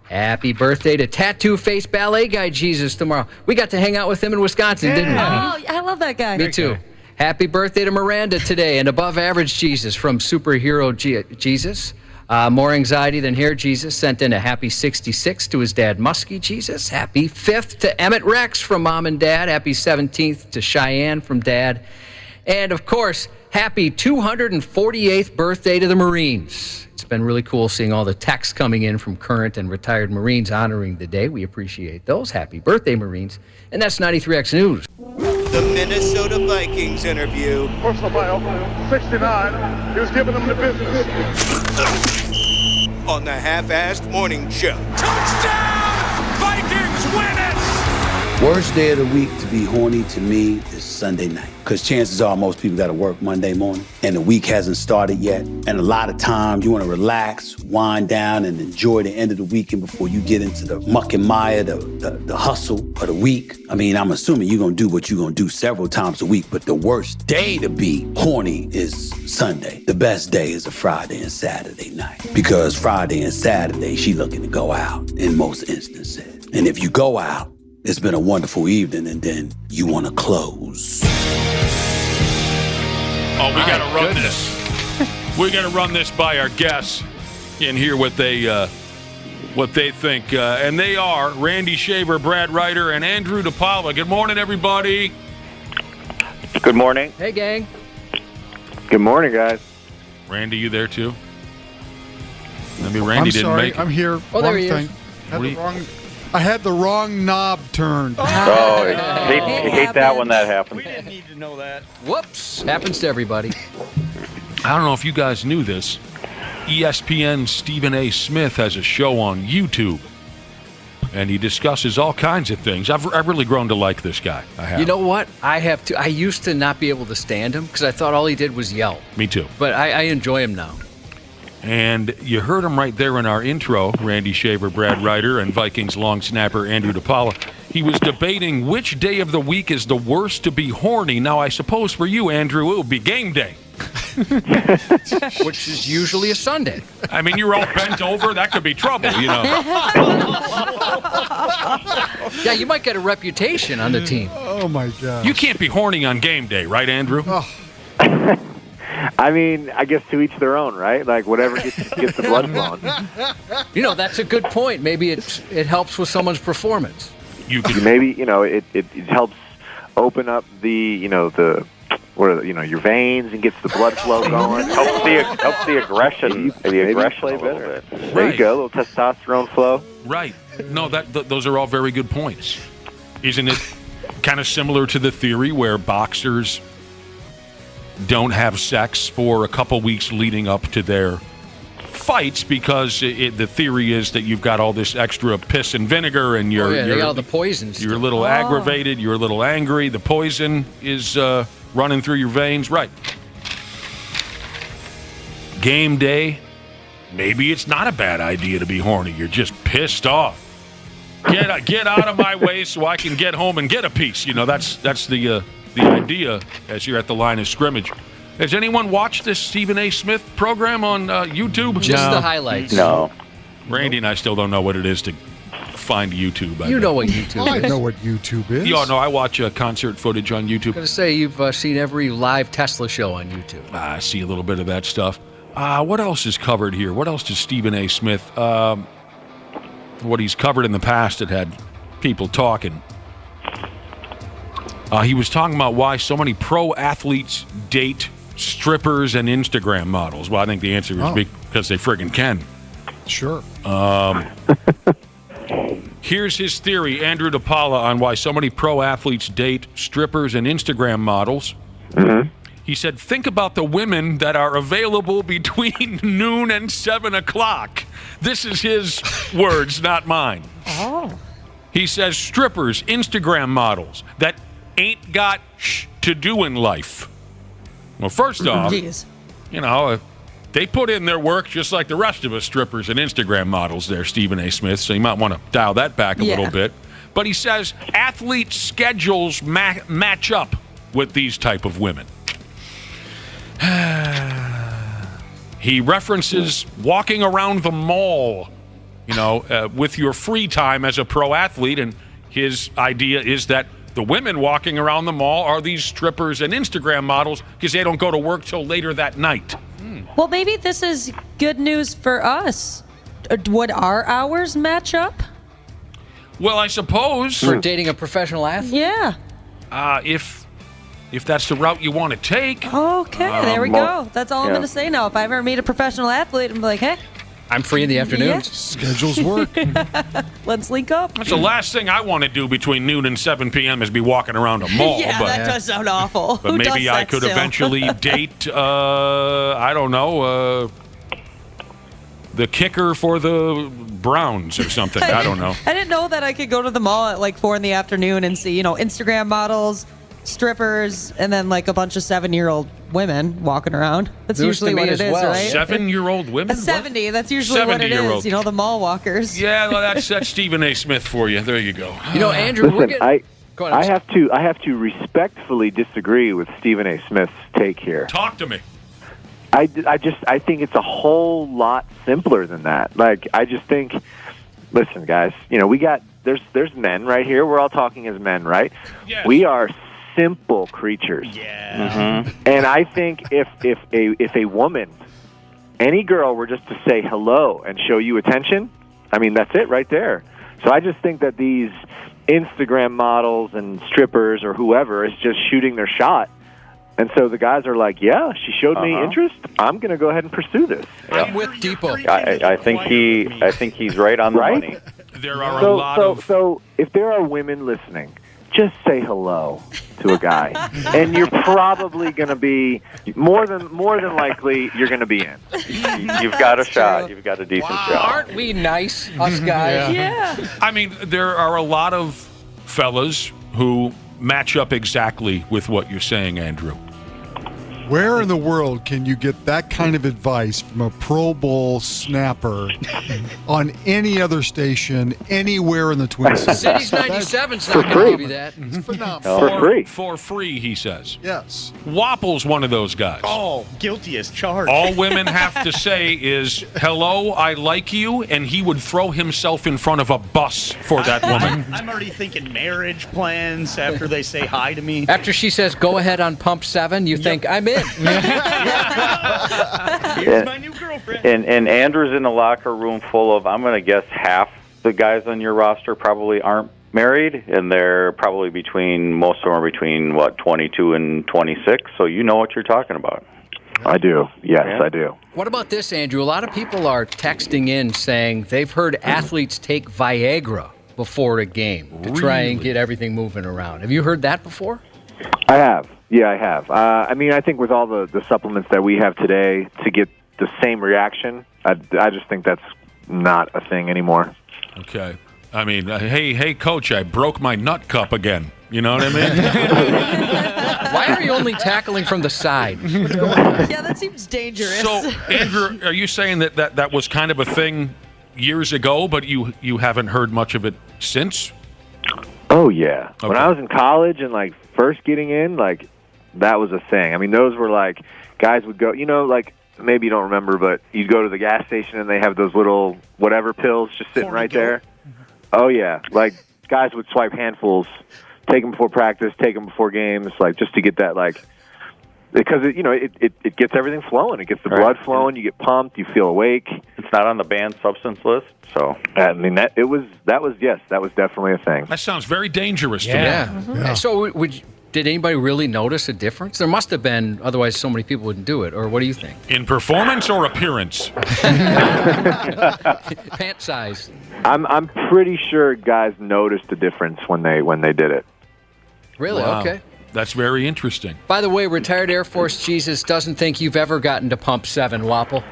Happy birthday to Tattoo Face Ballet Guy Jesus tomorrow. We got to hang out with him in Wisconsin, didn't we? Oh, I love that guy. Me too. Happy birthday to Miranda today, and above average Jesus from Superhero Jesus. More anxiety than hair Jesus sent in a happy 66 to his dad Muskie Jesus. Happy 5th to Emmett Rex from Mom and Dad. Happy 17th to Cheyenne from Dad. And of course, happy 248th birthday to the Marines. It's been really cool seeing all the texts coming in from current and retired Marines honoring the day. We appreciate those. Happy birthday, Marines. And that's 93X News. The Minnesota Vikings interview. Personal file, 69. He was giving them the business. On the Half-Assed Morning Show. Touchdown! Vikings win it! Worst day of the week to be horny to me is Sunday night. Because chances are most people got to work Monday morning and the week hasn't started yet. And a lot of times you want to relax, wind down, and enjoy the end of the weekend before you get into the muck and mire, the hustle of the week. I mean, I'm assuming you're going to do what you're going to do several times a week, but the worst day to be horny is Sunday. The best day is a Friday and Saturday night. Because Friday and Saturday, she looking to go out in most instances. And if you go out, it's been a wonderful evening, and then you want to close. Oh, we got to run this. We got to run this by our guests and hear what they think. And they are Randy Shaver, Brad Ryder, and Andrew DePaola. Good morning, everybody. Good morning. Hey, gang. Good morning, guys. Randy, you there too? Maybe Randy didn't make it. I'm here. Oh, there he is. Had the wrong I had the wrong knob turned. Hate that when that happens. We didn't need to know that. Whoops. Happens to everybody. I don't know if you guys knew this. ESPN's Stephen A. Smith has a show on YouTube, and he discusses all kinds of things. I've really grown to like this guy. I have. You know what? I have too. I used to not be able to stand him because I thought all he did was yell. Me too. But I enjoy him now. And you heard him right there in our intro, Randy Shaver, Brad Ryder, and Vikings long snapper Andrew DePaola. He was debating which day of the week is the worst to be horny. Now, I suppose for you, Andrew, it would be game day. Which is usually a Sunday. I mean, you're all bent over. That could be trouble, you know. Yeah, you might get a reputation on the team. Oh, my God. You can't be horny on game day, right, Andrew? Oh. I mean, I guess to each their own, right? Like, whatever gets the blood flowing. You know, that's a good point. Maybe it helps with someone's performance. You could maybe, you know, it helps open up your veins and gets the blood flow going. helps the aggression. The aggression play better. There you go, a little testosterone flow. Right. No, those are all very good points. Isn't it kind of similar to the theory where boxers don't have sex for a couple weeks leading up to their fights because the theory is that you've got all this extra piss and vinegar and you're they got all the poisons. You're a little aggravated. You're a little angry. The poison is running through your veins. Right. Game day. Maybe it's not a bad idea to be horny. You're just pissed off. Get out of my way so I can get home and get a piece. You know, that's the idea as you're at the line of scrimmage. Has anyone watched this Stephen A. Smith program on YouTube? Just the highlights. No. Randy and I still don't know what it is to find YouTube. You know what YouTube is. I know what YouTube is. Yeah, no, I watch concert footage on YouTube. I'm going to say you've seen every live Tesla show on YouTube. I see a little bit of that stuff. What else is covered here? What else does Stephen A. Smith, what he's covered in the past that had people talking? He was talking about why so many pro athletes date strippers and Instagram models. Well, I think the answer is because they friggin' can. Sure. Here's his theory, Andrew DePaola, on why so many pro athletes date strippers and Instagram models. Mm-hmm. He said, think about the women that are available between noon and 7 o'clock. This is his words, not mine. Oh. He says strippers, Instagram models that ain't got to do in life. Well, first off, you know, they put in their work just like the rest of us strippers and Instagram models there, Stephen A. Smith, so you might want to dial that back a little bit. But he says athlete schedules match up with these type of women. He references walking around the mall, you know, with your free time as a pro athlete, and his idea is that the women walking around the mall are these strippers and Instagram models because they don't go to work till later that night. Well, maybe this is good news for us. Would our hours match up? Well, I suppose. For dating a professional athlete? Yeah. If that's the route you want to take. Okay, there we go. That's all I'm going to say now. If I ever meet a professional athlete, I'm like, hey. I'm free in the afternoons. Schedules work. Let's link up. That's the last thing I want to do between noon and 7 p.m. is be walking around a mall. That does sound awful. But maybe I could eventually date, I don't know, the kicker for the Browns or something. I don't know. I didn't know that I could go to the mall at like 4 in the afternoon and see, you know, Instagram models, strippers, and then like a bunch of 7-year-old women walking around. That's usually what it is, right? 7-year-old women? 70. That's usually what it is. You know, the mall walkers. Yeah, well, that's Stephen A. Smith for you. There you go. You know, Andrew, listen, I have to respectfully disagree with Stephen A. Smith's take here. Talk to me. I think it's a whole lot simpler than that. Like, I just think, listen, guys, you know, there's men right here. We're all talking as men, right? Yes. We are simple creatures. Yeah. Mm-hmm. And I think if a woman, any girl, were just to say hello and show you attention, I mean, that's it right there. So I just think that these Instagram models and strippers or whoever is just shooting their shot. And so the guys are like, yeah, she showed me interest. I'm going to go ahead and pursue this. I'm with Depot. I think he's right on the money. There are a lot of... So if there are women listening, just say hello to a guy, and you're probably going to be more than likely you're going to be in. You've got a shot. You've got a decent shot. Aren't we nice, us guys? Yeah. I mean, there are a lot of fellas who match up exactly with what you're saying, Andrew. Where in the world can you get that kind of advice from a Pro Bowl snapper on any other station anywhere in the Twin Cities? Cities 97's not going to give you that. It's phenomenal. For free. For free, he says. Yes. Wapple's one of those guys. Oh, guilty as charged. All women have to say is, hello, I like you, and he would throw himself in front of a bus for that woman. I'm already thinking marriage plans after they say hi to me. After she says, go ahead on pump 7, you think, I'm in. Here's my new girlfriend. And Andrew's in the locker room full of, I'm going to guess, half the guys on your roster probably aren't married, and they're probably most of them are between, 22 and 26, so you know what you're talking about. I do. Yes, I do. What about this, Andrew? A lot of people are texting in saying they've heard athletes take Viagra before a game to try and get everything moving around. Have you heard that before? I have. Yeah, I have. I mean, I think with all the supplements that we have today, to get the same reaction, I just think that's not a thing anymore. Okay. I mean, hey, coach, I broke my nut cup again. You know what I mean? Why are you only tackling from the side? Yeah, that seems dangerous. So, Andrew, are you saying that was kind of a thing years ago, but you haven't heard much of it since? Oh, yeah. Okay. When I was in college and, first getting in, that was a thing. I mean, those were, guys would go, maybe you don't remember, but you'd go to the gas station and they have those little whatever pills just sitting right there. Oh, yeah. Guys would swipe handfuls, take them before practice, take them before games, just to get that, because, it gets everything flowing. It gets the blood flowing. You get pumped. You feel awake. It's not on the banned substance list, so. I mean, that was definitely a thing. That sounds very dangerous to me. Yeah. So did anybody really notice a difference? There must have been, otherwise so many people wouldn't do it. Or what do you think? In performance or appearance? Pant size. I'm pretty sure guys noticed a difference when they did it. Really? Wow. Okay. That's very interesting. By the way, retired Air Force Jesus doesn't think you've ever gotten to pump 7, Wapple.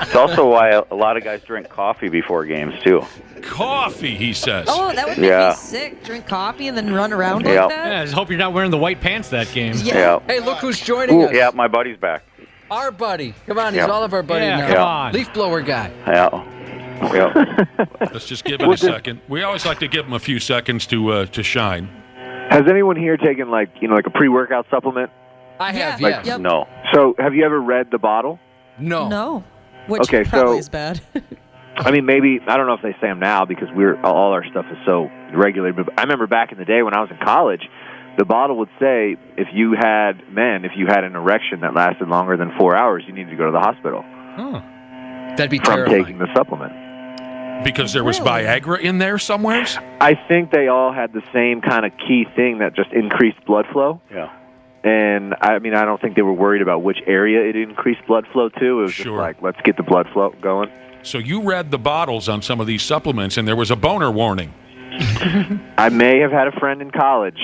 It's also why a lot of guys drink coffee before games, too. Coffee, he says. Oh, that would make me sick. Drink coffee and then run around like that? Yeah, I just hope you're not wearing the white pants that game. Yeah. Hey, look who's joining us. Yeah, my buddy's back. Our buddy. Come on, he's all of our buddy now. Come on. Leaf blower guy. Yeah. Let's just give it a second. We always like to give him a few seconds to shine. Has anyone here taken a pre-workout supplement? I have, yes. yes. No. So, have you ever read the bottle? No. No. Which Okay, probably is bad. I mean, maybe, I don't know if they say them now because all our stuff is so regulated, but I remember back in the day when I was in college, the bottle would say if you had an erection that lasted longer than 4 hours, you needed to go to the hospital. Huh. That'd be from terrifying. taking the supplement. Because there was Viagra in there somewheres? I think they all had the same kind of key thing that just increased blood flow. Yeah. And, I mean, I don't think they were worried about which area it increased blood flow to. It was just let's get the blood flow going. So you read the bottles on some of these supplements, and there was a boner warning. I may have had a friend in college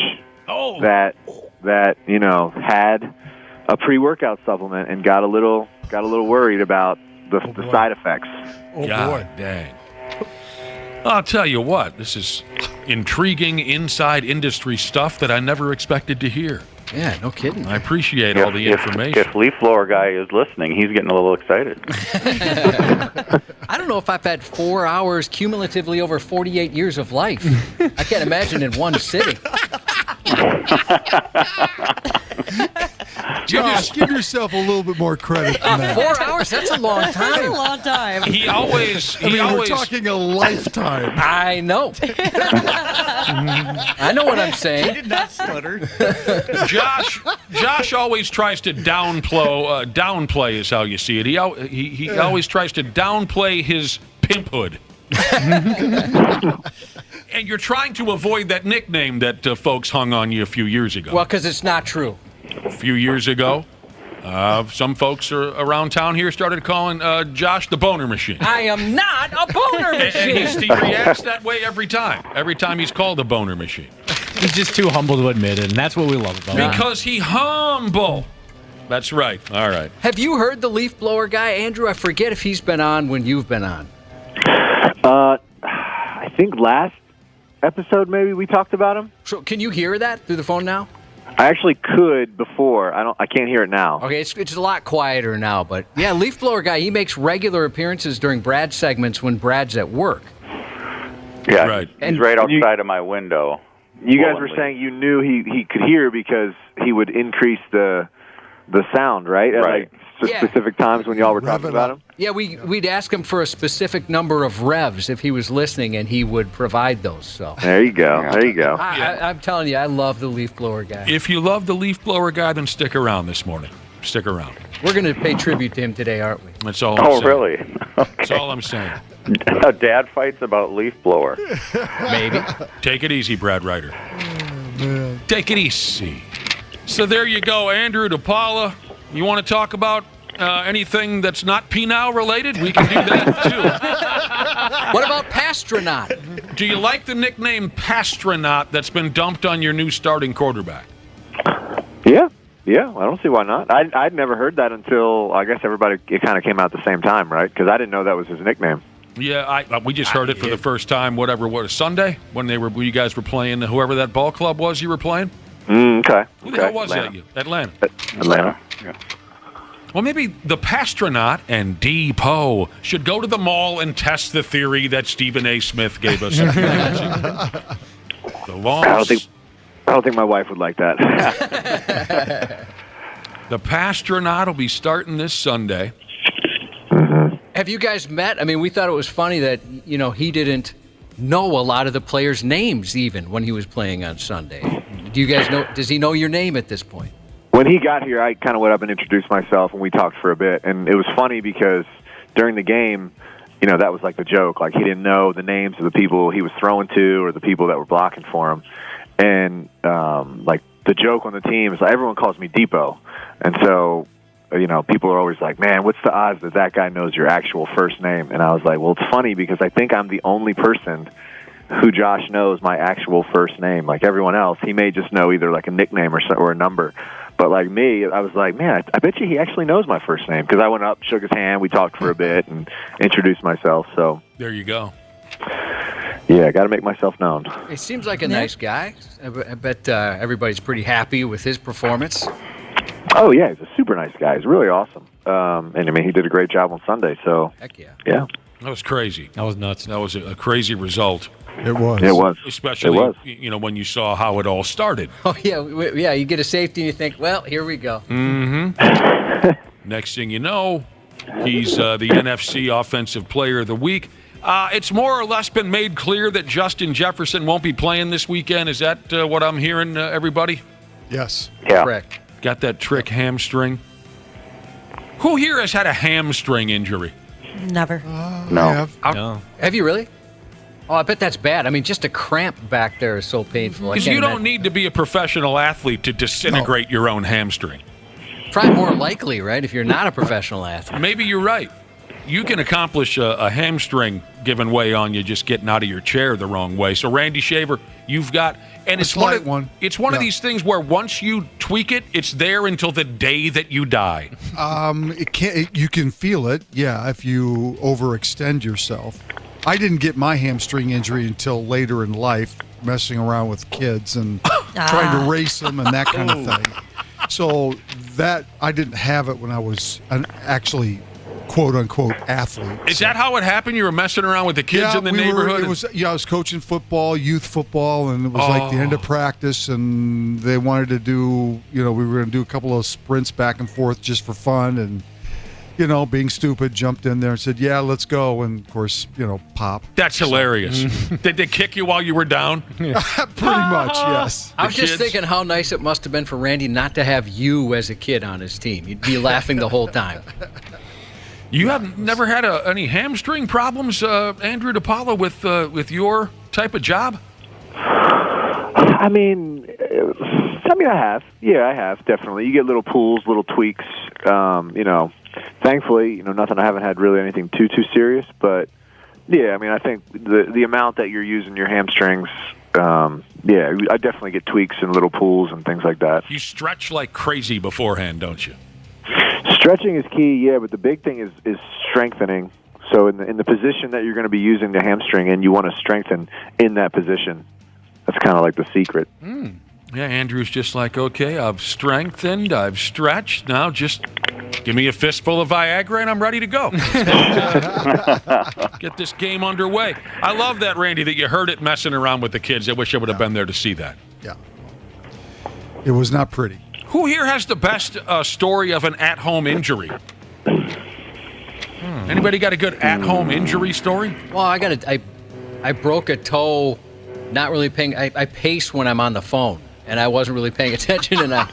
that had a pre-workout supplement and got a little worried about the side effects. Oh, God dang. I'll tell you what, this is intriguing inside industry stuff that I never expected to hear. Yeah, no kidding. I appreciate all the information. If leaf blower guy is listening, he's getting a little excited. I don't know if I've had 4 hours cumulatively over 48 years of life. I can't imagine in one sitting. Josh, give yourself a little bit more credit than that. 4 hours? That's a long time. That's a long time. We're talking a lifetime. I know. I know what I'm saying. He did not stutter. Josh always tries to downplay is how you see it. He always tries to downplay his pimphood. And you're trying to avoid that nickname that folks hung on you a few years ago. Well, because it's not true. A few years ago? Some folks around town here started calling Josh the boner machine. I am not a boner machine. And he reacts that way every time. Every time he's called a boner machine. He's just too humble to admit it, and that's what we love about him. Because he humble. That's right. All right. Have you heard the leaf blower guy, Andrew? I forget if he's been on when you've been on. I think last episode maybe we talked about him. So can you hear that through the phone now? I actually could before. I can't hear it now. Okay, it's a lot quieter now, but yeah, leaf blower guy, he makes regular appearances during Brad's segments when Brad's at work. Yeah, right. He's right outside of my window. You guys were saying you knew he could hear because he would increase the sound, right? At like specific times when y'all were talking about him? Yeah, we'd ask him for a specific number of revs if he was listening, and he would provide those. So there you go. There you go. I'm telling you, I love the leaf blower guy. If you love the leaf blower guy, then stick around this morning. Stick around. We're going to pay tribute to him today, aren't we? That's all I'm saying. Oh, really? Okay. That's all I'm saying. Dad fights about leaf blower. Maybe. Take it easy, Brad Ryder. Take it easy. So there you go, Andrew DePaola. You want to talk about anything that's not penile related? We can do that, too. What about Pastronaut? Do you like the nickname Pastronaut that's been dumped on your new starting quarterback? Yeah, I don't see why not. I'd never heard that until, I guess it kind of came out at the same time, right? Because I didn't know that was his nickname. Yeah, we just heard it for the first time, Sunday, when you guys were playing whoever that ball club was you were playing? Okay. Who the hell was that? Atlanta. Yeah. Well, maybe the Pastronaut and DePaola should go to the mall and test the theory that Stephen A. Smith gave us. I don't think my wife would like that. The Pastronaut will be starting this Sunday. Have you guys met? I mean, we thought it was funny that, he didn't know a lot of the players' names even when he was playing on Sunday. Do you guys know? Does he know your name at this point? When he got here, I kind of went up and introduced myself, and we talked for a bit. And it was funny because during the game, that was like the joke. Like, he didn't know the names of the people he was throwing to or the people that were blocking for him. And, like, the joke on the team is like, everyone calls me Depot. And so, people are always like, man, what's the odds that guy knows your actual first name? And I was like, well, it's funny because I think I'm the only person who Josh knows my actual first name. Like everyone else, he may just know either like a nickname or a number. But like me, I was like, man, I bet you he actually knows my first name because I went up, shook his hand, we talked for a bit, and introduced myself. So there you go. Yeah, I got to make myself known. He seems like a nice guy. I bet everybody's pretty happy with his performance. Oh, yeah, he's a super nice guy. He's really awesome. And, I mean, he did a great job on Sunday, so. Heck yeah. Yeah. That was crazy. That was nuts. That was a crazy result. It was. It was. Especially, it was. When you saw how it all started. Oh, yeah. You get a safety and you think, well, here we go. Mm-hmm. Next thing you know, he's the NFC Offensive Player of the Week. It's more or less been made clear that Justin Jefferson won't be playing this weekend. Is that what I'm hearing, everybody? Yes. Yeah. Correct. Got that trick hamstring. Who here has had a hamstring injury? Never. No. No. Have you really? Oh, I bet that's bad. I mean, just a cramp back there is so painful. Because you don't need to be a professional athlete to disintegrate your own hamstring. Probably more likely, right, if you're not a professional athlete. Maybe you're right. You can accomplish a hamstring giving way on you just getting out of your chair the wrong way. So, Randy Shaver, you've got... And it's one of these things where once you tweak it, it's there until the day that you die. You can feel it, if you overextend yourself. I didn't get my hamstring injury until later in life, messing around with kids and trying to race them and that kind of thing. So that I didn't have it when I was actually quote-unquote athlete. Is that how it happened? You were messing around with the kids in the neighborhood? I was coaching football, youth football, and it was like the end of practice, and they wanted to do, we were going to do a couple of sprints back and forth just for fun, and, being stupid, jumped in there and said, yeah, let's go, and, of course, pop. That's hilarious. Did they kick you while you were down? Pretty much, yes. I was just thinking how nice it must have been for Randy not to have you as a kid on his team. You'd be laughing the whole time. You have never had any hamstring problems, Andrew DePaola, with your type of job? I mean, I have. Yeah, I have, definitely. You get little pulls, little tweaks Thankfully, nothing. I haven't had really anything too serious, but yeah, I mean, I think the amount that you're using your hamstrings, I definitely get tweaks and little pulls and things like that. You stretch like crazy beforehand, don't you? Stretching is key, yeah, but the big thing is strengthening. So in the position that you're going to be using the hamstring in, you want to strengthen in that position. That's kind of like the secret. Yeah, Andrew's just like, okay, I've strengthened, I've stretched. Now just give me a fistful of Viagra and I'm ready to go. Get this game underway. I love that, Randy, that you heard it messing around with the kids. I wish I would have been there to see that. Yeah. It was not pretty. Who here has the best story of an at-home injury? Anybody got a good at-home injury story? Well, I broke a toe, not really paying. I pace when I'm on the phone, and I wasn't really paying attention, and I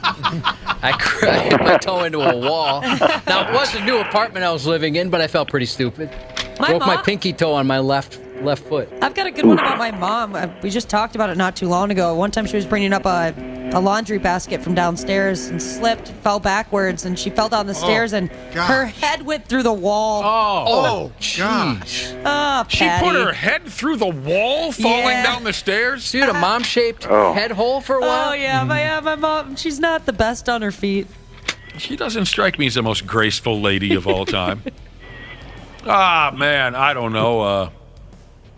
hit my toe into a wall. Now, it was a new apartment I was living in, but I felt pretty stupid. Broke my pinky toe on my left foot. I've got a good one about my mom. We just talked about it not too long ago. One time she was bringing up a laundry basket from downstairs and slipped, fell backwards, and she fell down the stairs, and her head went through the wall. Oh, gosh. Oh, she put her head through the wall falling down the stairs? So you had a mom-shaped head hole for a while? Oh, yeah. My mom, she's not the best on her feet. She doesn't strike me as the most graceful lady of all time. Man, I don't know.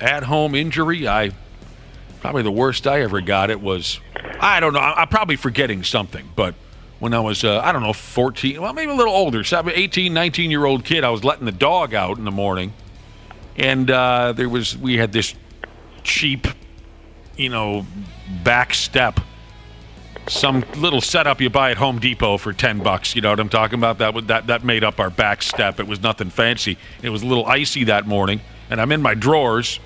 At-home injury, probably the worst I ever got it was, I don't know, I'm probably forgetting something, but when I was, 14, well, maybe a little older, 18, 19-year-old kid, I was letting the dog out in the morning, and we had this cheap, back step, some little setup you buy at Home Depot for $10. You know what I'm talking about? That made up our back step. It was nothing fancy. It was a little icy that morning, and I'm in my drawers,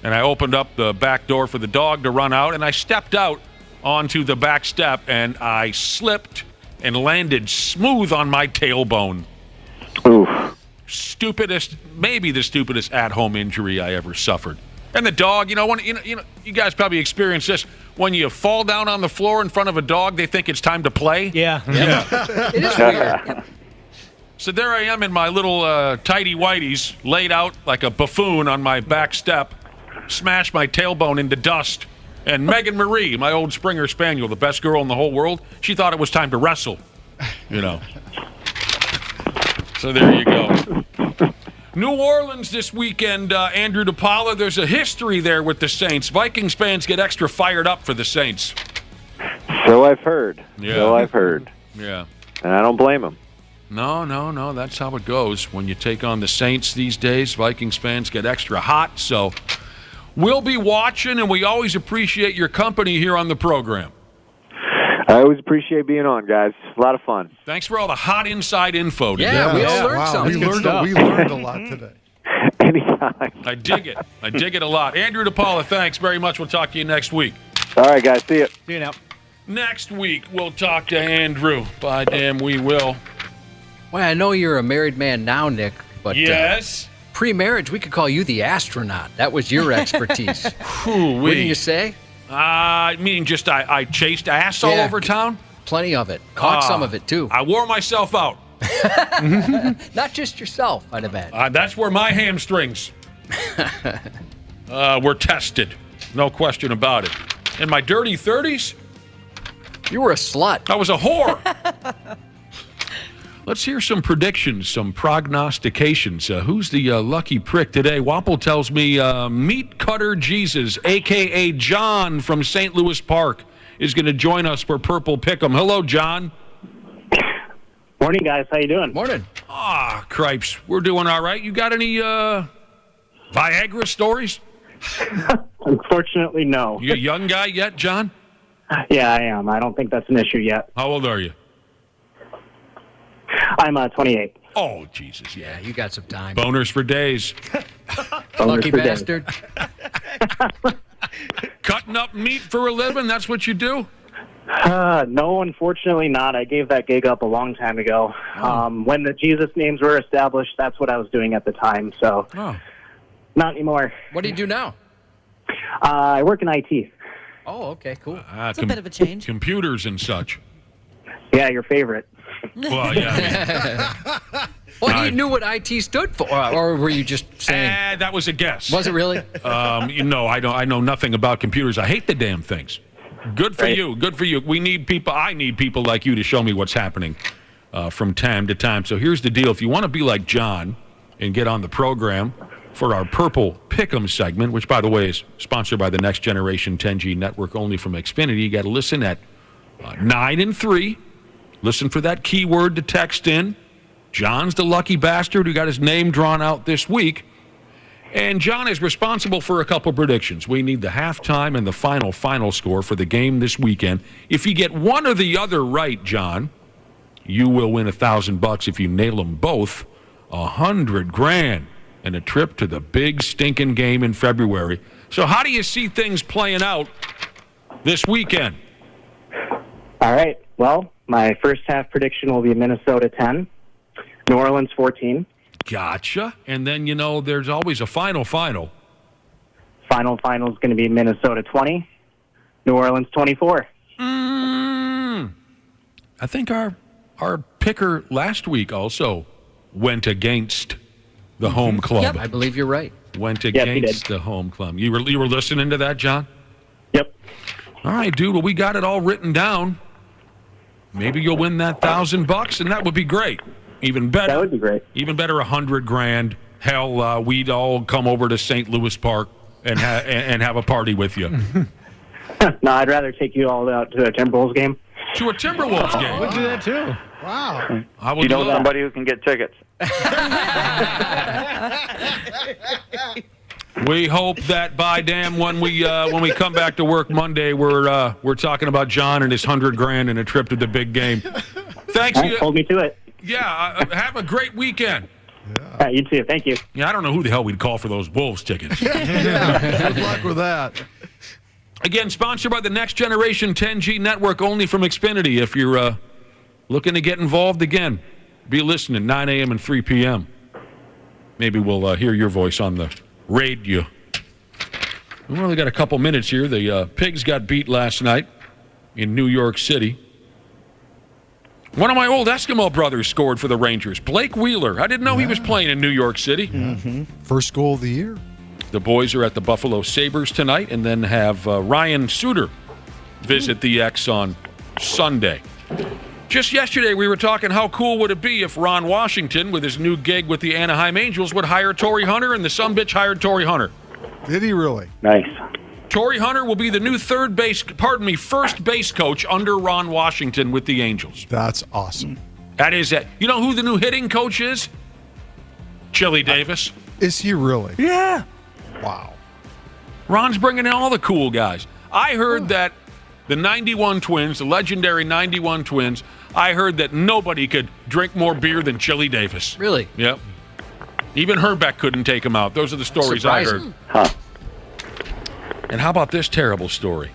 and I opened up the back door for the dog to run out, and I stepped out onto the back step, and I slipped and landed smooth on my tailbone. Oof. Maybe the stupidest at-home injury I ever suffered. And the dog, you guys probably experienced this. When you fall down on the floor in front of a dog, they think it's time to play. Yeah. It is weird. So there I am in my little tighty whities, laid out like a buffoon on my back step, smashed my tailbone into dust. And Megan Marie, my old Springer Spaniel, the best girl in the whole world, she thought it was time to wrestle. So there you go. New Orleans this weekend, Andrew DePaola. There's a history there with the Saints. Vikings fans get extra fired up for the Saints. So I've heard. Yeah. Yeah. And I don't blame them. No. That's how it goes. When you take on the Saints these days, Vikings fans get extra hot. So we'll be watching, and we always appreciate your company here on the program. I always appreciate being on, guys. A lot of fun. Thanks for all the hot inside info today. Yeah, we all learned something. We learned a lot today. Anytime. I dig it a lot. Andrew DePaola, thanks very much. We'll talk to you next week. All right, guys. See you. See you now. Next week, we'll talk to Andrew. By damn, we will. Well, I know you're a married man now, Nick, but yes. Pre-marriage, we could call you the astronaut. That was your expertise. Wouldn't you say? I mean, just I chased ass all over town? Plenty of it. Caught some of it, too. I wore myself out. Not just yourself, I'd imagine. That's where my hamstrings were tested. No question about it. In my dirty 30s? You were a slut. I was a whore. Let's hear some predictions, some prognostications. Who's the lucky prick today? Wapple tells me Meat Cutter Jesus, a.k.a. John from St. Louis Park, is going to join us for Purple Pick'em. Hello, John. Morning, guys. How you doing? Morning. Cripes. We're doing all right. You got any Viagra stories? Unfortunately, no. You a young guy yet, John? Yeah, I am. I don't think that's an issue yet. How old are you? I'm 28. Oh, Jesus, yeah. You got some time. Boners for days. Lucky bastard. Cutting up meat for a living, that's what you do? No, unfortunately not. I gave that gig up a long time ago. When the Jesus names were established, that's what I was doing at the time. So, not anymore. What do you do now? I work in IT. Oh, okay, cool. It's a bit of a change. Computers and such. Yeah, your favorite. Well, yeah. Well, you knew what IT stood for, or were you just saying? That was a guess. Was it really? I know nothing about computers. I hate the damn things. Good for you. Good for you. We need people. I need people like you to show me what's happening from time to time. So here's the deal. If you want to be like John and get on the program for our Purple Pick'em segment, which, by the way, is sponsored by the Next Generation 10G network only from Xfinity, you got to listen at 9 and 3. Listen for that keyword to text in. John's the lucky bastard who got his name drawn out this week. And John is responsible for a couple predictions. We need the halftime and the final score for the game this weekend. If you get one or the other right, John, you will win $1,000. If you nail them both, $100,000 and a trip to the big stinking game in February. So how do you see things playing out this weekend? All right. Well, my first half prediction will be Minnesota 10, New Orleans 14. Gotcha. And then, there's always a final. Final is going to be Minnesota 20, New Orleans 24. I think our picker last week also went against the home club. Yep. I believe you're right. Went against the home club. You were listening to that, John? Yep. All right, dude. Well, we got it all written down. Maybe you'll win that $1,000, and that would be great. Even better. That would be great. Even better, $100,000. Hell, we'd all come over to St. Louis Park and have a party with you. No, I'd rather take you all out to a Timberwolves game. To a Timberwolves game. We'll do that too. Wow. I would You know love- somebody who can get tickets. We hope that by damn when we come back to work Monday, we're talking about John and his $100,000 and a trip to the big game. Thanks. Hold me to it. Yeah. Have a great weekend. Yeah. You too. Thank you. Yeah, I don't know who the hell we'd call for those Wolves tickets. Good luck with that. Again, sponsored by the Next Generation 10G network only from Xfinity. If you're looking to get involved again, be listening 9 a.m. and 3 p.m. Maybe we'll hear your voice on the radio. We only got a couple minutes here. The Pigs got beat last night in New York City. One of my old Eskimo brothers scored for the Rangers, Blake Wheeler. I didn't know he was playing in New York City. Mm-hmm. First goal of the year. The boys are at the Buffalo Sabres tonight and then have Ryan Suter visit the X on Sunday. Just yesterday, we were talking how cool would it be if Ron Washington, with his new gig with the Anaheim Angels, would hire Torrey Hunter, and the sumbitch hired Torrey Hunter. Did he really? Nice. Torrey Hunter will be the new first base coach under Ron Washington with the Angels. That's awesome. That is it. You know who the new hitting coach is? Chili Davis. Is he really? Yeah. Wow. Ron's bringing in all the cool guys. I heard that the 91 Twins, the legendary 91 Twins, I heard that nobody could drink more beer than Chili Davis. Really? Yep. Even Herbeck couldn't take him out. Those are the stories I heard. Huh. And how about this terrible story?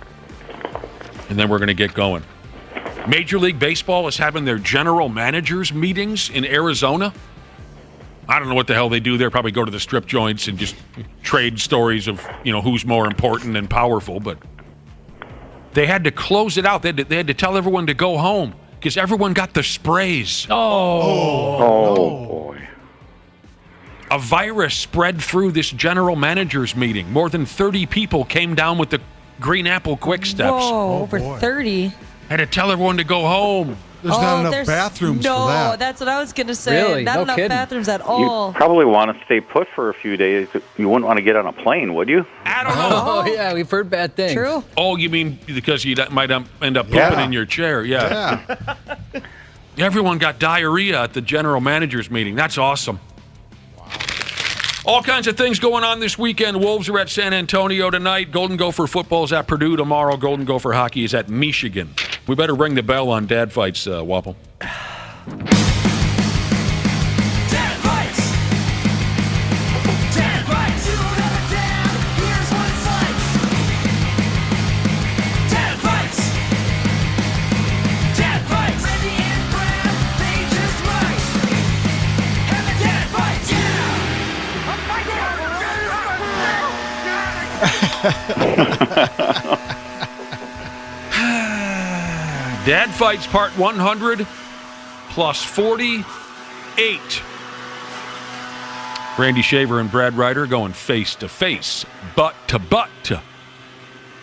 And then we're going to get going. Major League Baseball is having their general managers meetings in Arizona. I don't know what the hell they do there. Probably go to the strip joints and just trade stories of, who's more important and powerful. But they had to close it out. They had to tell everyone to go home because everyone got the sprays. Oh, boy. A virus spread through this general managers meeting. More than 30 people came down with the Green Apple Quick Steps. Whoa, over 30. Had to tell everyone to go home. There's not enough bathrooms for that. No, that's what I was going to say. Really? Not No enough kidding. bathrooms at all. You probably want to stay put for a few days. You wouldn't want to get on a plane, would you? I don't know. Oh, yeah, we've heard bad things. True. Oh, you mean because you might end up pooping in your chair? Yeah. Everyone got diarrhea at the general managers meeting. That's awesome. All kinds of things going on this weekend. Wolves are at San Antonio tonight. Golden Gopher football is at Purdue tomorrow. Golden Gopher hockey is at Michigan. We better ring the bell on Dad Fights, Wapple. Dad Fights Part 100. plus 48. Randy Shaver and Brad Ryder going face to face, butt to butt.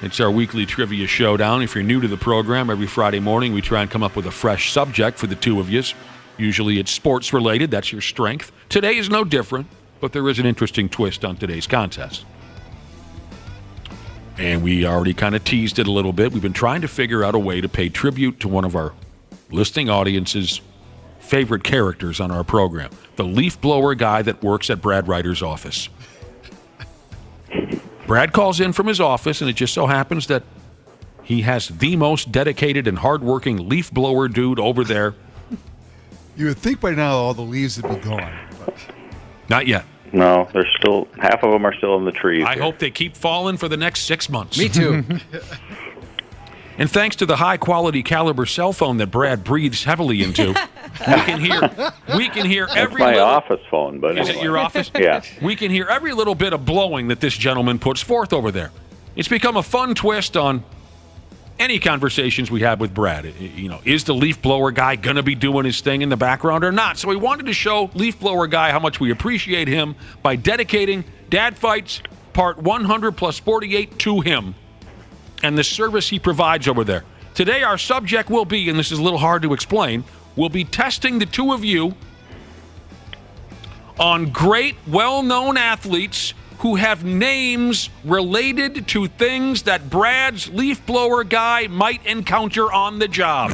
It's our weekly trivia showdown. If you're new to the program, every Friday morning we try and come up with a fresh subject for the two of you. Usually it's sports related. That's your strength. Today is no different, but there is an interesting twist on today's contest. And we already kind of teased it a little bit. We've been trying to figure out a way to pay tribute to one of our listening audience's favorite characters on our program, the leaf blower guy that works at Brad Ryder's office. Brad calls in from his office, and it just so happens that he has the most dedicated and hardworking leaf blower dude over there. You would think by now all the leaves would be gone. But... Not yet. No, there's still half of them are still in the trees. I hope they keep falling for the next 6 months. Me too. And thanks to the high-quality caliber cell phone that Brad breathes heavily into, we can hear every my little... office phone, but Is anyway. it your office? Yeah. We can hear every little bit of blowing that this gentleman puts forth over there. It's become a fun twist on any conversations we have with Brad. You know, is the leaf blower guy going to be doing his thing in the background or not? So we wanted to show leaf blower guy how much we appreciate him by dedicating Dad Fights Part 100 plus 48 to him and the service he provides over there. Today our subject will be, and this is a little hard to explain, we'll be testing the two of you on great, well-known athletes who have names related to things that Brad's leaf blower guy might encounter on the job.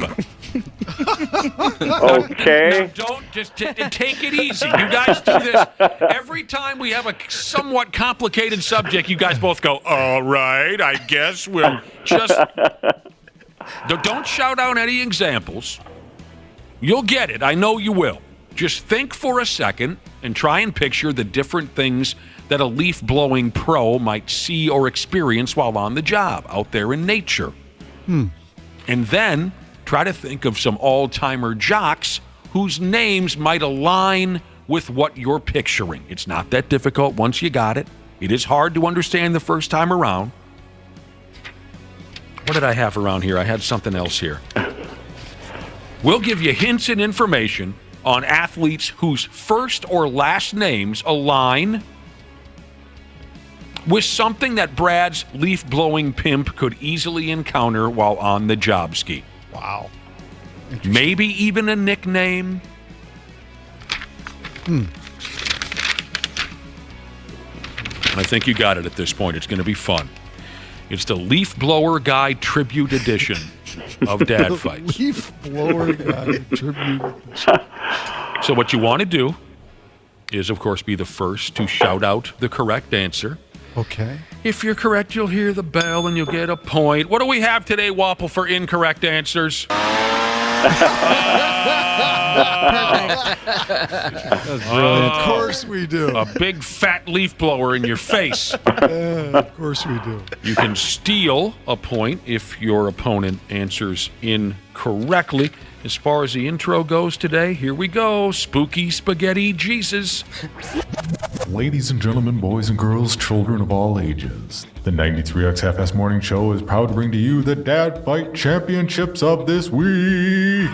Okay. Now don't just take it easy. You guys do this every time we have a somewhat complicated subject. You guys both go, all right, I guess we'll just... Don't shout out any examples. You'll get it. I know you will. Just think for a second and try and picture the different things that a leaf-blowing pro might see or experience while on the job out there in nature. And then try to think of some all-timer jocks whose names might align with what you're picturing. It's not that difficult once you got it. It is hard to understand the first time around. What did I have around here? I had something else here. We'll give you hints and information on athletes whose first or last names align with something that Brad's leaf-blowing pimp could easily encounter while on the job ski. Wow. Maybe even a nickname. I think you got it at this point. It's going to be fun. It's the Leaf Blower Guy Tribute Edition of Dad Fights. Leaf Blower Guy Tribute Edition. So what you want to do is, of course, be the first to shout out the correct answer. Okay. If you're correct, you'll hear the bell and you'll get a point. What do we have today, Wapple, for incorrect answers? That's brilliant. Of course we do. A big fat leaf blower in your face. Of course we do. You can steal a point if your opponent answers incorrectly. As far as the intro goes today, here we go. Spooky Spaghetti Jesus. Ladies and gentlemen, boys and girls, children of all ages, the 93X Half-Ass Morning Show is proud to bring to you the Dad Fight Championships of this week.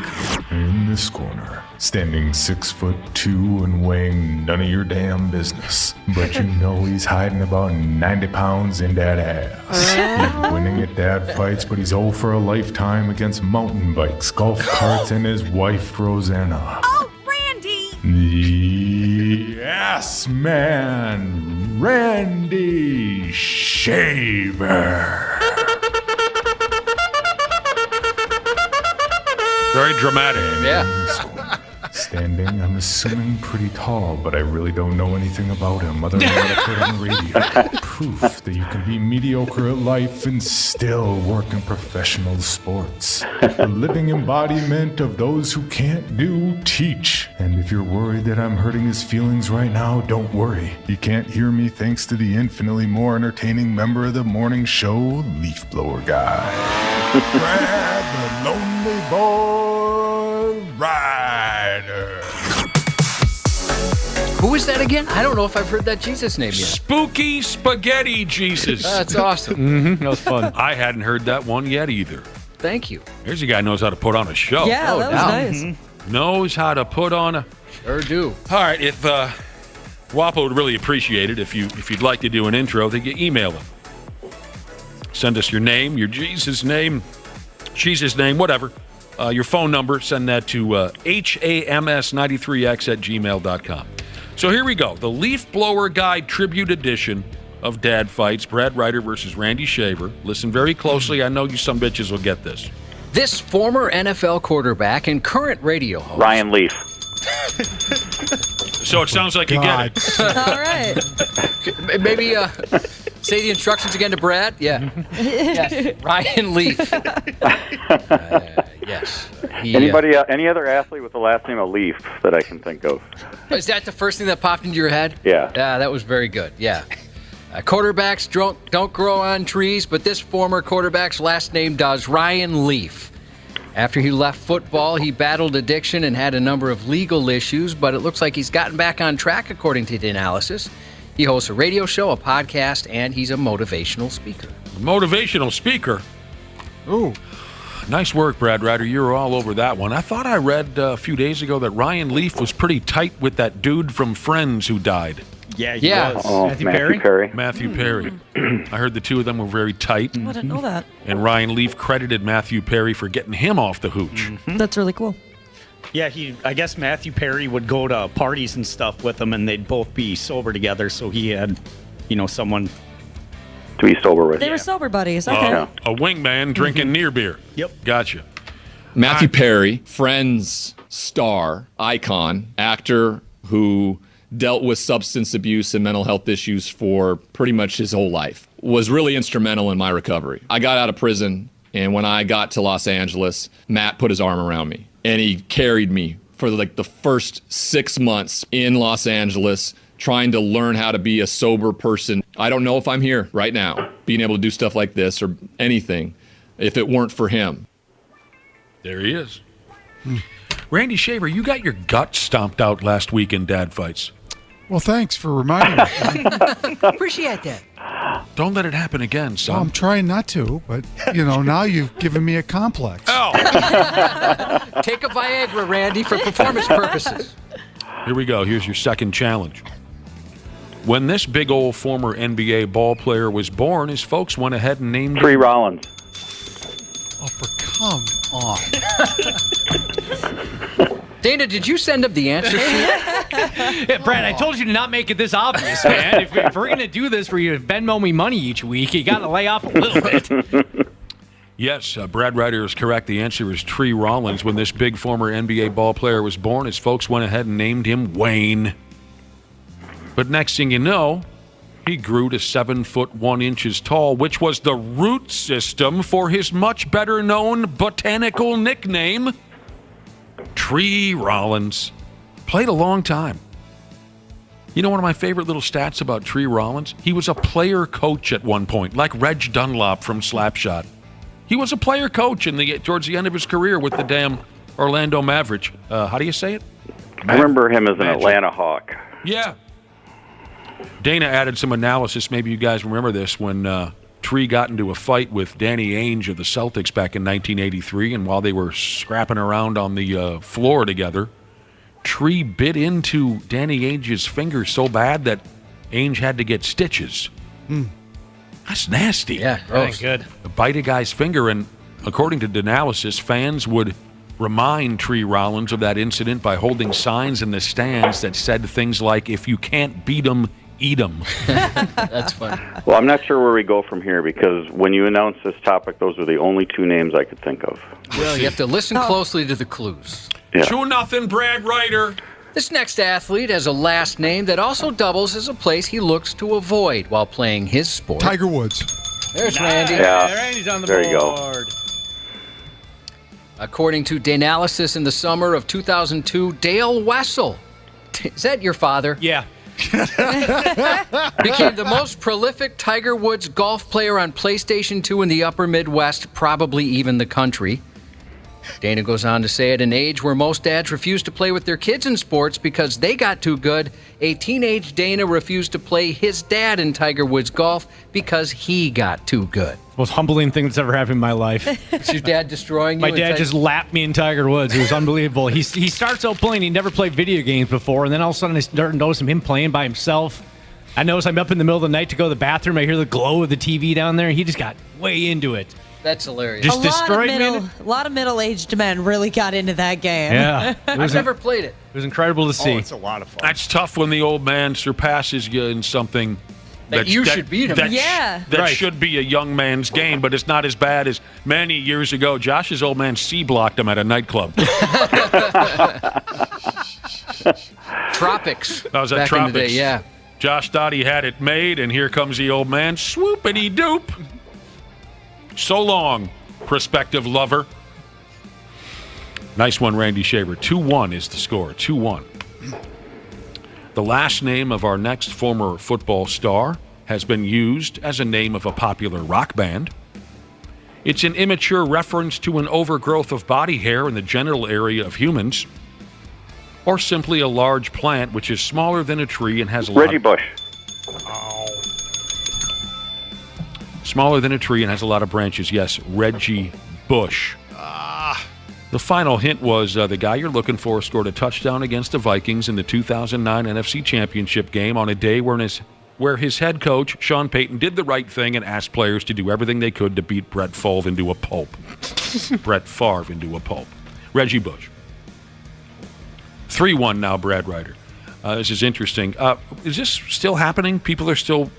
In this corner, standing 6'2" and weighing none of your damn business, but you know he's hiding about 90 pounds in that ass. He's winning at Dad Fights, but he's 0 for a lifetime against mountain bikes, golf carts, and his wife, Rosanna. Oh, Randy! Yes, man, Randy Shaver. Very dramatic. Yeah. Standing, I'm assuming pretty tall, but I really don't know anything about him other than what I heard on the radio. Proof that you can be mediocre at life and still work in professional sports. The living embodiment of those who can't do, teach. And if you're worried that I'm hurting his feelings right now, don't worry. You can't hear me thanks to the infinitely more entertaining member of the morning show, Leaf Blower Guy. Brad, the lonely boy rider. Who is that again? I don't know if I've heard that Jesus name yet. Spooky Spaghetti Jesus. That's awesome. Mm-hmm. That was fun. I hadn't heard that one yet either. Thank you. Here's a guy who knows how to put on a show. Yeah, that was nice. Knows how to put on a... Sure do. All right, if WAPO would really appreciate it if you'd like to do an intro, then you email him. Send us your name, your Jesus name, whatever. Your phone number, send that to hams93x@gmail.com. So here we go. The Leaf Blower Guide Tribute Edition of Dad Fights, Brad Ryder versus Randy Shaver. Listen very closely. I know you some bitches will get this. This former NFL quarterback and current radio host. Ryan Leaf. So it sounds like you get it. All right. Maybe say the instructions again to Brad. Yeah. Yes. Ryan Leaf. Yes. Anybody? Any other athlete with the last name of Leaf that I can think of? Is that the first thing that popped into your head? Yeah. Yeah, that was very good. Yeah. Quarterbacks don't grow on trees, but this former quarterback's last name does. Ryan Leaf. After he left football, he battled addiction and had a number of legal issues, but it looks like he's gotten back on track, according to the analysis. He hosts a radio show, a podcast, and he's a motivational speaker. Motivational speaker? Ooh. Nice work, Brad Ryder. You were all over that one. I thought I read a few days ago that Ryan Leaf was pretty tight with that dude from Friends who died. Yeah, he was. Matthew Perry? Matthew Perry. I heard the two of them were very tight. I didn't know that. And Ryan Leaf credited Matthew Perry for getting him off the hooch. That's really cool. Yeah, I guess Matthew Perry would go to parties and stuff with him, and they'd both be sober together, so he had, someone to be sober with. They were sober buddies. Okay. A wingman drinking near beer. Yep. Gotcha. Matthew Perry, Friends star, icon, actor who dealt with substance abuse and mental health issues for pretty much his whole life, was really instrumental in my recovery. I got out of prison, and when I got to Los Angeles, Matt put his arm around me, and he carried me for the first 6 months in Los Angeles, trying to learn how to be a sober person. I don't know if I'm here right now, being able to do stuff like this or anything, if it weren't for him. There he is. Randy Shaver, you got your gut stomped out last week in Dad Fights. Well, thanks for reminding me. Appreciate that. Don't let it happen again, son. Well, I'm trying not to, but, now you've given me a complex. Oh! Take a Viagra, Randy, for performance purposes. Here we go. Here's your second challenge. When this big old former NBA ball player was born, his folks went ahead and named Tree Rollins. Oh, come on. Dana, did you send up the answer sheet? Yeah, Brad, I told you to not make it this obvious, man. If we're going to do this where you Venmo me money each week, you got to lay off a little bit. Yes, Brad Ryder is correct. The answer is Tree Rollins. When this big former NBA ball player was born, his folks went ahead and named him Wayne. But next thing you know, he grew to 7 foot 1 inches tall, which was the root system for his much better known botanical nickname, Tree Rollins. Played a long time. You know one of my favorite little stats about Tree Rollins? He was a player coach at one point, like Reg Dunlop from Slapshot. He was a player coach towards the end of his career with the damn Orlando Mavericks. How do you say it? I remember him as an Atlanta Hawk. Yeah. Dana added some analysis. Maybe you guys remember this when Tree got into a fight with Danny Ainge of the Celtics back in 1983, and while they were scrapping around on the floor together, Tree bit into Danny Ainge's finger so bad that Ainge had to get stitches. That's nasty. Yeah, gross. Good. Bite a guy's finger, and according to Denalysis, fans would remind Tree Rollins of that incident by holding signs in the stands that said things like, "If you can't beat 'em, eat 'em." That's funny. Well, I'm not sure where we go from here because when you announced this topic, those were the only two names I could think of. Well, you have to listen closely to the clues. Yeah. 2-0, Brad Ryder. This next athlete has a last name that also doubles as a place he looks to avoid while playing his sport. Tiger Woods. There's Randy. Yeah. Randy's on the There board. you go. According to Denalysis, in the summer of 2002, Dale Wessel, is that your father? Yeah. Became the most prolific Tiger Woods golf player on PlayStation 2 in the upper Midwest, probably even the country. Dana goes on to say, at an age where most dads refuse to play with their kids in sports because they got too good, a teenage Dana refused to play his dad in Tiger Woods golf because he got too good. Most humbling thing that's ever happened in my life. Is your dad destroying you? My dad just lapped me in Tiger Woods. It was unbelievable. He starts out playing. He never played video games before, and then all of a sudden I start noticing him playing by himself. I notice I'm up in the middle of the night to go to the bathroom. I hear the glow of the TV down there. He just got way into it. That's hilarious. Just destroyed me. A lot of middle-aged men really got into that game. Yeah. I've never played it. It was incredible to see. Oh, it's a lot of fun. That's tough when the old man surpasses you in something that you should beat him. That Right. should be a young man's game, but it's not as bad as many years ago. Josh's old man C-blocked him at a nightclub. Tropics. That was at back Tropics. in the day, yeah. Josh thought he had it made, and here comes the old man. Swoopity-doop. So long, prospective lover. Nice one, Randy Shaver. 2-1 is the score. 2-1. The last name of our next former football star has been used as a name of a popular rock band. It's an immature reference to an overgrowth of body hair in the genital area of humans, or simply a large plant which is smaller than a tree and has a Reggie Bush. Smaller than a tree and has a lot of branches. Yes, Reggie Bush. The final hint was the guy you're looking for scored a touchdown against the Vikings in the 2009 NFC Championship game on a day where his head coach, Sean Payton, did the right thing and asked players to do everything they could to beat Brett Favre into a pulp. Brett Favre into a pulp. Reggie Bush. 3-1 now, Brad Ryder. This is interesting. Is this still happening? People are still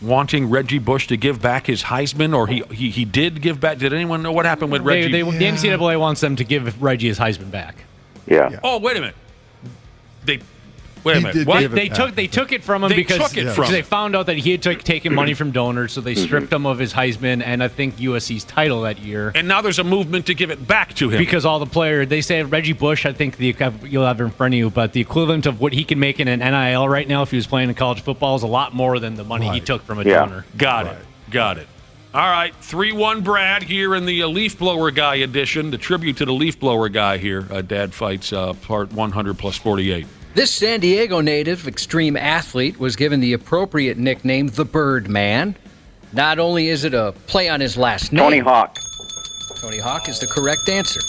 wanting Reggie Bush to give back his Heisman, or he did give back? Did anyone know what happened with Reggie? The NCAA wants them to give Reggie his Heisman back. Yeah. Oh, wait a minute. Wait a minute. What? They took it from him because they found out that he had taken money from donors, so they stripped him of his Heisman and I think USC's title that year. And now there's a movement to give it back to him. Because all the players, they say Reggie Bush, I think you'll have it in front of you, but the equivalent of what he can make in an NIL right now if he was playing in college football is a lot more than the money he took from a donor. Got it. All right, 3-1 Brad here in the Leaf Blower Guy edition, the tribute to the Leaf Blower Guy here, Dad Fights part 100 plus 48. This San Diego native extreme athlete was given the appropriate nickname, the Birdman. Not only is it a play on his last name. Tony Hawk. Tony Hawk is the correct answer.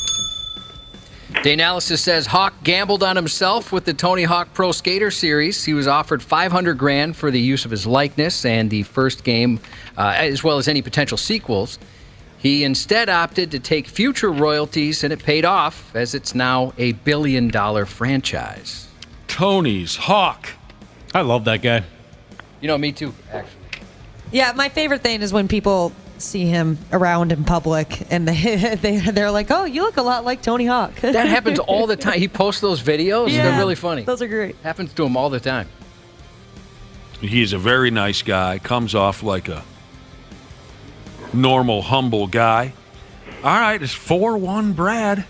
Danalysis says Hawk gambled on himself with the Tony Hawk Pro Skater Series. He was offered $500,000 for the use of his likeness and the first game, as well as any potential sequels. He instead opted to take future royalties, and it paid off, as it's now a billion-dollar franchise. Tony's Hawk. I love that guy. You know, me too, actually. Yeah, my favorite thing is when people see him around in public and they're like, oh, you look a lot like Tony Hawk. That happens all the time. He posts those videos. Yeah, they're really funny. Those are great. Happens to him all the time. He's a very nice guy. Comes off like a normal, humble guy. All right, it's 4-1 Brad.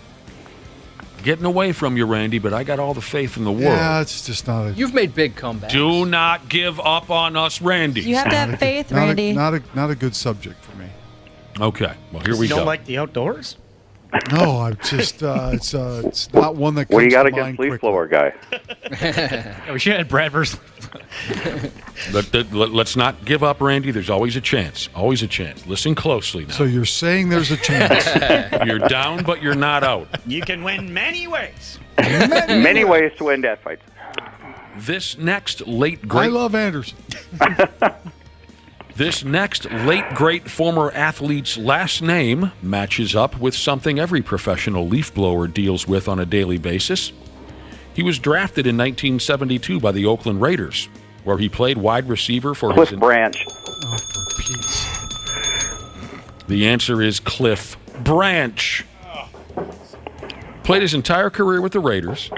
Getting away from you, Randy, but I got all the faith in the world. Yeah, it's just not a... You've made big comebacks. Do not give up on us, Randy. You have to have faith, Randy. Not a good subject for me. Okay, well, here we You go. don't like the outdoors? No, I'm just it's not one that comes What do you got to against mind Leaf quickly. Blower Guy? We should have Brad versus. Let's not give up, Randy. There's always a chance. Always a chance. Listen closely now. So you're saying there's a chance? You're down, but you're not out. You can win many ways. Many ways to win Dad Fights. This next late great... I love Anderson. This next late great former athlete's last name matches up with something every professional leaf blower deals with on a daily basis. He was drafted in 1972 by the Oakland Raiders, where he played wide receiver for Cliff Branch. Oh, for peace. The answer is Cliff Branch. Played his entire career with the Raiders.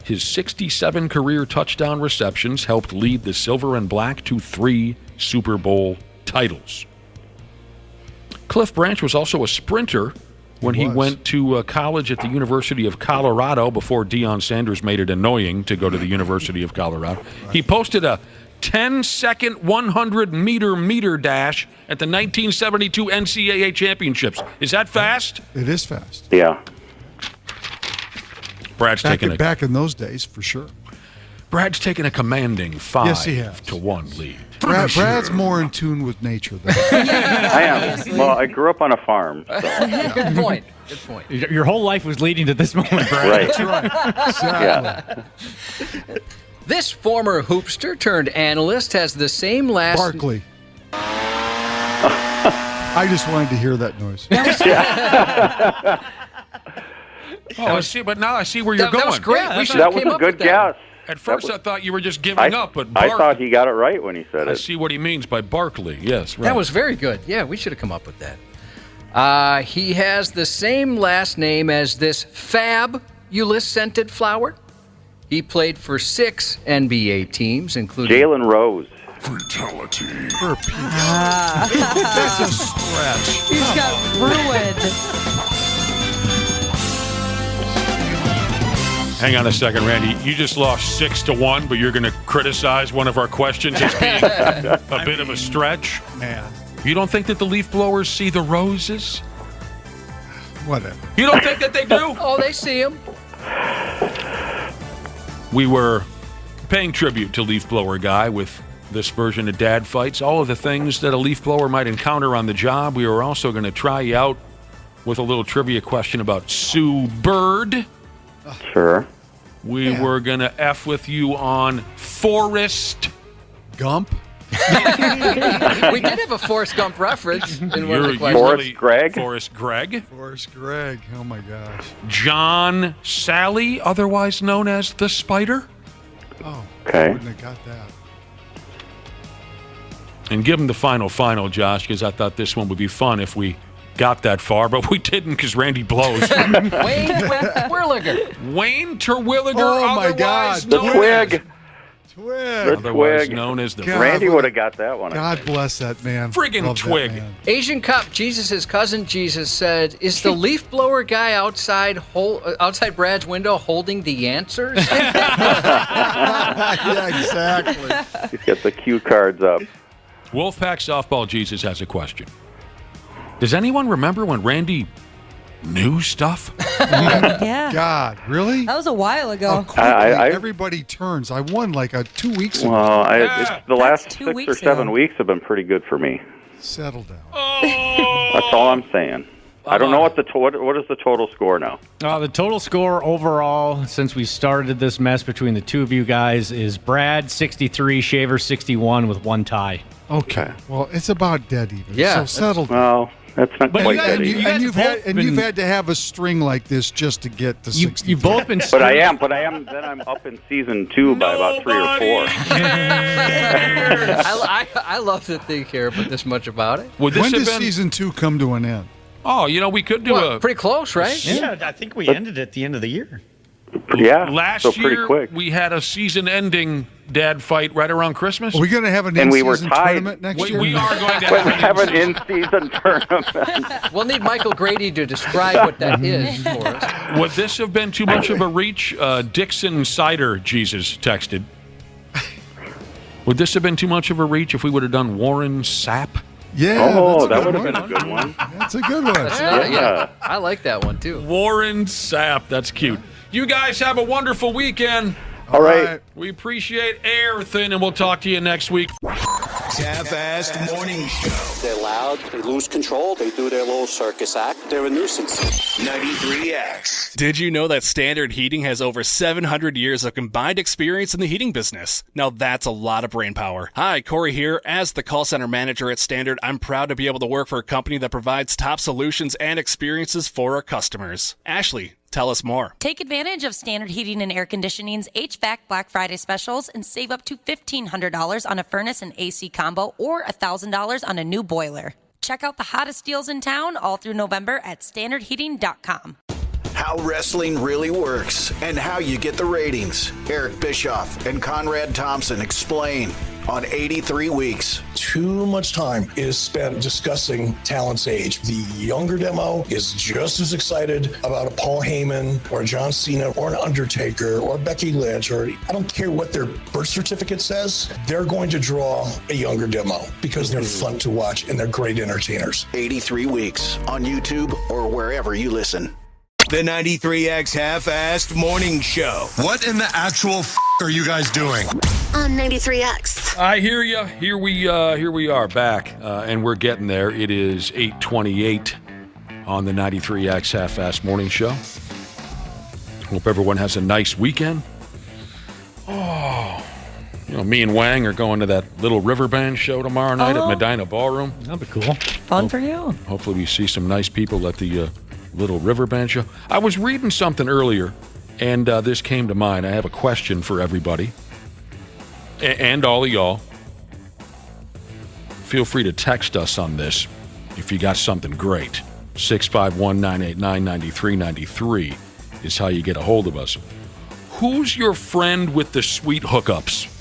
His 67 career touchdown receptions helped lead the Silver and Black to 3 Super Bowl titles. Cliff Branch was also a sprinter when he went to college at the University of Colorado before Deion Sanders made it annoying to go to the University of Colorado. He posted a 10-second 100-meter dash at the 1972 NCAA championships. Is that fast? It is fast. Yeah. Brad's back in those days, for sure. Brad's taking a commanding 5-1 lead. Brad's more in tune with nature than I am. Well, I grew up on a farm. So. Good point. Good point. Your whole life was leading to this moment, Brad. Right. That's right. Exactly. Yeah. This former hoopster turned analyst has the same last... Barkley. I just wanted to hear that noise. I see, but now I see where you're going. That was great. Yeah, that was a good guess. At first, I thought you were just giving up, but I thought he got it right when he said it. I see what he means by Barkley. Yes, right. That was very good. Yeah, we should have come up with that. He has the same last name as this fab Ulysses-scented flower. He played for 6 NBA teams, including... Jalen Rose. Fatality. That's a stretch. He's got ruined. Hang on a second, Randy. You just lost 6-1, but you're going to criticize one of our questions as being a bit of a stretch? Man. You don't think that the leaf blowers see the roses? Whatever. You don't think that they do? Oh, they see them. We were paying tribute to Leaf Blower Guy with this version of Dad Fights. All of the things that a leaf blower might encounter on the job. We were also going to try you out with a little trivia question about Sue Bird. Sure. We were going to F with you on Forrest Gump. We did have a Forrest Gump reference in one of the questions. Forrest Gregg. Forrest Gregg. Forrest Gregg. Oh, my gosh. John Sally, otherwise known as the Spider. Oh, okay. I wouldn't have got that. And give him the final, Josh, because I thought this one would be fun if we got that far, but we didn't because Randy blows. Wayne Terwilliger. Wayne Terwilliger, Oh, my God. The Twig. Otherwise known as the Randy would have got that one. God bless that man. Friggin' Love that Twig. man. Asian Cop Jesus' cousin Jesus said, "Is the leaf blower guy outside Brad's window holding the answers?" Yeah, exactly. He's got the cue cards up. Wolfpack Softball Jesus has a question. Does anyone remember when Randy knew stuff? Yeah. God, really? That was a while ago. Quickly everybody turns. I won like 2 weeks ago. Well, the last 2 6 weeks or 7 ago. weeks have been pretty good for me. Settle down. That's all I'm saying. I don't know what what is the total score now. The total score overall since we started this mess between the two of you guys is Brad 63, Shaver 61 with 1 tie. Okay. Well, it's about dead even. Yeah. So settle down. Well, that's not But quite you guys- that you easy. guys You've had to have a string like this just to get to 60. You've both been. But I am. Then I'm up in season 2 by about 3 or 4. I love that they care about this much about it. Would this When have does been? season 2 come to an end? Oh, we could do a. Pretty close, right? Yeah, I think we ended at the end of the year. Yeah. Last so pretty year quick. we had a season-ending Dad fight right around Christmas. Are we going to have an And we were in-season tied. tournament next year? We are going to Have an in-season tournament. We'll need Michael Grady to describe what that is for us. Would this have been too much of a reach? Dixon Cider Jesus texted. Would this have been too much of a reach if we would have done Warren Sapp? Yeah. Oh, that's that a good would have one. been a good one. That's a good one. Yeah, I like that one too. Warren Sapp. That's cute. You guys have a wonderful weekend. All right. We appreciate everything, and we'll talk to you next week. Half-assed morning show. They're loud, they lose control, they do their little circus act, they're a nuisance. 93X. Did you know that Standard Heating has over 700 years of combined experience in the heating business? Now that's a lot of brain power. Hi, Corey here. As the call center manager at Standard, I'm proud to be able to work for a company that provides top solutions and experiences for our customers. Ashley, tell us more. Take advantage of Standard Heating and Air Conditioning's HVAC Black Friday specials and save up to $1,500 on a furnace and AC combo or $1,000 on a new boiler. Check out the hottest deals in town all through November at standardheating.com. how wrestling really works and how you get the ratings. Eric Bischoff and Conrad Thompson explain on 83 Weeks. Too much time is spent discussing talent's age. The younger demo is just as excited about a Paul Heyman or a John Cena or an Undertaker or Becky Lynch, or I don't care what their birth certificate says, they're going to draw a younger demo because they're fun to watch and they're great entertainers. 83 Weeks on YouTube or wherever you listen. The 93X Half-Assed Morning Show. What in the actual are you guys doing? On 93X. I hear you. Here we are back, and we're getting there. It is 8:28 on the 93X Half-Assed Morning Show. Hope everyone has a nice weekend. Oh, me and Wang are going to that little river band show tomorrow night at Medina Ballroom. That'll be cool. Fun for you. Hopefully we see some nice people at the little river band show. I was reading something earlier, and this came to mind. I have a question for everybody. And all of y'all, feel free to text us on this if you got something great. 651-989-9393 is how you get a hold of us. Who's your friend with the sweet hookups?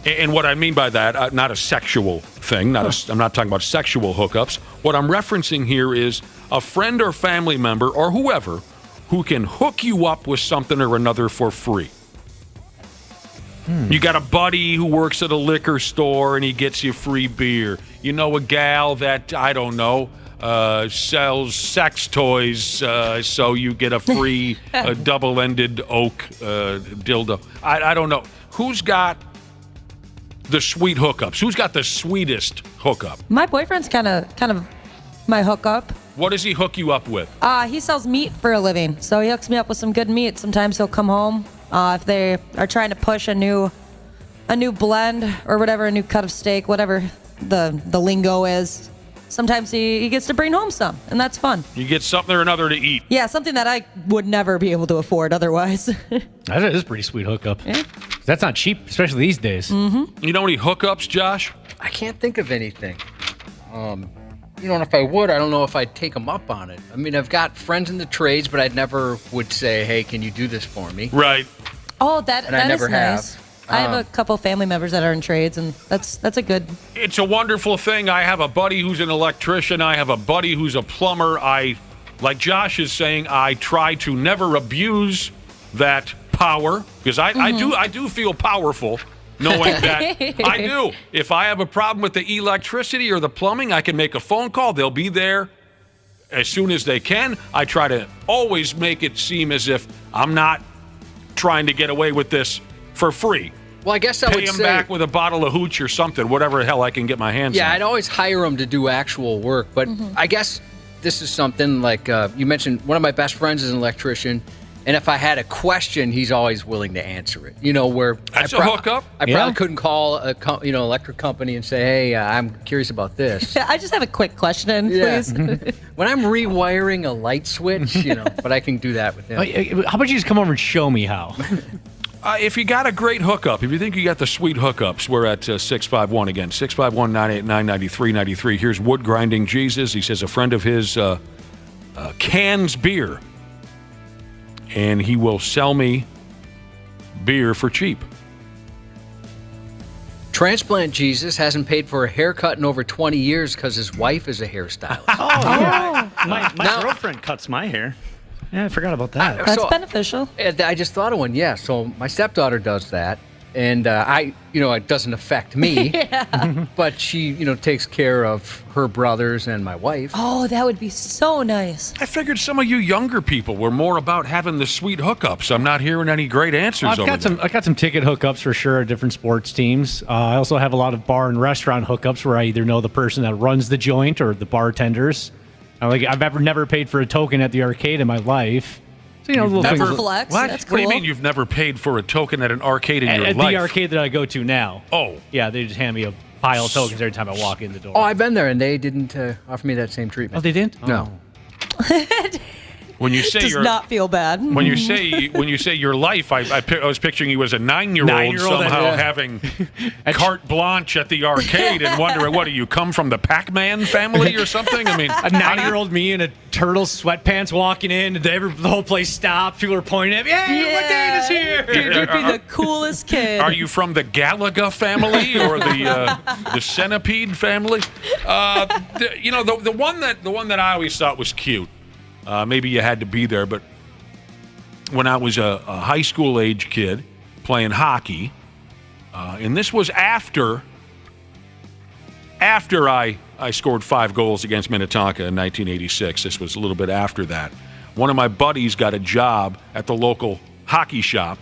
And what I mean by that, not a sexual thing. I'm not talking about sexual hookups. What I'm referencing here is a friend or family member or whoever who can hook you up with something or another for free. You got a buddy who works at a liquor store and he gets you free beer. You know a gal that, I don't know, sells sex toys, so you get a free double-ended oak dildo. I don't know. Who's got the sweet hookups? Who's got the sweetest hookup? My boyfriend's kind of my hookup. What does he hook you up with? He sells meat for a living, so he hooks me up with some good meat. Sometimes he'll come home if they are trying to push a new blend or whatever, a new cut of steak, whatever the lingo is. Sometimes he gets to bring home some, and that's fun. You get something or another to eat. Yeah, something that I would never be able to afford otherwise. That is a pretty sweet hookup. Yeah. That's not cheap, especially these days. Mm-hmm. You know any hookups, Josh? I can't think of anything. And if I would, I don't know if I'd take them up on it. I mean, I've got friends in the trades, but I'd never would say, hey, can you do this for me? Right. Oh, that I never is nice. I have a couple family members that are in trades, and that's a good... It's a wonderful thing. I have a buddy who's an electrician. I have a buddy who's a plumber. Like Josh is saying, I try to never abuse that power, because I do feel powerful knowing that I do. If I have a problem with the electricity or the plumbing, I can make a phone call. They'll be there as soon as they can. I try to always make it seem as if I'm not trying to get away with this for free. Well, I guess I would pay them say, back with a bottle of hooch or something, whatever the hell I can get my hands on. Yeah, I'd always hire them to do actual work. But I guess this is something like you mentioned, one of my best friends is an electrician. And if I had a question, he's always willing to answer it. Where that's a hookup. I probably couldn't call a electric company and say, "Hey, I'm curious about this." I just have a quick question, please. When I'm rewiring a light switch, but I can do that with him. How about you just come over and show me how? If you got a great hookup, if you think you got the sweet hookups, we're at 651 again. 651-989-9393. Here's Wood Grinding Jesus. He says a friend of his cans beer. And he will sell me beer for cheap. Transplant Jesus hasn't paid for a haircut in over 20 years because his wife is a hairstylist. My girlfriend cuts my hair. Yeah, I forgot about that. That's beneficial. I just thought of one, yeah. So my stepdaughter does that. And it doesn't affect me, but she, takes care of her brothers and my wife. Oh, that would be so nice. I figured some of you younger people were more about having the sweet hookups. I'm not hearing any great answers. I've got some ticket hookups for sure at different sports teams. I also have a lot of bar and restaurant hookups where I either know the person that runs the joint or the bartenders. I've never paid for a token at the arcade in my life. For flex. What? That's cool. What do you mean you've never paid for a token at an arcade in your life? At the arcade that I go to now. Oh. Yeah, they just hand me a pile of tokens every time I walk in the door. Oh, I've been there, and they didn't offer me that same treatment. Oh, they didn't? No. When you say does not feel bad. when you say your life, I was picturing you as a 9-year-old somehow having carte blanche at the arcade and wondering, what do you come from, the Pac-Man family or something? I mean, a 9-year-old me in a turtle sweatpants walking in, the whole place stopped. People were pointing at me. Hey, what date is here? Dude, you'd be the coolest kid. Are you from the Galaga family or the Centipede family? The one that I always thought was cute. Maybe you had to be there, but when I was a high school age kid playing hockey, and this was after I scored 5 goals against Minnetonka in 1986. This was a little bit after that. One of my buddies got a job at the local hockey shop,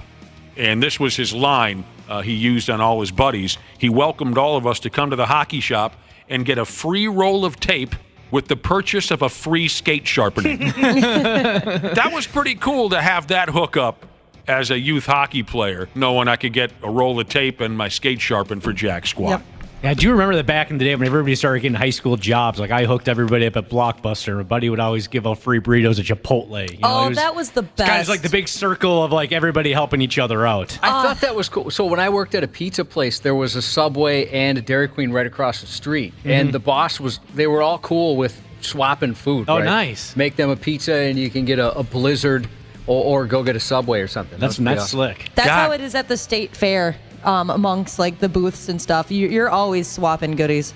and this was his line he used on all his buddies. He welcomed all of us to come to the hockey shop and get a free roll of tape with the purchase of a free skate sharpening. That was pretty cool to have that hookup as a youth hockey player, knowing I could get a roll of tape and my skate sharpened for jack squat. Yep. Yeah, I do remember that back in the day when everybody started getting high school jobs. Like, I hooked everybody up at Blockbuster. My buddy would always give out free burritos at Chipotle. You know, that was the best. Kind of like the big circle of like everybody helping each other out. I thought that was cool. So when I worked at a pizza place, there was a Subway and a Dairy Queen right across the street. Mm-hmm. And the boss they were all cool with swapping food. Oh, right? nice. Make them a pizza and you can get a Blizzard or go get a Subway or something. That's slick. That's how it is at the state fair. Amongst like the booths and stuff, you're always swapping goodies.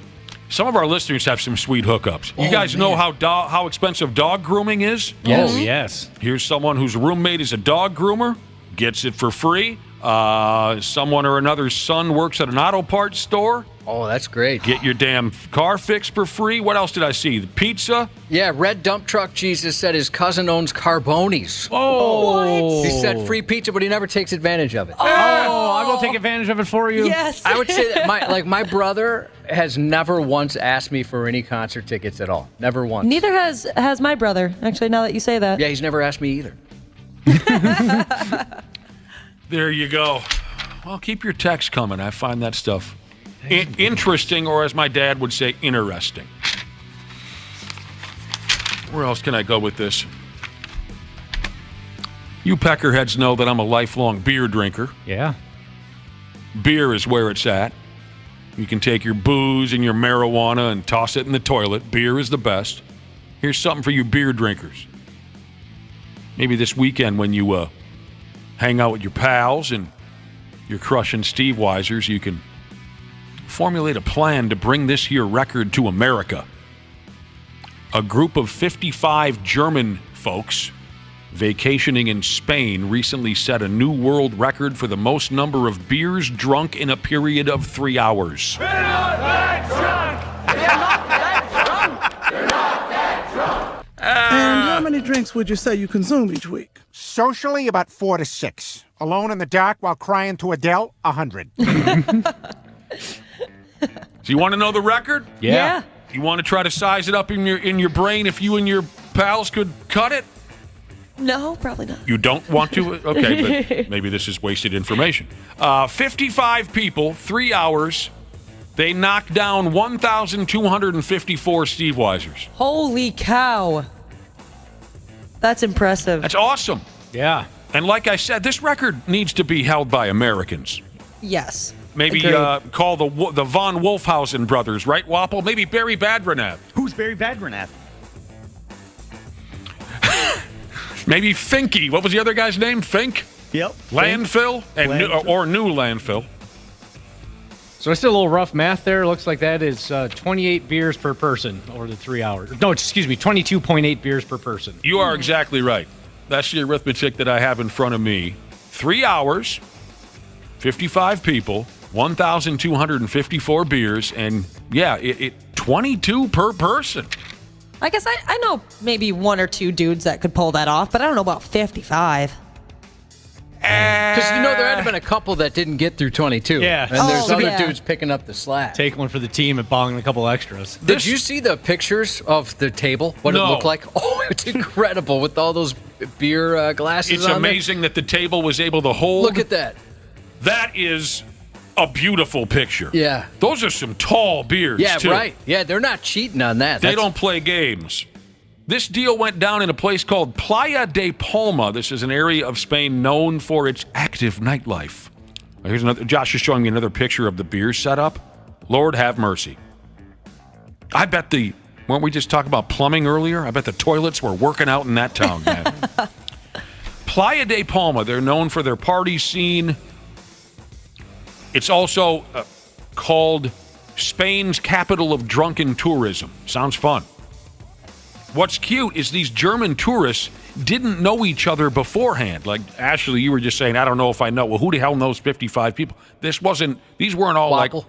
Some of our listeners have some sweet hookups. You guys know how expensive dog grooming is? Yes. Oh, yes. Here's someone whose roommate is a dog groomer, gets it for free. Someone or another's son works at an auto parts store. Oh, that's great. Get your damn car fixed for free. What else did I see? The pizza? Yeah, Red Dump Truck Jesus said his cousin owns Carbonis. Oh. What? He said free pizza, but he never takes advantage of it. Oh, I will take advantage of it for you. Yes. I would say that my brother has never once asked me for any concert tickets at all. Never once. Neither has my brother, actually, now that you say that. Yeah, he's never asked me either. There you go. Well, keep your texts coming. I find that stuff interesting, or as my dad would say, interesting. Where else can I go with this? You peckerheads know that I'm a lifelong beer drinker. Yeah. Beer is where it's at. You can take your booze and your marijuana and toss it in the toilet. Beer is the best. Here's something for you beer drinkers. Maybe this weekend when you hang out with your pals and you're crushing Steve Weisers, you can formulate a plan to bring this here record to America. A group of 55 German folks vacationing in Spain recently set a new world record for the most number of beers drunk in a period of 3 hours. We're not that drunk! We're not that drunk! We're not that drunk! And how many drinks would you say you consume each week? Socially, about 4 to 6. Alone in the dark while crying to Adele, 100. So you want to know the record? Yeah. You want to try to size it up in your brain if you and your pals could cut it? No, probably not. You don't want to? Okay, but maybe this is wasted information. 55 people, 3 hours. They knocked down 1,254 Steve Weisers. Holy cow. That's impressive. That's awesome. Yeah. And like I said, this record needs to be held by Americans. Yes. Maybe call the Von Wolfhausen brothers, right, Wapple? Maybe Barry Badrinath. Who's Barry Badrinath? Maybe Finky. What was the other guy's name? Fink? Yep. Landfill? And new landfill. So it's still a little rough math there. Looks like that is 28 beers per person over the 3 hours. No, excuse me, 22.8 beers per person. You are exactly right. That's the arithmetic that I have in front of me. 3 hours, 55 people, 1,254 beers, and yeah, it 22 per person. I guess I know maybe 1 or 2 dudes that could pull that off, but I don't know about 55. Because there had been a couple that didn't get through 22. Yeah. And there's other dudes picking up the slack. Take one for the team and balling a couple extras. Did you see the pictures of the table? What it looked like? Oh, it's incredible with all those beer glasses on It's amazing that the table was able to hold. Look at that. That is a beautiful picture. Yeah. Those are some tall beers, yeah, too. right. Yeah, they're not cheating on that. They don't play games. This deal went down in a place called Playa de Palma. This is an area of Spain known for its active nightlife. Here's another. Josh is showing me another picture of the beer setup. Lord have mercy. I bet weren't we just talking about plumbing earlier? I bet the toilets were working out in that town, man. Playa de Palma, they're known for their party scene. It's also called Spain's capital of drunken tourism. Sounds fun. What's cute is these German tourists didn't know each other beforehand. Like, Ashley, you were just saying, I don't know if I know. Well, who the hell knows 55 people? These weren't all Wackle.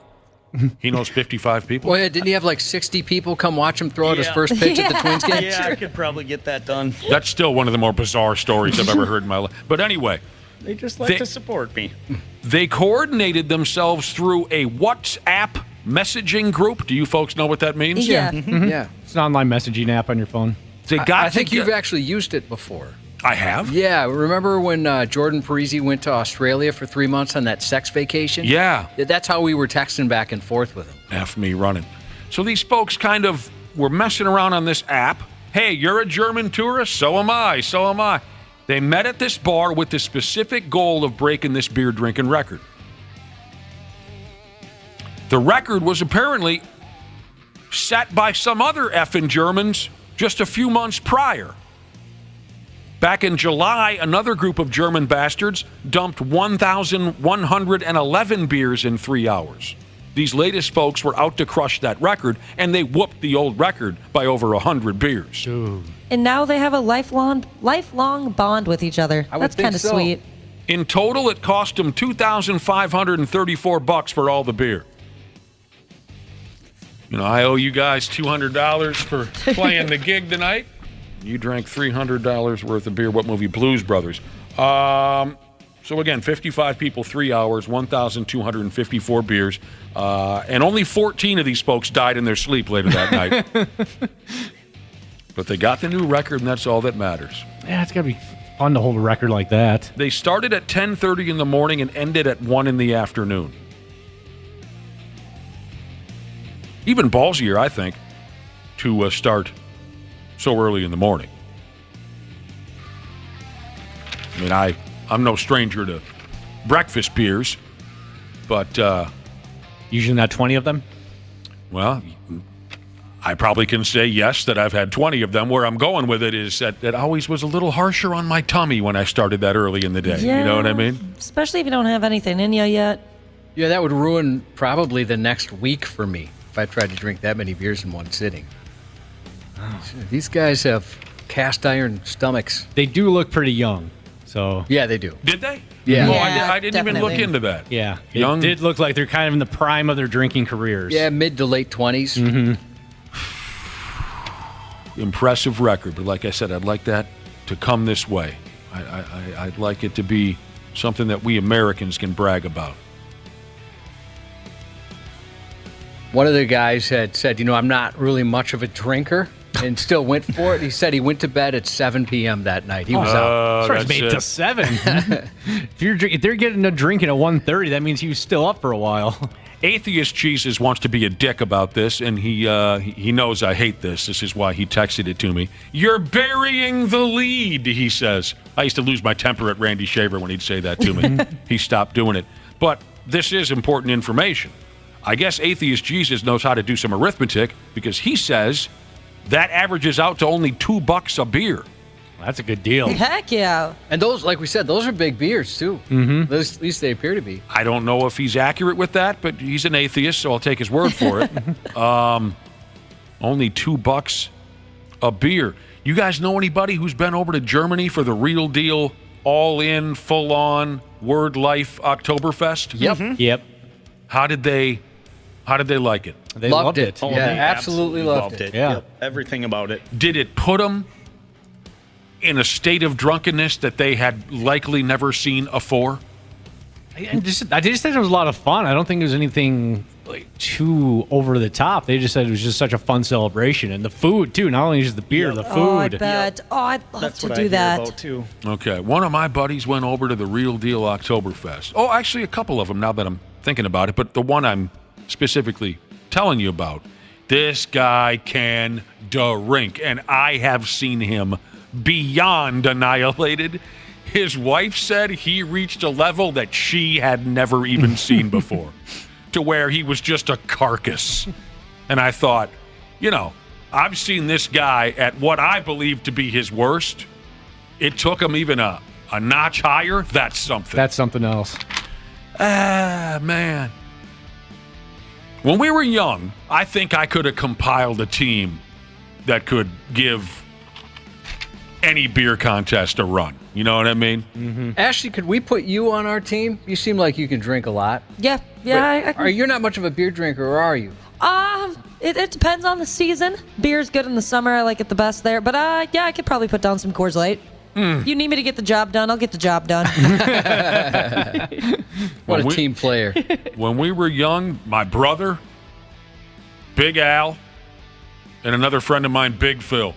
like, he knows 55 people? Well, yeah, didn't he have like 60 people come watch him throw out his first pitch at the Twins game? Yeah, I could probably get that done. That's still one of the more bizarre stories I've ever heard in my life. But anyway. They just like to support me. They coordinated themselves through a WhatsApp messaging group. Do you folks know what that means? Yeah. Mm-hmm. Yeah. It's an online messaging app on your phone. I think you've actually used it before. I have? Yeah. Remember when Jordan Parisi went to Australia for 3 months on that sex vacation? Yeah. That's how we were texting back and forth with him. F me running. So these folks kind of were messing around on this app. Hey, you're a German tourist? So am I. They met at this bar with the specific goal of breaking this beer drinking record. The record was apparently set by some other effing Germans just a few months prior. Back in July, another group of German bastards dumped 1,111 beers in 3 hours. These latest folks were out to crush that record, and they whooped the old record by over 100 beers. Ooh. And now they have a lifelong bond with each other. That's kind of sweet. In total, it cost them $2,534 for all the beer. You know, I owe you guys $200 for playing the gig tonight. You drank $300 worth of beer. What movie? Blues Brothers. So again, 55 people, 3 hours, 1,254 beers, and only 14 of these folks died in their sleep later that night. But they got the new record, and that's all that matters. Yeah, it's got to be fun to hold a record like that. They started at 10:30 in the morning and ended at 1 in the afternoon. Even ballsier, I think, to start so early in the morning. I mean, I'm no stranger to breakfast beers, but... usually not 20 of them? Well, I probably can say yes, that I've had 20 of them. Where I'm going with it is that it always was a little harsher on my tummy when I started that early in the day. Yeah, you know what I mean? Especially if you don't have anything in you yet. Yeah, that would ruin probably the next week for me if I tried to drink that many beers in one sitting. Oh. These guys have cast iron stomachs. They do look pretty young. So yeah, they do. Did they? Yeah. Oh, I didn't even look into that. Yeah. Young. It did look like they're kind of in the prime of their drinking careers. Yeah, mid to late 20s. Mm-hmm. Impressive record, but like I said, I'd like that to come this way. I'd like it to be something that we Americans can brag about. One of the guys had said, I'm not really much of a drinker, and still went for it. He said he went to bed at 7 p.m. that night. He was out. Starts made till 7. If they're getting a drink at 1:30, that means he was still up for a while. Atheist Jesus wants to be a dick about this, and he knows I hate this. This is why he texted it to me. You're burying the lead, he says. I used to lose my temper at Randy Shaver when he'd say that to me. He stopped doing it. But this is important information. I guess Atheist Jesus knows how to do some arithmetic, because he says that averages out to only $2 a beer. That's a good deal. Heck yeah. And those, like we said, those are big beers, too. Mm-hmm. At least they appear to be. I don't know if he's accurate with that, but he's an atheist, so I'll take his word for it. Only $2 a beer. You guys know anybody who's been over to Germany for the real deal, all-in, full-on, word life Oktoberfest? Yep. Mm-hmm. Yep. How did they like it? They loved it. Oh, Yeah, they absolutely loved it. Yeah. Yep, everything about it. Did it put them in a state of drunkenness that they had likely never seen afore? I just said it was a lot of fun. I don't think it was anything like too over the top. They just said it was just such a fun celebration, and the food too. Not only just the beer, the food. Oh, I bet. Oh, I'd love That's to what do I that. hear about too. Okay, one of my buddies went over to the Real Deal Oktoberfest. Oh, actually, a couple of them now that I'm thinking about it, but the one I'm specifically telling you about, This guy can drink, and I have seen him beyond annihilated. His wife said he reached a level that she had never even seen before, to where he was just a carcass. And I thought, I've seen this guy at what I believe to be his worst. It took him even a notch higher. That's something. That's something else. Man. When we were young, I think I could have compiled a team that could give any beer contest a run. You know what I mean? Mm-hmm. Ashley, could we put you on our team? You seem like you can drink a lot. Yeah. I can. You're not much of a beer drinker, or are you? It depends on the season. Beer's good in the summer. I like it the best there. But yeah, I could probably put down some Coors Light. If you need me to get the job done, I'll get the job done. What a team player. When we were young, my brother, Big Al, and another friend of mine, Big Phil.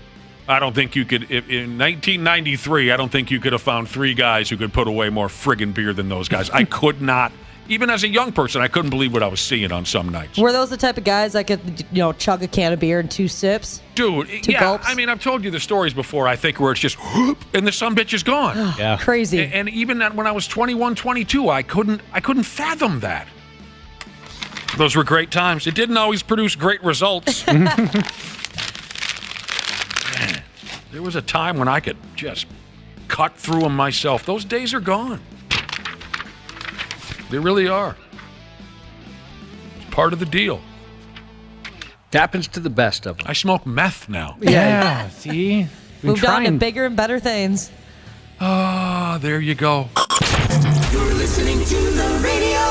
I don't think you could, in 1993, I don't think you could have found 3 guys who could put away more friggin' beer than those guys. I could not. Even as a young person, I couldn't believe what I was seeing on some nights. Were those the type of guys that could, chug a can of beer in 2 sips? Dude, 2 gulps? I mean, I've told you the stories before, I think, where it's just, and the sumbitch is gone. Yeah. Crazy. And even when I was 21, 22, I couldn't fathom that. Those were great times. It didn't always produce great results. Man, there was a time when I could just cut through them myself. Those days are gone. They really are. It's part of the deal. It happens to the best of them. I smoke meth now. Yeah, see? Moved on to bigger and better things. Ah, there you go. You're listening to the radio.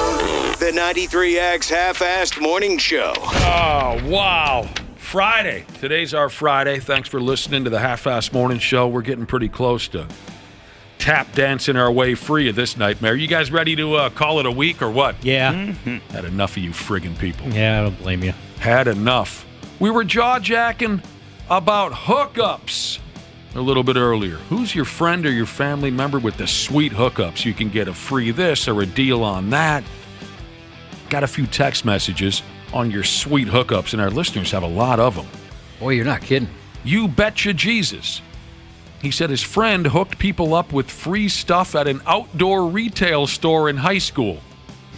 The 93X Half-Assed Morning Show. Oh, wow. Friday. Today's our Friday. Thanks for listening to the Half-Assed Morning Show. We're getting pretty close to tap dancing our way free of this nightmare. You guys ready to call it a week or what? Yeah. Had enough of you friggin' people. Yeah, I don't blame you. Had enough. We were jaw-jacking about hookups a little bit earlier. Who's your friend or your family member with the sweet hookups? You can get a free this or a deal on that. Got a few text messages on your sweet hookups, and our listeners have a lot of them. Boy, you're not kidding. You betcha Jesus. He said his friend hooked people up with free stuff at an outdoor retail store in high school.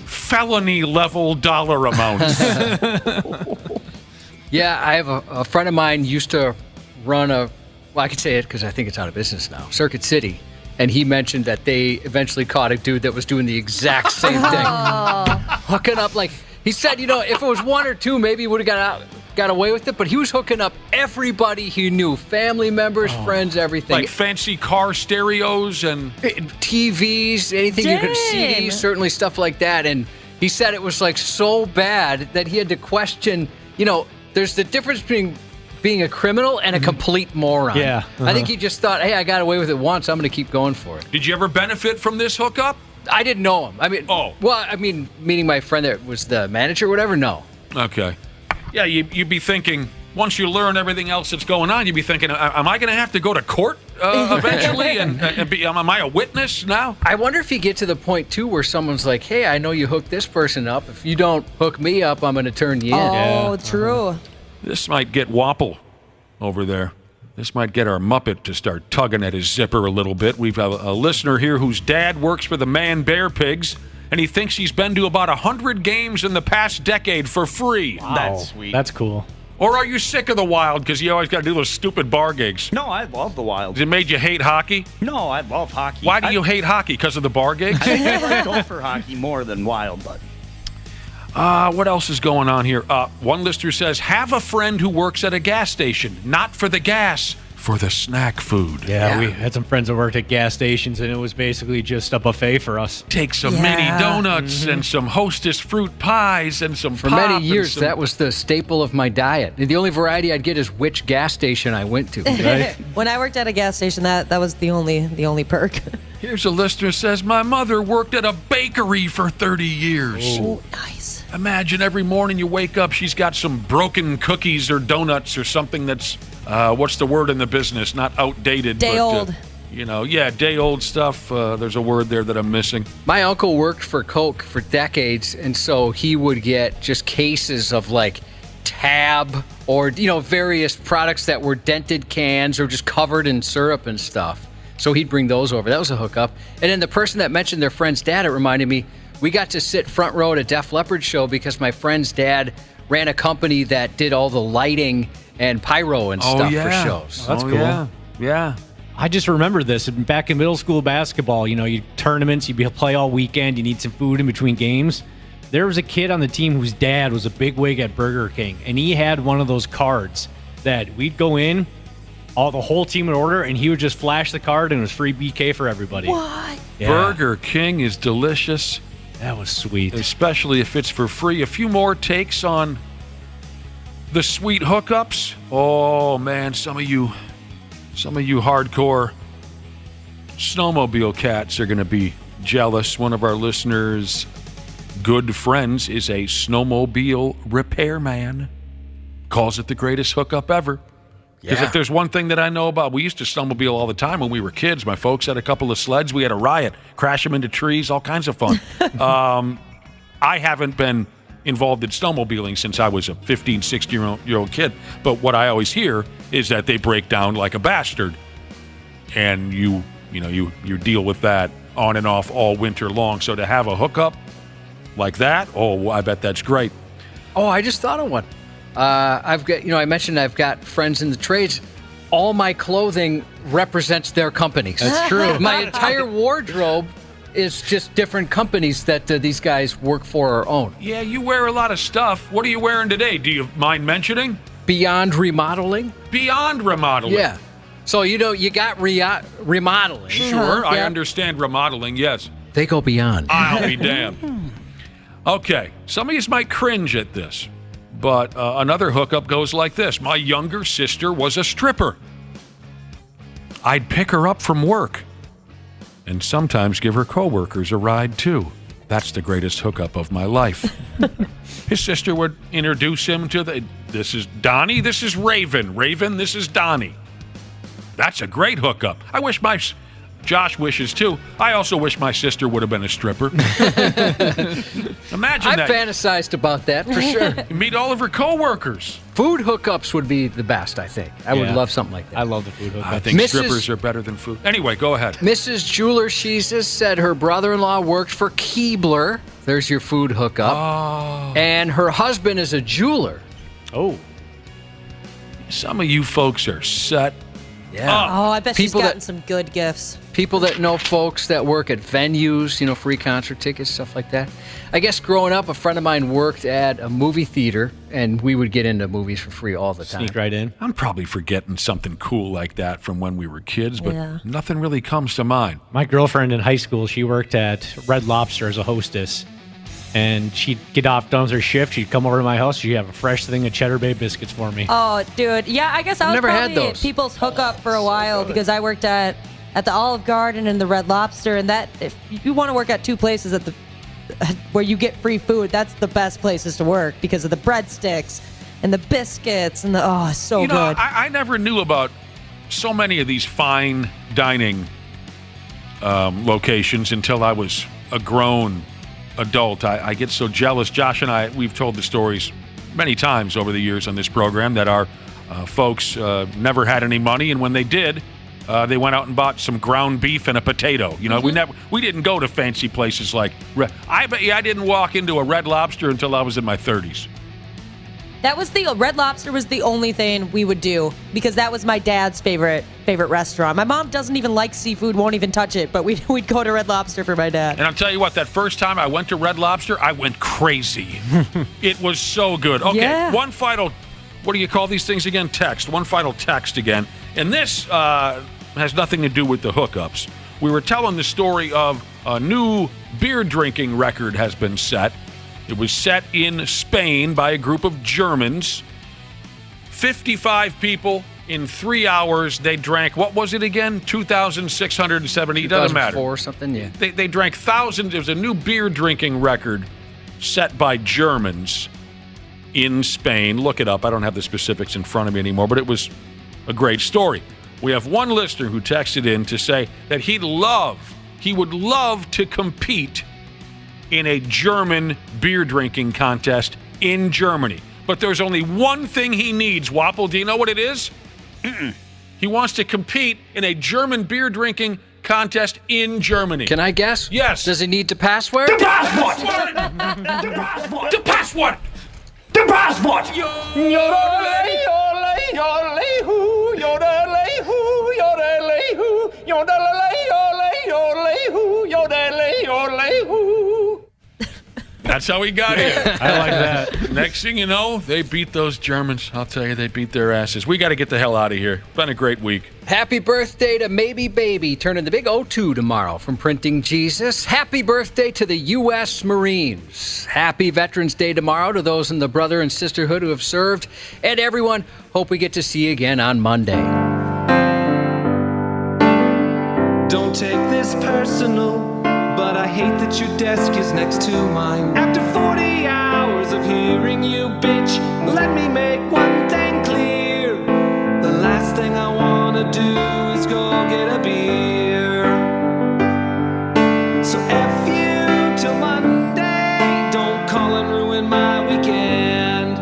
Felony-level dollar amounts. Yeah, I have a friend of mine used to run I could say it because I think it's out of business now, Circuit City. And he mentioned that they eventually caught a dude that was doing the exact same thing. Hooking up, he said, if it was 1 or 2, maybe he would have got away with it, but he was hooking up everybody he knew, family members, friends, everything. Like fancy car stereos and TVs, anything you could see, certainly stuff like that. And he said it was so bad that he had to question, there's the difference between being a criminal and a complete moron. Yeah. I think he just thought, hey, I got away with it once, I'm going to keep going for it. Did you ever benefit from this hookup? I didn't know him. Meeting my friend that was the manager or whatever, no. Okay. Yeah, you'd be thinking, once you learn everything else that's going on, you'd be thinking, am I going to have to go to court eventually? and am I a witness now? I wonder if you get to the point, too, where someone's like, hey, I know you hooked this person up. If you don't hook me up, I'm going to turn you in. Oh, true. This might get Wapple over there. This might get our Muppet to start tugging at his zipper a little bit. We've a listener here whose dad works for the Man Bear Pigs, and he thinks he's been to about 100 games in the past decade for free. Wow. That's sweet. That's cool. Or are you sick of the Wild because you always got to do those stupid bar gigs? No, I love the Wild. Has it made you hate hockey? No, I love hockey. Why do you hate hockey? Because of the bar gigs? I go for hockey more than Wild, but... What else is going on here? One listener says, have a friend who works at a gas station, not for the gas, for the snack food. Yeah, we had some friends that worked at gas stations, and it was basically just a buffet for us. Take some mini donuts and some Hostess fruit pies and some For many years, that was the staple of my diet. The only variety I'd get is which gas station I went to. Right? When I worked at a gas station, that was the only perk. Here's a listener says, my mother worked at a bakery for 30 years. Oh, nice. Imagine every morning you wake up, she's got some broken cookies or donuts or something that's, what's the word in the business? Not outdated. Day old. Day old stuff. There's a word there that I'm missing. My uncle worked for Coke for decades, and so he would get just cases of Tab or, various products that were dented cans or just covered in syrup and stuff. So he'd bring those over. That was a hookup. And then the person that mentioned their friend's dad, it reminded me, we got to sit front row at a Def Leppard show because my friend's dad ran a company that did all the lighting and pyro and stuff for shows. Oh, that's cool. Yeah. I just remember this back in middle school basketball. You tournaments, you'd play all weekend. You need some food in between games. There was a kid on the team whose dad was a big wig at Burger King, and he had one of those cards that we'd go in, the whole team would order, and he would just flash the card, and it was free BK for everybody. What? Yeah. Burger King is delicious. That was sweet. Especially if it's for free. A few more takes on the sweet hookups. Oh, man, some of you hardcore snowmobile cats are going to be jealous. One of our listeners' good friends is a snowmobile repairman. Calls it the greatest hookup ever. Because if there's one thing that I know about, we used to snowmobile all the time when we were kids. My folks had a couple of sleds. We had a riot, crash them into trees, all kinds of fun. I haven't been involved in snowmobiling since I was a 15, 16-year-old kid. But what I always hear is that they break down like a bastard. And you deal with that on and off all winter long. So to have a hookup like that, I bet that's great. Oh, I just thought of one. I've got, I mentioned I've got friends in the trades. All my clothing represents their companies. That's true. My entire wardrobe is just different companies that these guys work for or own. Yeah, you wear a lot of stuff. What are you wearing today? Do you mind mentioning? Beyond Remodeling. Beyond Remodeling. Yeah. So, you got remodeling. Sure, I understand remodeling, yes. They go beyond. I'll be damned. Okay, some of you might cringe at this. But another hookup goes like this. My younger sister was a stripper. I'd pick her up from work and sometimes give her coworkers a ride, too. That's the greatest hookup of my life. His sister would introduce him to this is Donnie, this is Raven. Raven, this is Donnie. That's a great hookup. I wish Josh wishes, too. I also wish my sister would have been a stripper. Imagine I've that. fantasized about that, for sure. You meet all of her coworkers. Food hookups would be the best, I think. I would love something like that. I love the food hookups. I think strippers are better than food. Anyway, go ahead. Mrs. Jeweler Sheeses said her brother-in-law worked for Keebler. There's your food hookup. Oh. And her husband is a jeweler. Oh. Some of you folks are set. Yeah. Oh, I bet she's People gotten that- some good gifts. People that know folks that work at venues, free concert tickets, stuff like that. I guess growing up, a friend of mine worked at a movie theater, and we would get into movies for free all the time. Sneak right in. I'm probably forgetting something cool like that from when we were kids, but Yeah. nothing really comes to mind. My girlfriend in high school, she worked at Red Lobster as a hostess. And she'd get off done with her shift. She'd come over to my house. She'd have a fresh thing of Cheddar Bay biscuits for me. Oh, dude. Yeah, I guess I was Never had probably those. people's hookup for a while because I worked at the Olive Garden and the Red Lobster. And that, if you want to work at two places where you get free food, that's the best places to work because of the breadsticks and the biscuits and so You know, good. I never knew about so many of these fine dining locations until I was a grown adult. I get so jealous. Josh and I, we've told the stories many times over the years on this program that our folks never had any money, and when they did, they went out and bought some ground beef and a potato. We didn't go to fancy places like I bet you I didn't walk into a Red Lobster until I was in my 30s. That was Red Lobster was the only thing we would do because that was my dad's favorite restaurant. My mom doesn't even like seafood, won't even touch it, but we'd go to Red Lobster for my dad. And I'll tell you what, that first time I went to Red Lobster, I went crazy. It was so good. Okay, Yeah. One final, what do you call these things again? Text. One final text again. And this has nothing to do with the hookups. We were telling the story of a new beer drinking record has been set. It was set in Spain by a group of Germans. 55 people in 3 hours. They drank, what was it again? 2,670. It doesn't matter. 2004 or something, yeah. They drank thousands. It was a new beer drinking record set by Germans in Spain. Look it up. I don't have the specifics in front of me anymore, but it was a great story. We have one listener who texted in to say that he would love to compete in a German beer drinking contest in Germany. But there's only one thing he needs, Wapple. Do you know what it is? He wants to compete in a German beer drinking contest in Germany. Can I guess? Yes. Does he need the password? The passport! The passport! The passport! Yodelay, yodelay, yodelay, hoo, yodelay, hoo, yodelay, hoo, yodelay, yodelay, yodelay, hoo, yodelay, yodelay, hoo. That's how he got here. I like that. Next thing you know, they beat those Germans. I'll tell you, they beat their asses. We got to get the hell out of here. Been a great week. Happy birthday to Maybe Baby, turning the big 02 tomorrow from Printing Jesus. Happy birthday to the U.S. Marines. Happy Veterans Day tomorrow to those in the brother and sisterhood who have served. And everyone, hope we get to see you again on Monday. Don't take this personal, but I hate that your desk is next to mine. After 40 hours of hearing you bitch, let me make one thing clear. The last thing I wanna do is go get a beer. So F you till Monday, don't call and ruin my weekend.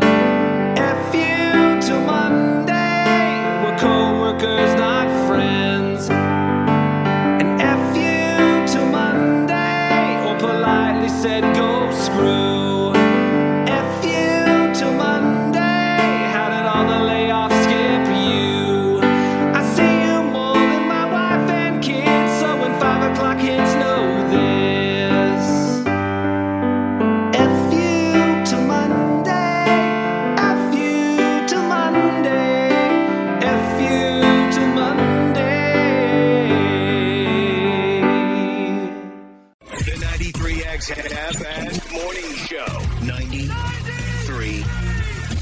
F you till Monday, we're co-workers, not friends. And F you till Monday, or politely said go screw. F you till Monday, how did all the layoffs skip you? I see you more than my wife and kids, so when 5 o'clock hits, know this. F you till Monday, F you till Monday, F you till Monday. The 93X Half-Assed Morning Show. 93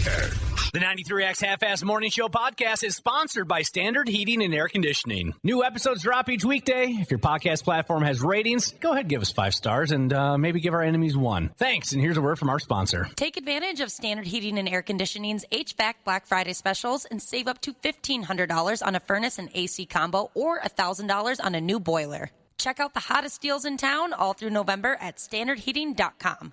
Erg. The 93X Half-Ass Morning Show podcast is sponsored by Standard Heating and Air Conditioning. New episodes drop each weekday. If your podcast platform has ratings, go ahead and give us 5 stars and maybe give our enemies 1. Thanks, and here's a word from our sponsor. Take advantage of Standard Heating and Air Conditioning's HVAC Black Friday specials and save up to $1,500 on a furnace and AC combo or $1,000 on a new boiler. Check out the hottest deals in town all through November at standardheating.com.